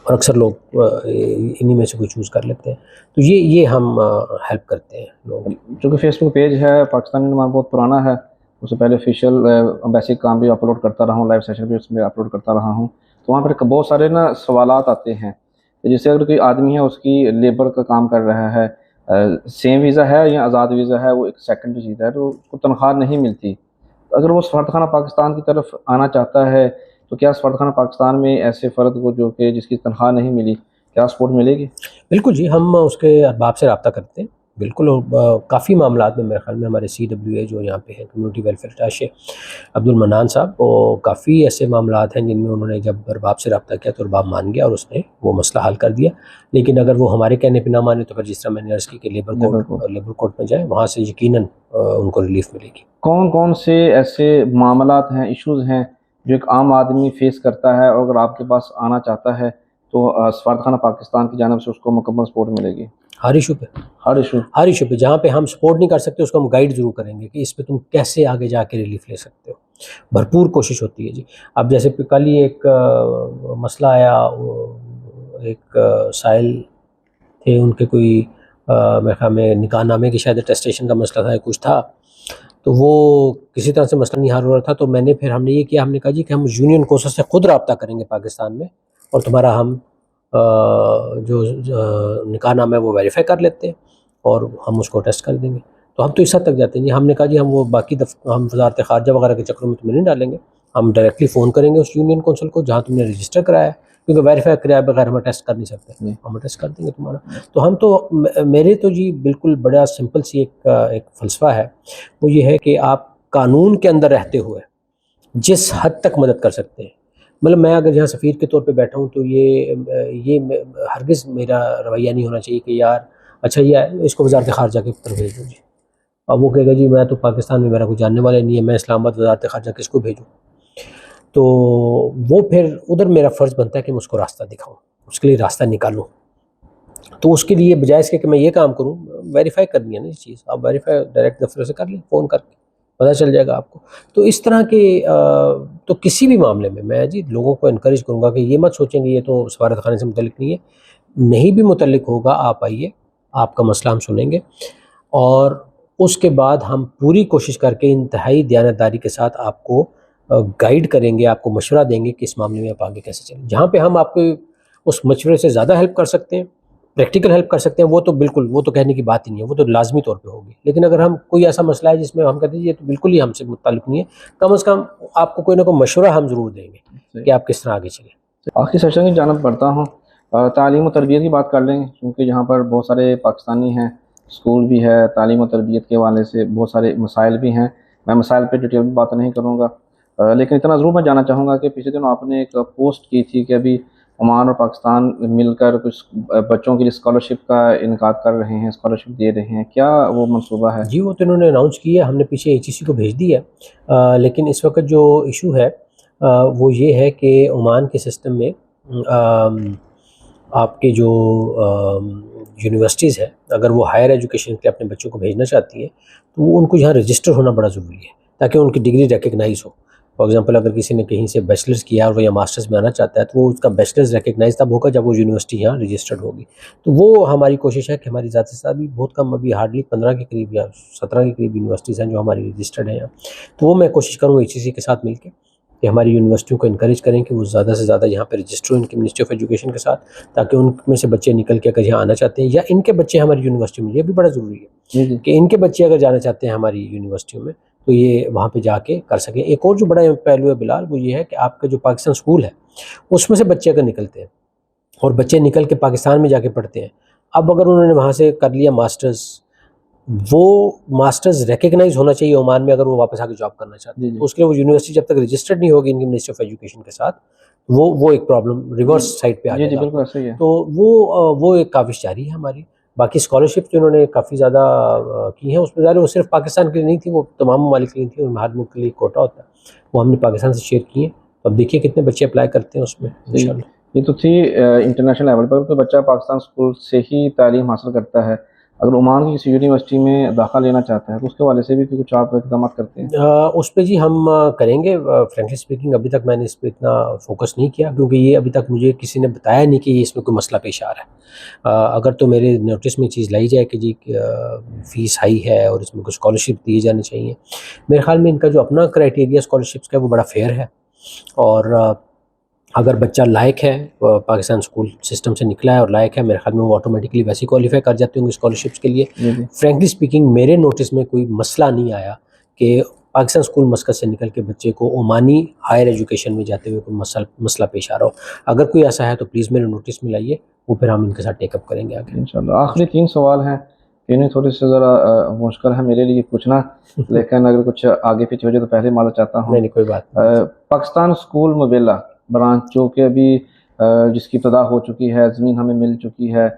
اور اکثر لوگ انہی میں سے کوئی چوز کر لیتے ہیں۔ تو یہ ہم ہیلپ کرتے ہیں لوگوں کی۔ چونکہ فیس بک پیج ہے پاکستانی نمائندہ بہت پرانا ہے، اس سے پہلے آفیشیل بیسک کام بھی اپلوڈ کرتا رہا ہوں، لائیو سیشن بھی اس میں اپلوڈ کرتا رہا ہوں، تو وہاں پر بہت سارے سوالات آتے ہیں، جیسے اگر کوئی آدمی ہے اس کی لیبر کا کام کر رہا ہے، سیم ویزا ہے یا آزاد ویزا ہے، وہ ایک سیکنڈ چیز ہے، تو اس کو تنخواہ نہیں ملتی، اگر وہ سفارت خانہ پاکستان کی طرف آنا چاہتا ہے تو کیا سفارت خانہ پاکستان میں ایسے فرد کو جو کہ جس کی تنخواہ نہیں ملی، کیا سپورٹ ملے گی؟ بالکل جی، ہم اس کے ارباب سے رابطہ کرتے ہیں، بالکل. اور کافی معاملات میں میرے خیال میں ہمارے CWA جو یہاں پہ ہیں کمیونٹی ویلفیئر اٹاشے عبد المنان صاحب، وہ کافی ایسے معاملات ہیں جن میں انہوں نے جب رباب سے رابطہ کیا تو رباب مان گیا اور اس نے وہ مسئلہ حل کر دیا. لیکن اگر وہ ہمارے کہنے پہ نہ مانے تو پھر جس طرح میں نے عرض کی کہ لیبر کورٹ میں جائیں، وہاں سے یقیناً ان کو ریلیف ملے گی. کون کون سے ایسے معاملات ہیں، ایشوز ہیں جو ایک عام آدمی فیس کرتا ہے اور اگر آپ کے پاس آنا چاہتا ہے تو سفارتخانہ پاکستان کی جانب سے اس کو مکمل سپورٹ ملے گی؟ ہر ایشو پہ جہاں پہ ہم سپورٹ نہیں کر سکتے اس کو ہم گائیڈ ضرور کریں گے کہ اس پہ تم کیسے آگے جا کے ریلیف لے سکتے ہو. بھرپور کوشش ہوتی ہے جی. اب جیسے کل ہی ایک مسئلہ آیا، ایک سائل تھے ان کے کوئی میرے خیال میں نکاح نامے کی شاید اٹیسٹیشن کا مسئلہ تھا، کچھ تھا، تو وہ کسی طرح سے مسئلہ نہیں حل ہو رہا تھا. تو میں نے پھر ہم نے یہ کیا، ہم نے کہا جی کہ ہم یونین کوسٹ سے خود رابطہ کریں گے پاکستان میں اور تمہارا ہم جو نکاح نامہ ہے وہ ویریفائی کر لیتے ہیں اور ہم اس کو ٹیسٹ کر دیں گے. تو ہم تو اس حد تک جاتے ہیں جی. ہم نے کہا جی ہم وہ باقی ہم وزارت خارجہ وغیرہ کے چکروں میں تمہیں نہیں ڈالیں گے، ہم ڈائریکٹلی فون کریں گے اس یونین کونسل کو جہاں تم نے رجسٹر کرایا ہے، کیونکہ ویریفائی کرائے بغیر ہم ٹیسٹ کر نہیں سکتے، ہم ٹیسٹ کر دیں گے تمہارا. تو ہم تو میرے تو جی بالکل بڑا سمپل سی ایک فلسفہ ہے، وہ یہ ہے کہ آپ قانون کے اندر رہتے ہوئے جس حد تک مدد کر سکتے ہیں. مطلب میں اگر یہاں سفیر کے طور پہ بیٹھا ہوں تو یہ ہرگز میرا رویہ نہیں ہونا چاہیے کہ یار اچھا یہ اس کو وزارت خارجہ کے طرف بھیج دو جی. اب وہ کہے گا جی میں تو پاکستان میں میرا کوئی جاننے والا نہیں ہے، میں اسلام آباد وزارت خارجہ کس کو بھیجوں. تو وہ پھر ادھر میرا فرض بنتا ہے کہ میں اس کو راستہ دکھاؤں، اس کے لیے راستہ نکالوں. تو اس کے لیے بجائے اس کے کہ میں یہ کام کروں، ویریفائی کرنی ہے نا یہ چیز، آپ ویریفائی ڈائریکٹ دفتر سے کر لیں، فون کر کے پتہ چل جائے گا آپ کو. تو اس طرح کے تو کسی بھی معاملے میں میں جی لوگوں کو انکریج کروں گا کہ یہ مت سوچیں گے یہ تو سفارت خانے سے متعلق نہیں ہے، نہیں بھی متعلق ہوگا آپ آئیے، آپ کا مسئلہ ہم سنیں گے اور اس کے بعد ہم پوری کوشش کر کے انتہائی دیانتداری کے ساتھ آپ کو گائیڈ کریں گے، آپ کو مشورہ دیں گے کہ اس معاملے میں آپ آگے کیسے چلیں. جہاں پہ ہم آپ کو اس مشورے سے زیادہ ہیلپ کر سکتے ہیں، پریکٹیکل ہیلپ کر سکتے ہیں، وہ تو بالکل، وہ تو کہنے کی بات ہی نہیں ہے، وہ تو لازمی طور پہ ہوگی. لیکن اگر ہم کوئی ایسا مسئلہ ہے جس میں ہم کہتے ہیں یہ تو بالکل ہی ہم سے متعلق نہیں ہے، کم از کم آپ کو کوئی نہ کوئی مشورہ ہم ضرور دیں گے کہ آپ کس طرح آگے چلیں. آخری سیشن کی جانب بڑھتا ہوں. تعلیم و تربیت کی بات کر لیں گے کیونکہ یہاں پر بہت سارے پاکستانی ہیں، اسکول بھی ہے، تعلیم و تربیت کے حوالے سے بہت سارے مسائل بھی ہیں. میں مسائل پہ ڈیٹیل میں بات نہیں کروں گا، لیکن اتنا ضرور میں جاننا چاہوں گا کہ پچھلے دنوں آپ نے ایک پوسٹ کی تھی کہ ابھی عمان اور پاکستان مل کر کچھ بچوں کے لیے اسکالرشپ کا انعقاد کر رہے ہیں، اسکالرشپ دے رہے ہیں، کیا وہ منصوبہ ہے؟ جی وہ تو انہوں نے اناؤنس کی ہے، ہم نے پیچھے HEC کو بھیج دی ہے، لیکن اس وقت جو ایشو ہے وہ یہ ہے کہ عمان کے سسٹم میں آپ کے جو یونیورسٹیز ہیں اگر وہ ہائر ایجوکیشن کے اپنے بچوں کو بھیجنا چاہتی ہیں تو وہ ان کو یہاں رجسٹر ہونا بڑا ضروری ہے تاکہ ان کی ڈگری ریکگنائز ہو. فار ایگزامپل اگر کسی نے کہیں سے بیچلرز کیا اور وہ یا ماسٹرز میں آنا چاہتا ہے تو وہ اس کا بیچلرز ریکگنائز تب ہوگا جب وہ یونیورسٹی یہاں رجسٹرڈ ہوگی. تو وہ ہماری کوشش ہے کہ ہماری ذات سے ساتھ بھی بہت کم، ابھی ہارڈلی 15 کے قریب یا 17 کے قریب یونیورسٹیز ہیں جو ہماری رجسٹرڈ ہیں یہاں. تو وہ میں کوشش کروں HEC کے ساتھ مل کے کہ ہماری یونیورسٹیوں کو انکریج کریں کہ وہ زیادہ سے زیادہ یہاں پہ رجسٹر ہوں ان کی منسٹری آف ایجوکیشن کے ساتھ، تاکہ ان میں سے بچے نکل کے اگر یہاں آنا چاہتے ہیں یا ان کے بچے ہماری یونیورسٹی میں، یہ بھی بڑا ضروری ہے کہ ان کے بچے اگر جانا چاہتے ہیں ہماری یونیورسٹیوں میں تو یہ وہاں پہ جا کے کر سکیں. ایک اور جو بڑا پہلو ہے بلال وہ یہ ہے کہ آپ کا جو پاکستان اسکول ہے اس میں سے بچے اگر نکلتے ہیں اور بچے نکل کے پاکستان میں جا کے پڑھتے ہیں، اب اگر انہوں نے وہاں سے کر لیا ماسٹرز، وہ ماسٹرز ریکگنائز ہونا چاہیے عمان میں اگر وہ واپس آ کے جاب کرنا چاہتے ہیں. تو اس کے لیے وہ یونیورسٹی جب تک رجسٹرڈ نہیں ہوگی ان کی منسٹری آف ایجوکیشن کے ساتھ وہ ایک پرابلم ریورس سائڈ پہ آ جائے گا. تو وہ ایک کاوش جاری ہے ہماری. باقی اسکالرشپ جو انہوں نے کافی زیادہ کی ہیں اس میں ظاہر وہ صرف پاکستان کے لیے نہیں تھی، وہ تمام ممالک کے لیے تھی، اور ہر ملک کے لیے کوٹا ہوتا ہے، وہ ہم نے پاکستان سے شیئر کی ہیں. اب دیکھیے کتنے بچے اپلائی کرتے ہیں اس میں انشاءاللہ. یہ تو تھی انٹرنیشنل لیول پر کہ بچہ پاکستان اسکول سے ہی تعلیم حاصل کرتا ہے، اگر عمان کی کسی یونیورسٹی میں داخلہ لینا چاہتا ہے تو اس کے حوالے سے بھی کچھ آپ اقدامات کرتے ہیں؟ اس پہ جی ہم کریں گے. فرینکلی اسپیکنگ ابھی تک میں نے اس پہ اتنا فوکس نہیں کیا کیونکہ یہ ابھی تک مجھے کسی نے بتایا نہیں کہ یہ اس میں کوئی مسئلہ پیش آ رہا ہے. اگر تو میرے نوٹس میں چیز لائی جائے کہ جی فیس ہائی ہے اور اس میں کچھ اسکالرشپ دیے جانے چاہیے، میرے خیال میں ان کا جو اپنا کرائٹیریا اسکالرشپس کا ہے وہ بڑا فیئر ہے. اور اگر بچہ لائق ہے، پاکستان اسکول سسٹم سے نکلا ہے اور لائق ہے، میرے خیال میں وہ آٹومیٹکلی ویسے کوالیفائی کر جاتے ہوں گے اسکالرشپس کے لیے. فرینکلی اسپیکنگ میرے نوٹس میں کوئی مسئلہ نہیں آیا کہ پاکستان اسکول مسقط سے نکل کے بچے کو عمانی ہائر ایجوکیشن میں جاتے ہوئے کوئی مسئلہ پیش آ رہا ہو. اگر کوئی ایسا ہے تو پلیز میرے نوٹس میں لائیے، وہ پھر ہم ان کے ساتھ ٹیک اپ کریں گے آگے انشاءاللہ. آخری 3 سوال ہیں یہ نہیں تھوڑی سی ذرا مشکل ہے میرے لیے پوچھنا، لیکن اگر کچھ آگے پیچھے ہو جائے تو پہلے معلوم چاہتا ہوں۔ نہیں کوئی بات نہیں۔ پاکستان اسکول مبیلہ برانچ جو کہ ابھی جس کی ابتدا ہو چکی ہے، زمین ہمیں مل چکی ہے،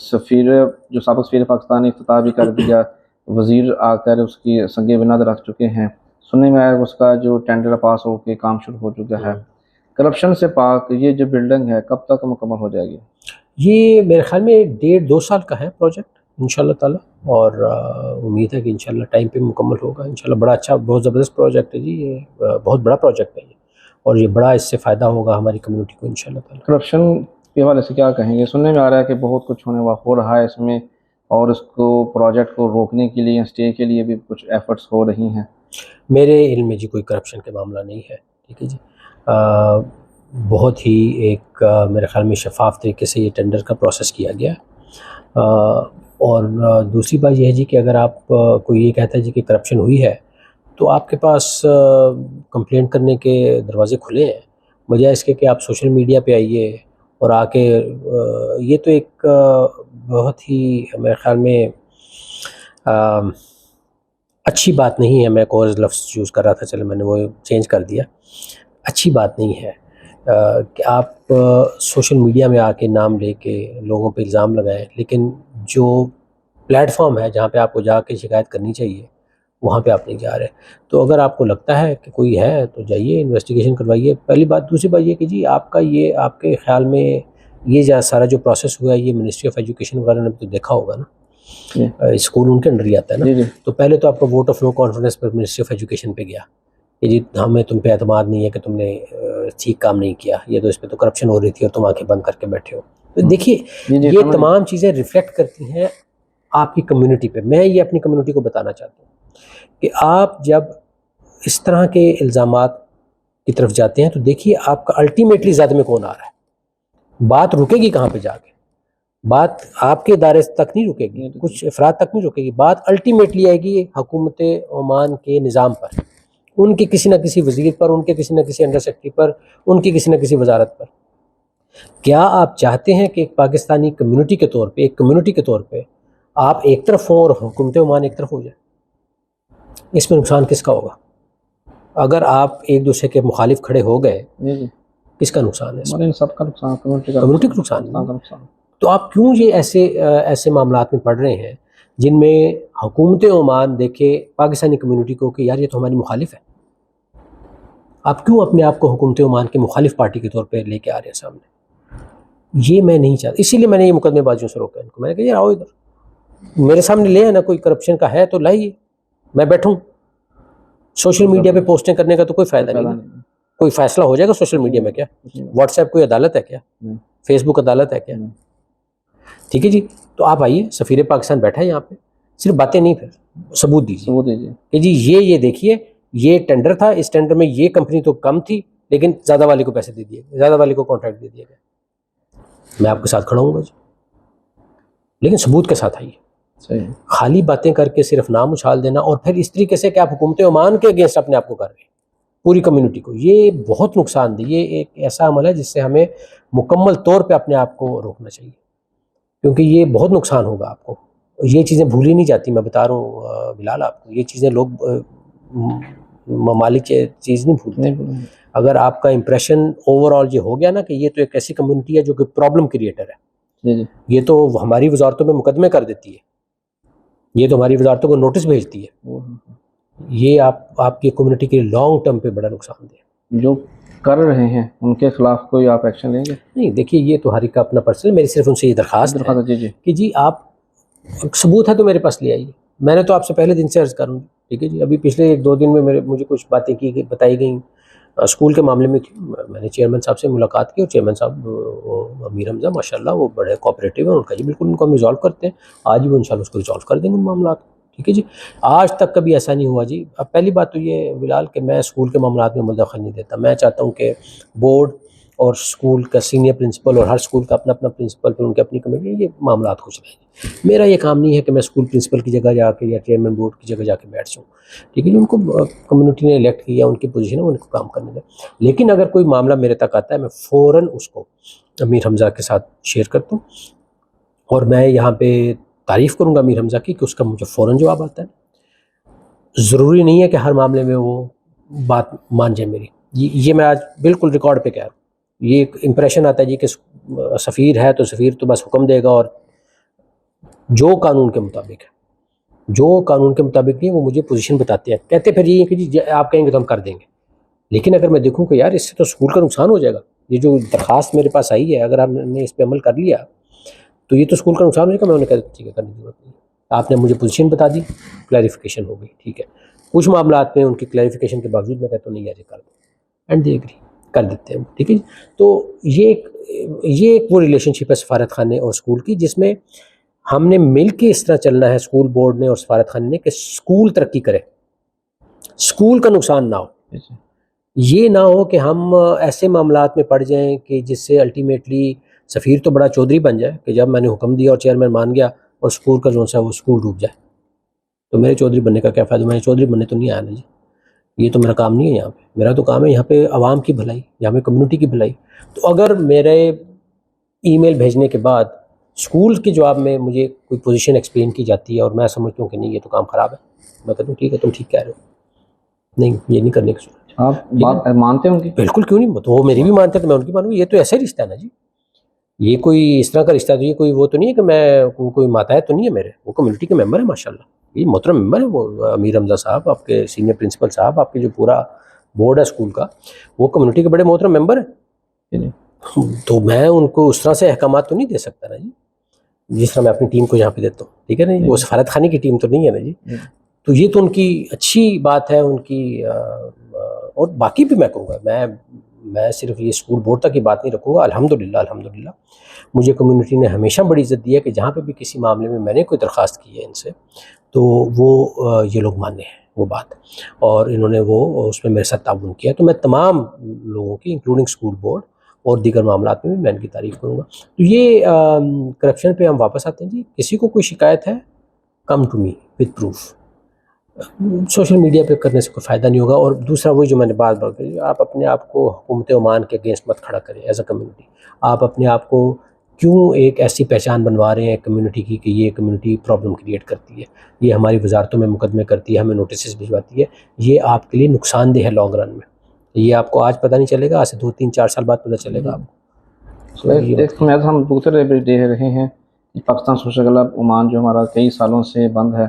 سفیر جو سابق سفیر پاکستان نے افتتاح بھی کر دیا، وزیر آ کر اس کی سنگ بنیاد رکھ چکے ہیں، سننے میں آیا اس کا جو ٹینڈر پاس ہو کے کام شروع ہو چکا ہے۔ کرپشن سے پاک یہ جو بلڈنگ ہے کب تک مکمل ہو جائے گی؟ یہ میرے خیال میں 1.5-2 سال کا ہے پروجیکٹ انشاءاللہ تعالی، اور امید ہے کہ انشاءاللہ ٹائم پہ مکمل ہوگا انشاءاللہ۔ بڑا اچھا، بہت زبردست پروجیکٹ ہے جی، یہ بہت بڑا پروجیکٹ ہے یہ، اور یہ بڑا اس سے فائدہ ہوگا ہماری کمیونٹی کو انشاءاللہ تعالی۔ کرپشن کے حوالے سے کیا کہیں گے؟ سننے میں آ رہا ہے کہ بہت کچھ ہو رہا ہے اس میں، اور اس کو پروجیکٹ کو روکنے کے لیے اسٹے کے لیے بھی کچھ ایفرٹس ہو رہی ہیں۔ میرے علم میں جی کوئی کرپشن کا معاملہ نہیں ہے، ٹھیک ہے جی۔ بہت ہی ایک میرے خیال میں شفاف طریقے سے یہ ٹینڈر کا پروسیس کیا گیا، اور دوسری بات یہ ہے جی کہ اگر آپ کوئی یہ کہتا ہے جی کہ کرپشن ہوئی ہے تو آپ کے پاس کمپلینٹ کرنے کے دروازے کھلے ہیں، بجائے اس کے کہ آپ سوشل میڈیا پہ آئیے اور آ کے یہ تو ایک بہت ہی میرے خیال میں اچھی بات نہیں ہے۔ میں ایک اور لفظ یوز کر رہا تھا، چلے میں نے وہ چینج کر دیا۔ اچھی بات نہیں ہے کہ آپ سوشل میڈیا میں آ کے نام لے کے لوگوں پہ الزام لگائیں، لیکن جو پلیٹ فارم ہے جہاں پہ آپ کو جا کے شکایت کرنی چاہیے وہاں پہ آپ نہیں جا رہے۔ تو اگر آپ کو لگتا ہے کہ کوئی ہے تو جائیے، انویسٹیگیشن کروائیے، پہلی بات۔ دوسری بات یہ کہ جی آپ کا یہ آپ کے خیال میں یہ سارا جو پروسیس ہوا ہے یہ منسٹری آف ایجوکیشن وغیرہ نے تو دیکھا ہوگا نا، اسکول ان کے انڈر ہی آتا ہے نا، تو پہلے تو آپ کا ووٹ آف نو کانفیڈنس پر منسٹری آف ایجوکیشن پہ گیا کہ جی ہمیں تم پہ اعتماد نہیں ہے کہ تم نے ٹھیک کام نہیں کیا، یہ تو اس پہ تو کرپشن ہو رہی تھی اور تم آنکھیں بند کر کے بیٹھے ہو۔ تو دیکھیے یہ تمام چیزیں ریفلیکٹ کرتی ہیں آپ کی کمیونٹی پہ۔ میں یہ اپنی کمیونٹی کو بتانا چاہتا ہوں کہ آپ جب اس طرح کے الزامات کی طرف جاتے ہیں تو دیکھیے آپ کا الٹیمیٹلی زد میں کون آ رہا ہے۔ بات رکے گی کہاں پہ جا کے؟ بات آپ کے دائرے تک نہیں رکے گی، کچھ افراد تک نہیں رکے گی، بات الٹیمیٹلی آئے گی حکومت عمان کے نظام پر، ان کے کسی نہ کسی وزیر پر، ان کے کسی نہ کسی انڈر سیکرٹری پر، ان کی کسی نہ کسی وزارت پر۔ کیا آپ چاہتے ہیں کہ ایک پاکستانی کمیونٹی کے طور پہ، ایک کمیونٹی کے طور پہ آپ ایک طرف ہوں اور حکومت عمان ایک طرف ہو جائے؟ اس میں نقصان کس کا ہوگا؟ اگر آپ ایک دوسرے کے مخالف کھڑے ہو گئے، کس کا نقصان ہے؟ سب کا نقصان، کمیونٹی کا نقصان۔ تو آپ کیوں یہ ایسے معاملات میں پڑ رہے ہیں جن میں حکومت عمان دیکھے پاکستانی کمیونٹی کو کہ یار یہ تو ہماری مخالف ہے؟ آپ کیوں اپنے آپ کو حکومت عمان کے مخالف پارٹی کے طور پہ لے کے آ رہے ہیں سامنے؟ یہ میں نہیں چاہتا، اسی لیے میں نے یہ مقدمے بازیوں سے روکا ان کو۔ میں نے کہا یار آؤ ادھر، میرے سامنے لے آنا، کوئی کرپشن کا ہے تو لائیے، میں بیٹھوں۔ سوشل میڈیا پہ پوسٹنگ کرنے کا تو کوئی فائدہ نہیں، کوئی فیصلہ ہو جائے گا سوشل میڈیا میں؟ کیا واٹس ایپ کوئی عدالت ہے کیا؟ فیس بک عدالت ہے کیا؟ ٹھیک ہے جی، تو آپ آئیے، سفیر پاکستان بیٹھا ہے یہاں پہ، صرف باتیں نہیں، پھر ثبوت دیجیے کہ جی یہ دیکھیے یہ ٹینڈر تھا، اس ٹینڈر میں یہ کمپنی تو کم تھی لیکن زیادہ والے کو پیسے دے دیے گئے، زیادہ والے کو کانٹریکٹ دے دیا گیا۔ میں آپ کے ساتھ کھڑا ہوں گا جی، لیکن ثبوت کے ساتھ آئیے۔ خالی باتیں کر کے صرف نام اچھال دینا اور پھر اس طریقے سے کہ آپ حکومت عمان کے اگینسٹ اپنے آپ کو کر رہے ہیں پوری کمیونٹی کو، یہ بہت نقصان دہ، یہ ایک ایسا عمل ہے جس سے ہمیں مکمل طور پہ اپنے آپ کو روکنا چاہیے، کیونکہ یہ بہت نقصان ہوگا آپ کو۔ یہ چیزیں بھولی نہیں جاتی، میں بتا رہا ہوں بلال آپ کو، یہ چیزیں لوگ ممالک چیز نہیں بھولتے۔ اگر آپ کا امپریشن اوور آل یہ ہو گیا نا کہ یہ تو ایک ایسی کمیونٹی ہے جو کہ پرابلم کریٹر ہے، یہ تو ہماری وزارتوں میں مقدمے کر دیتی ہے، یہ تو ہماری وزارتوں کو نوٹس بھیجتی ہے، یہ آپ کی کمیونٹی کے لانگ ٹرم پہ بڑا نقصان دہ۔ جو کر رہے ہیں ان کے خلاف کوئی آپ ایکشن لیں گے؟ نہیں دیکھیے یہ تو ہر ایک کا اپنا پرسنل، میری صرف ان سے یہ درخواست ہے کہ جی آپ ثبوت ہے تو میرے پاس لے آئیے۔ میں نے تو آپ سے پہلے دن سے عرض کروں، ٹھیک ہے جی، ابھی پچھلے 1-2 دن میں مجھے کچھ باتیں بتائی گئیں اسکول کے معاملے میں تھی، میں نے چیئرمین صاحب سے ملاقات کی، اور چیئرمین صاحب امیر حمزہ ماشاءاللہ وہ بڑے کوآپریٹیو ہیں، ان کا جی بالکل ان کو ہم ریزالو کرتے ہیں، آج بھی وہ انشاءاللہ اس کو ریزالو کر دیں گے ان معاملات کو، ٹھیک ہے جی۔ آج تک کبھی ایسا نہیں ہوا جی۔ اب پہلی بات تو یہ بلال کہ میں اسکول کے معاملات میں مداخل نہیں دیتا، میں چاہتا ہوں کہ بورڈ اور اسکول کا سینئر پرنسپل اور ہر اسکول کا اپنا اپنا پرنسپل، پھر ان کی اپنی کمیٹی، یہ معاملات کچھ نہیں۔ میرا یہ کام نہیں ہے کہ میں اسکول پرنسپل کی جگہ جا کے یا چیئرمین بورڈ کی جگہ جا کے بیٹھ جاؤں، ٹھیک ہے جی، ان کو کمیونٹی نے الیکٹ کیا، ان کی پوزیشن ہے، ان کو کام کرنے دیں۔ لیکن اگر کوئی معاملہ میرے تک آتا ہے میں فوراً اس کو امیر حمزہ کے ساتھ شیئر کرتا ہوں، اور میں یہاں پہ تعریف کروں گا امیر حمزہ کی کہ اس کا مجھے فوراً جواب آتا ہے. ضروری نہیں ہے کہ ہر معاملے میں وہ بات مان جائے میری. یہ میں آج بالکل ریکارڈ پہ کہہ رہا ہوں. یہ ایک امپریشن آتا ہے جی کہ سفیر ہے تو سفیر تو بس حکم دے گا اور جو قانون کے مطابق ہے، جو قانون کے مطابق نہیں وہ مجھے پوزیشن بتاتے ہیں. کہتے پھر یہ کہ جی آپ کہیں گے تو ہم کر دیں گے. لیکن اگر میں دیکھوں کہ یار اس سے تو اسکول کا نقصان ہو جائے گا، یہ جو درخواست میرے پاس آئی ہے اگر آپ نے اس پہ عمل کر لیا تو یہ تو اسکول کا نقصان ہو جائے گا، میں انہیں کہہ دیتا ٹھیک ہے کرنے کی ضرورت نہیں. آپ نے مجھے پوزیشن بتا دی، کلیریفیکیشن ہو گئی، ٹھیک ہے. کچھ معاملات میں ان کی کلیریفیکیشن کے باوجود میں کہتا ہوں نہیں یار یہ کر دو، اینڈ دے ایگری، کر دیتے ہیں، ٹھیک ہے. تو یہ ایک وہ ریلیشن شپ ہے سفارت خانے اور اسکول کی، جس میں ہم نے مل کے اس طرح چلنا ہے، اسکول بورڈ نے اور سفارت خانے نے، کہ اسکول ترقی کرے، اسکول کا نقصان نہ ہو. یہ نہ ہو کہ ہم ایسے معاملات میں پڑ جائیں کہ جس سے الٹیمیٹلی سفیر تو بڑا چودھری بن جائے کہ جب میں نے حکم دیا اور چیئرمین مان گیا اور اسکول کا جو سا وہ اسکول ڈوب جائے. تو میرے چودھری بننے کا کیا فائدہ؟ میں چودھری بننے تو نہیں آیا نا جی. یہ تو میرا کام نہیں ہے یہاں پہ. میرا تو کام ہے یہاں پہ عوام کی بھلائی، یہاں پہ کمیونٹی کی بھلائی. تو اگر میرے ای میل بھیجنے کے بعد اسکول کے جواب میں مجھے کوئی پوزیشن ایکسپلین کی جاتی ہے اور میں سمجھتا ہوں کہ نہیں یہ تو کام خراب ہے، میں کہتا ہوں ٹھیک ہے تم ٹھیک کہہ رہے ہو، نہیں یہ نہیں کرنے کی صورت. آپ بات مانتے ہوں گے؟ بالکل، کیوں نہیں. تو وہ میری بھی مانتے ہیں تو میں ان کی مانوں. یہ تو ایسا ہی رشتہ ہے نا جی. یہ کوئی اس طرح کا رشتہ تو یہ کوئی وہ تو نہیں ہے کہ میں کوئی ماتحت تو نہیں ہے میرے. وہ کمیونٹی کے ممبر ہیں ماشاء اللہ. یہ محترم ممبر ہے وہ امیر حمزہ صاحب، آپ کے سینئر پرنسپل صاحب، آپ کے جو پورا بورڈ ہے اسکول کا، وہ کمیونٹی کے بڑے محترم ممبر ہیں. تو میں ان کو اس طرح سے احکامات تو نہیں دے سکتا نا جی جس طرح میں اپنی ٹیم کو یہاں پہ دیتا ہوں، ٹھیک ہے نا جی. وہ سفارت خانے کی ٹیم تو نہیں ہے نا جی. تو یہ تو ان کی اچھی بات ہے ان کی. اور باقی بھی میں کہوں گا، میں صرف یہ اسکول بورڈ تک کی بات نہیں رکھوں گا. الحمدللہ مجھے کمیونٹی نے ہمیشہ بڑی عزت دی ہے کہ جہاں پہ بھی کسی معاملے میں میں نے کوئی درخواست کی ہے ان سے تو وہ یہ لوگ مانے ہیں وہ بات، اور انہوں نے وہ اس میں میرے ساتھ تعاون کیا. تو میں تمام لوگوں کی انکلوڈنگ اسکول بورڈ اور دیگر معاملات میں بھی میں ان کی تعریف کروں گا. تو یہ کرپشن پہ ہم واپس آتے ہیں جی. کسی کو کوئی شکایت ہے come to me with proof. Social media پہ کرنے سے کوئی فائدہ نہیں ہوگا. اور دوسرا وہی جو میں نے بات کی، آپ اپنے آپ کو حکومت عمان کے اگینسٹ مت کھڑا کریں ایز اے کمیونٹی. آپ اپنے آپ کو کیوں ایک ایسی پہچان بنوا رہے ہیں کمیونٹی کی کہ یہ کمیونٹی پرابلم کریٹ کرتی ہے، یہ ہماری وزارتوں میں مقدمے کرتی ہے، ہمیں نوٹسز بھجواتی ہے. یہ آپ کے لیے نقصان دہ ہے لانگ رن میں. یہ آپ کو آج پتہ نہیں چلے گا، آج سے 2-3-4 سال بعد پتہ چلے گا آپ کو. ایک میں ہم دوسرے دے رہے ہیں پاکستان سوشل کلب عمان جو ہمارا کئی سالوں سے بند ہے،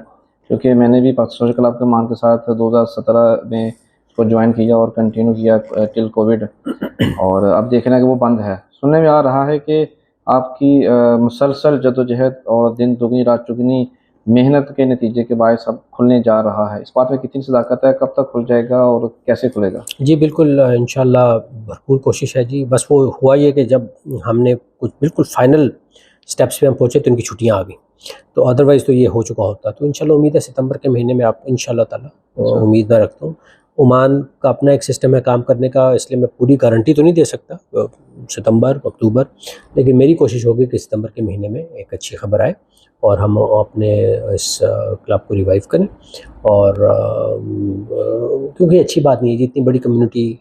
کیونکہ میں نے بھی پاکستان سوشل کلب کے عمان کے ساتھ 2017 میں اس کو جوائن کیا اور کنٹینیو کیا ٹل کووڈ، اور اب دیکھ رہے ہیں کہ وہ بند ہے. سننے میں آ رہا ہے کہ آپ کی مسلسل جدوجہد اور دن دگنی رات چگنی محنت کے نتیجے کے باعث اب کھلنے جا رہا ہے. اس بات میں کتنی صداقت ہے؟ کب تک کھل جائے گا اور کیسے کھلے گا؟ جی بالکل، انشاءاللہ بھرپور کوشش ہے جی. بس وہ ہوا یہ کہ جب ہم نے کچھ بالکل فائنل سٹیپس پہ ہم پہنچے تو ان کی چھٹیاں آ گئیں، تو ادروائز تو یہ ہو چکا ہوتا. تو انشاءاللہ امید ہے ستمبر کے مہینے میں آپ انشاءاللہ تعالیٰ امید میں رکھتا ہوں. عمان کا اپنا ایک سسٹم ہے کام کرنے کا، اس لیے میں پوری گارنٹی تو نہیں دے سکتا ستمبر اکتوبر، لیکن میری کوشش ہوگی کہ ستمبر کے مہینے میں ایک اچھی خبر آئے اور ہم اپنے اس کلب کو ریوائیو کریں. اور کیونکہ اچھی بات نہیں ہے جی اتنی بڑی کمیونٹی،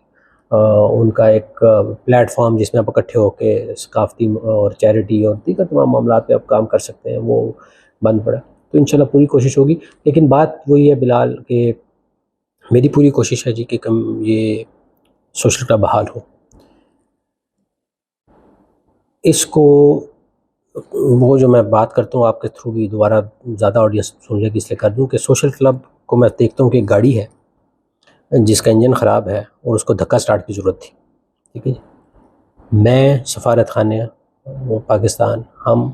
ان کا ایک پلیٹ فارم جس میں آپ اکٹھے ہو کے ثقافتی اور چیریٹی اور دیگر تمام معاملات پہ آپ کام کر سکتے ہیں، وہ بند پڑا. تو انشاءاللہ پوری کوشش ہوگی. لیکن بات وہی ہے بلال کہ میری پوری کوشش ہے جی کہ یہ سوشل کلب بحال ہو. اس کو وہ جو میں بات کرتا ہوں آپ کے تھرو بھی دوبارہ زیادہ آڈینس سن لے گی اس لیے کر دوں کہ سوشل کلب کو میں دیکھتا ہوں کہ ایک گاڑی ہے جس کا انجن خراب ہے اور اس کو دھکا سٹارٹ کی ضرورت تھی، ٹھیک ہے جی. میں سفارت خانے پاکستان ہم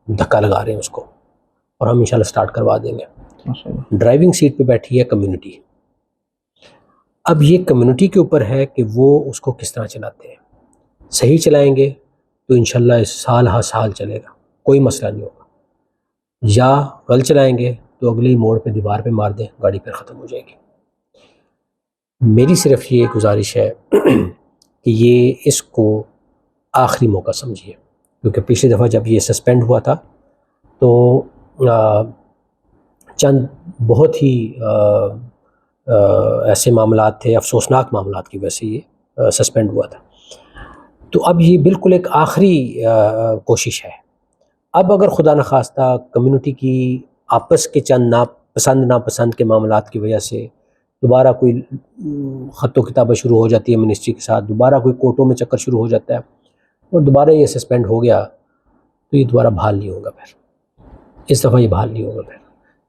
دھکا لگا رہے ہیں اس کو اور ہم انشاءاللہ سٹارٹ کروا دیں گے. ڈرائیونگ سیٹ پہ بیٹھی ہے کمیونٹی. اب یہ کمیونٹی کے اوپر ہے کہ وہ اس کو کس طرح چلاتے ہیں. صحیح چلائیں گے تو انشاءاللہ اس سال ہر سال چلے گا، کوئی مسئلہ نہیں ہوگا. یا غلط چلائیں گے تو اگلی موڑ پہ دیوار پہ مار دیں، گاڑی پھر ختم ہو جائے گی. میری صرف یہ گزارش ہے کہ یہ اس کو آخری موقع سمجھیے، کیونکہ پچھلی دفعہ جب یہ سسپینڈ ہوا تھا تو چند بہت ہی ایسے معاملات تھے، افسوسناک معاملات کی وجہ سے یہ سسپینڈ ہوا تھا. تو اب یہ بالکل ایک آخری کوشش ہے اب اگر خدا نخواستہ کمیونٹی کی آپس کے چند ناپسند کے معاملات کی وجہ سے دوبارہ کوئی خط و کتابیں شروع ہو جاتی ہے منسٹری کے ساتھ، دوبارہ کوئی کورٹوں میں چکر شروع ہو جاتا ہے اور دوبارہ یہ سسپینڈ ہو گیا تو یہ دوبارہ بحال نہیں ہوگا، پھر اس دفعہ یہ بحال نہیں ہوگا پھر۔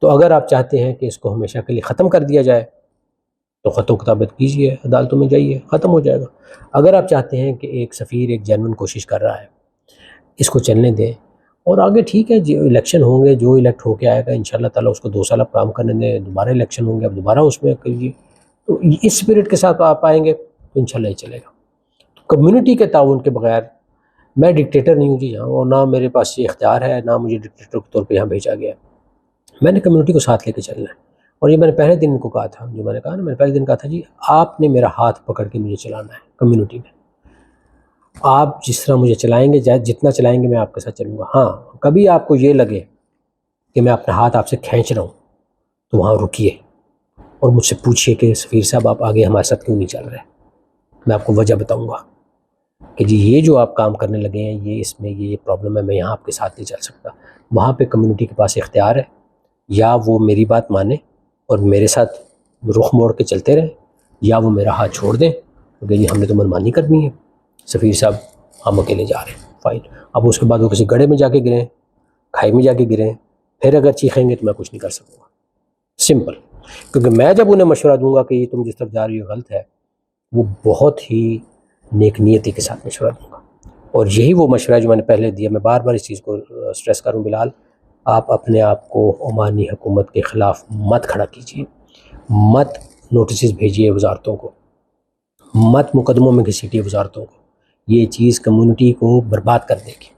تو اگر آپ چاہتے ہیں کہ اس کو ہمیشہ کے لیے ختم کر دیا جائے تو خط و کتابت کیجیے، عدالتوں میں جائیے، ختم ہو جائے گا۔ اگر آپ چاہتے ہیں کہ ایک سفیر ایک جینوئن کوشش کر رہا ہے، اس کو چلنے دیں، اور آگے ٹھیک ہے جو الیکشن ہوں گے، جو الیکٹ ہو کے آئے گا انشاءاللہ تعالیٰ اس کو 2 سال اب کام کرنے دیں، دوبارہ الیکشن ہوں گے، اب دوبارہ اس میں کریے، تو اس اسپرٹ کے ساتھ آپ آئیں گے تو انشاءاللہ یہ چلے گا۔ کمیونٹی کے تعاون کے بغیر، میں ڈکٹیٹر نہیں ہوں جی یہاں، اور نہ میرے پاس یہ اختیار ہے، نہ مجھے ڈکٹیٹر کے طور پہ یہاں بھیجا گیا ہے۔ میں نے کمیونٹی کو ساتھ لے کے چلنا ہے، اور یہ میں نے پہلے دن ان کو کہا تھا، جو میں نے کہا نا، میں نے پہلے دن کہا تھا جی آپ نے میرا ہاتھ پکڑ کے مجھے چلانا ہے کمیونٹی میں، آپ جس طرح مجھے چلائیں گے، جتنا چلائیں گے میں آپ کے ساتھ چلوں گا۔ ہاں کبھی آپ کو یہ لگے کہ میں اپنا ہاتھ آپ سے کھینچ رہا ہوں تو وہاں رکیے اور مجھ سے پوچھیے کہ سفیر صاحب آپ آگے ہمارے ساتھ کیوں نہیں چل رہے، میں آپ کو وجہ بتاؤں گا کہ جی یہ جو آپ کام کرنے لگے ہیں یہ اس میں یہ پرابلم ہے، میں یہاں آپ کے ساتھ نہیں چل سکتا۔ وہاں پہ کمیونٹی کے پاس اختیار ہے، یا وہ میری بات مانیں اور میرے ساتھ رخ موڑ کے چلتے رہیں، یا وہ میرا ہاتھ چھوڑ دیں کہ جی ہم نے تو منمانی کرنی ہے، سفیر صاحب ہم اکیلے جا رہے ہیں، فائن۔ اب اس کے بعد وہ کسی گڑھے میں جا کے گریں، کھائی میں جا کے گریں، پھر اگر چیخیں گے تو میں کچھ نہیں کر سکوں گا، سمپل۔ کیونکہ میں جب انہیں مشورہ دوں گا کہ یہ تم جس طرف جا رہی ہو غلط ہے، وہ بہت ہی نیک نیتی کے ساتھ مشورہ دوں گا، اور یہی وہ مشورہ جو میں نے پہلے دیا۔ میں بار بار اس چیز کو سٹریس کروں، بلال آپ اپنے آپ کو عمانی حکومت کے خلاف مت کھڑا کیجیے، مت نوٹسز بھیجیے وزارتوں کو، مت مقدموں میں گھسیٹیے وزارتوں کو، یہ چیز کمیونٹی کو برباد کر دے گی،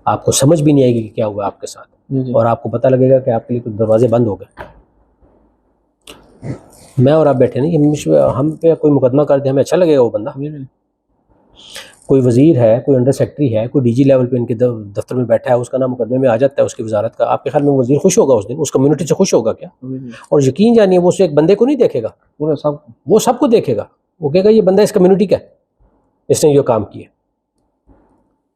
آپ کو سمجھ بھی نہیں آئے گی کہ کیا ہوا آپ کے ساتھ، اور آپ کو پتہ لگے گا کہ آپ کے لیے کچھ دروازے بند ہو گئے۔ میں اور آپ بیٹھے نہیں، ہم پہ کوئی مقدمہ کر دے ہمیں اچھا لگے گا وہ بندہ؟ کوئی وزیر ہے، کوئی انڈر سیکرٹری ہے، کوئی ڈی جی لیول پہ ان کے دفتر میں بیٹھا ہے، اس کا نام مقدمے میں آ جاتا ہے اس کی وزارت کا، آپ کے خیال میں وزیر خوش ہوگا اس دن؟ اس کمیونٹی سے خوش ہوگا کیا؟ اور یقین جانیے وہ ایک بندے کو نہیں دیکھے گا، وہ سب کو دیکھے گا، وہ کہے گا یہ بندہ اس کمیونٹی کا ہے، اس نے یہ کام کیا۔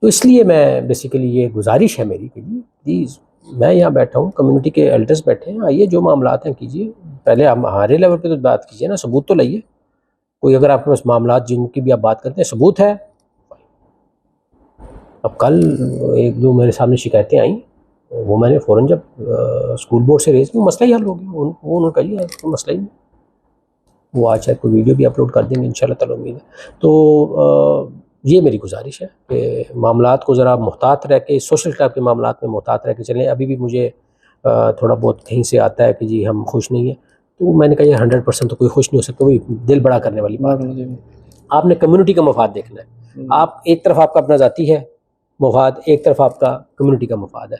تو اس لیے میں بیسیکلی یہ گزارش ہے میری کہ جی پلیز، میں یہاں بیٹھا ہوں، کمیونٹی کے ایلڈرز بیٹھے ہیں، آئیے جو معاملات ہیں کیجیے، پہلے ہمارے لیول پہ تو بات کیجیے نا، ثبوت تو لائیے، کوئی اگر آپ کے پاس معاملات جن کی بھی آپ بات کرتے ہیں ثبوت ہے۔ اب کل 1-2 میرے سامنے شکایتیں آئیں، وہ میں نے فوراً جب اسکول بورڈ سے ریز کی، مسئلہ ہی حل ہو گیا، انہوں نے کہا جی کوئی مسئلہ ہی نہیں، وہ آج شاید کوئی ویڈیو بھی اپلوڈ کر دیں گے انشاءاللہ تعالیٰ، امید ہے۔ تو یہ میری گزارش ہے کہ معاملات کو ذرا محتاط رہ کے، سوشل کلب کے معاملات میں محتاط رہ کے چلیں۔ ابھی بھی مجھے تھوڑا بہت کہیں سے آتا ہے کہ جی ہم خوش نہیں ہیں، تو میں نے کہا یہ 100% تو کوئی خوش نہیں ہو سکتا، وہی دل بڑا کرنے والی بات ہے۔ آپ نے کمیونٹی کا مفاد دیکھنا ہے، آپ ایک طرف آپ کا اپنا ذاتی ہے مفاد، ایک طرف آپ کا کمیونٹی کا مفاد ہے۔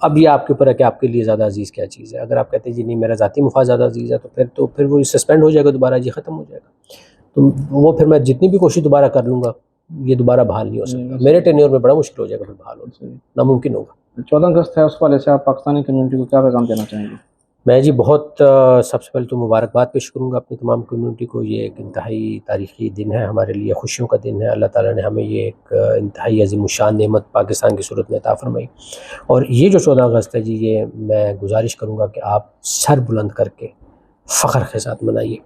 اب یہ آپ کے اوپر ہے کہ آپ کے لیے زیادہ عزیز کیا چیز ہے۔ اگر آپ کہتے ہیں جی نہیں میرا ذاتی مفاد زیادہ عزیز ہے تو پھر وہ سسپینڈ ہو جائے گا دوبارہ، جی ختم ہو جائے گا، تو وہ پھر میں جتنی بھی کوشش دوبارہ کر لوں گا یہ دوبارہ بحال نہیں ہو سکتا، میرے ٹینیور میں بڑا مشکل ہو جائے گا پھر بحال ہونا، ناممکن ہوگا۔ 14 اگست ہے، اس والے سے آپ پاکستانی کمیونٹی کو کیا پیغام دینا چاہیں گے؟ میں جی بہت سب سے پہلے تو مبارکباد پیش کروں گا اپنی تمام کمیونٹی کو۔ یہ ایک انتہائی تاریخی دن ہے ہمارے لیے، خوشیوں کا دن ہے، اللہ تعالیٰ نے ہمیں یہ ایک انتہائی عظیم الشان نعمت پاکستان کی صورت میں عطا فرمائی، اور یہ جو 14 اگست ہے جی، یہ میں گزارش کروں گا کہ آپ سر بلند کر کے فخر کے ساتھ منائیے،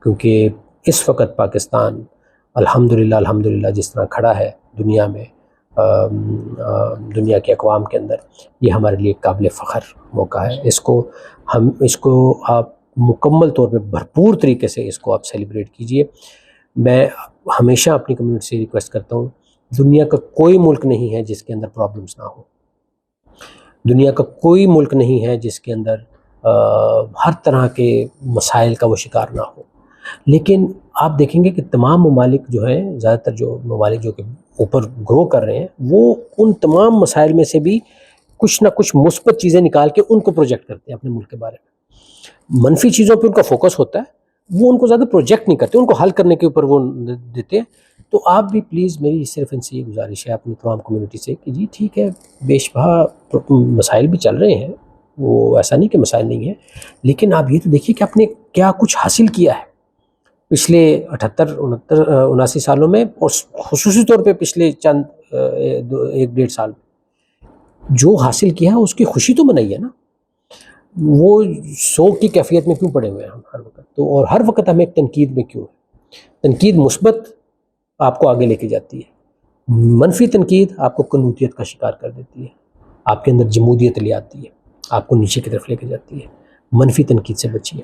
کیونکہ اس وقت پاکستان الحمدللہ جس طرح کھڑا ہے دنیا میں، دنیا کے اقوام کے اندر، یہ ہمارے لیے قابل فخر موقع ہے۔ اس کو آپ مکمل طور پہ بھرپور طریقے سے اس کو آپ سیلیبریٹ کیجئے۔ میں ہمیشہ اپنی کمیونٹی سے ریکویسٹ کرتا ہوں، دنیا کا کوئی ملک نہیں ہے جس کے اندر پرابلمز نہ ہو، دنیا کا کوئی ملک نہیں ہے جس کے اندر ہر طرح کے مسائل کا وہ شکار نہ ہو، لیکن آپ دیکھیں گے کہ تمام ممالک جو ہیں، زیادہ تر جو ممالک جو کہ اوپر گرو کر رہے ہیں، وہ ان تمام مسائل میں سے بھی کچھ نہ کچھ مثبت چیزیں نکال کے ان کو پروجیکٹ کرتے ہیں اپنے ملک کے بارے میں۔ منفی چیزوں پہ ان کا فوکس ہوتا ہے، وہ ان کو زیادہ پروجیکٹ نہیں کرتے، ان کو حل کرنے کے اوپر وہ دیتے ہیں۔ تو آپ بھی پلیز، میری صرف ان سے یہ گزارش ہے اپنی تمام کمیونٹی سے کہ جی ٹھیک ہے، بے شبہ مسائل بھی چل رہے ہیں، وہ ایسا نہیں کہ مسائل نہیں ہیں، لیکن آپ یہ تو دیکھیے کہ آپ نے کیا کچھ حاصل کیا ہے پچھلے 78-79 سالوں میں، اور خصوصی طور پہ پچھلے چند 1-1.5 سال میں۔ جو حاصل کیا ہے اس کی خوشی تو منائیے نا. وہ سوگ کی کیفیت میں کیوں پڑے ہوئے ہیں ہم ہر وقت؟ تو اور ہر وقت ہمیں تنقید میں کیوں ہے؟ تنقید مثبت آپ کو آگے لے کے جاتی ہے، منفی تنقید آپ کو قنوطیت کا شکار کر دیتی ہے، آپ کے اندر جمودیت لے آتی ہے، آپ کو نیچے کی طرف لے کے جاتی ہے. منفی تنقید سے بچیے.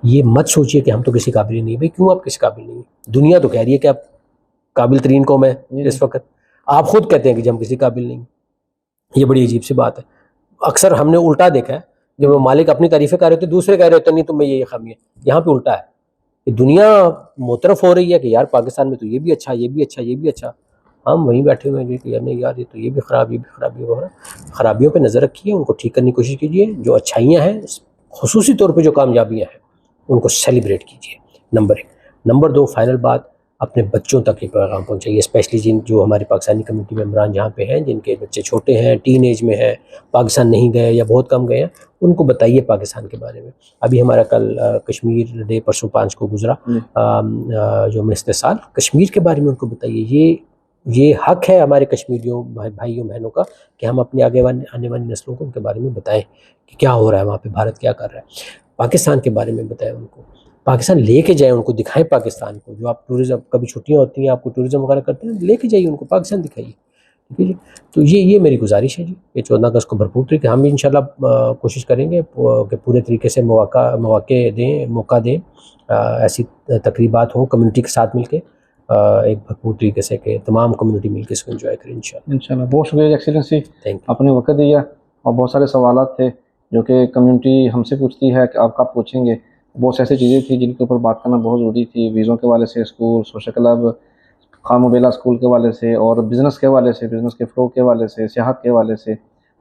یہ مت سوچیے کہ ہم تو کسی قابل نہیں. بھائی کیوں آپ کسی قابل نہیں ہیں؟ دنیا تو کہہ رہی ہے کہ آپ قابل ترین قوم ہے اس وقت. آپ خود کہتے ہیں کہ ہم کسی قابل نہیں. یہ بڑی عجیب سی بات ہے. اکثر ہم نے الٹا دیکھا ہے، جب مالک اپنی تعریفیں کر رہے ہوتے دوسرے کہہ رہے ہوتے نہیں تم میں یہ خامی ہے. یہاں پہ الٹا ہے کہ دنیا معترف ہو رہی ہے کہ یار پاکستان میں تو یہ بھی اچھا، یہ بھی اچھا، یہ بھی اچھا. ہم وہیں بیٹھے ہوئے ہیں کہ یار یہ تو یہ بھی خراب، یہ بھی خراب، یہ بھی خراب. خرابیوں پہ نظر رکھیے، ان کو ٹھیک کرنے کی کوشش کیجیے. جو اچھائیاں ہیں، خصوصی طور پہ جو کامیابیاں ہیں، ان کو سیلیبریٹ کیجیے. نمبر 1. نمبر 2، فائنل بات، اپنے بچوں تک یہ پیغام پہنچائیے، اسپیشلی جو ہماری پاکستانی کمیونٹی ممبران جہاں پہ ہیں، جن کے بچے چھوٹے ہیں، ٹین ایج میں ہیں، پاکستان نہیں گئے یا بہت کم گئے ہیں، ان کو بتائیے پاکستان کے بارے میں. ابھی ہمارا کل کشمیر ڈے پرسوں 5 کو گزرا، جو استحصال کشمیر کے بارے میں ان کو بتائیے. یہ حق ہے ہمارے کشمیریوں بھائیوں بہنوں کا کہ ہم اپنی آگے آنے والی نسلوں کو ان کے بارے میں بتائیں کہ کیا ہو رہا ہے وہاں پہ، بھارت کیا کر رہا ہے. پاکستان کے بارے میں بتائیں ان کو، پاکستان لے کے جائیں ان کو، دکھائیں پاکستان کو. جو آپ ٹورزم، کبھی چھٹیاں ہوتی ہیں آپ کو ٹورزم وغیرہ کرتے ہیں، لے کے جائیے ان کو، پاکستان دکھائیے. ٹھیک ہے جی. تو یہ میری گزارش ہے جی. یہ 14 اگست کو بھرپور طریقے ہم بھی انشاءاللہ کوشش کریں گے کہ پورے طریقے سے موقع دیں ایسی تقریبات ہوں کمیونٹی کے ساتھ مل کے، ایک بھرپور طریقے سے کہ تمام کمیونٹی مل کے اس کو انجوائے کریں انشاءاللہ. بہت شکریہ ایکسیلنسی، تھینک یو. آپ نے وقت دیا اور بہت سارے سوالات تھے جو کہ کمیونٹی ہم سے پوچھتی ہے کہ آپ کب پوچھیں گے. بہت ایسی چیزیں تھیں جن کے اوپر بات کرنا بہت ضروری تھی، ویزوں کے حوالے سے، اسکول، سوشل کلب، خام و بیلا اسکول کے حوالے سے، اور بزنس کے حوالے سے، بزنس کے فروغ کے حوالے سے، سیاحت کے حوالے سے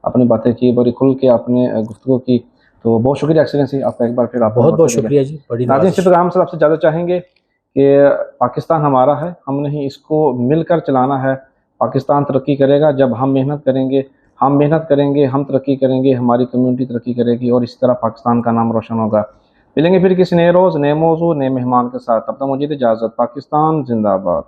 اپنی باتیں کی، بڑی کھل کے آپ نے گفتگو کی. تو بہت شکریہ ایکسیلنسی آپ کا ایک بار پھر. آپ بہت بہت شکریہ جی. بڑی ناظرین، نوازش. اسی پیغام سے آپ سے زیادہ چاہیں گے کہ پاکستان ہمارا ہے، ہم نے ہی اس کو مل کر چلانا ہے. پاکستان ترقی کرے گا جب ہم محنت کریں گے، ہم محنت کریں گے، ہم ترقی کریں گے، ہماری کمیونٹی ترقی کرے گی، اور اسی طرح پاکستان کا نام روشن ہوگا. ملیں گے پھر کسی نئے روز، نئے موضوع، نئے مہمان کے ساتھ. تب تک مجھے اجازت. پاکستان زندہ باد.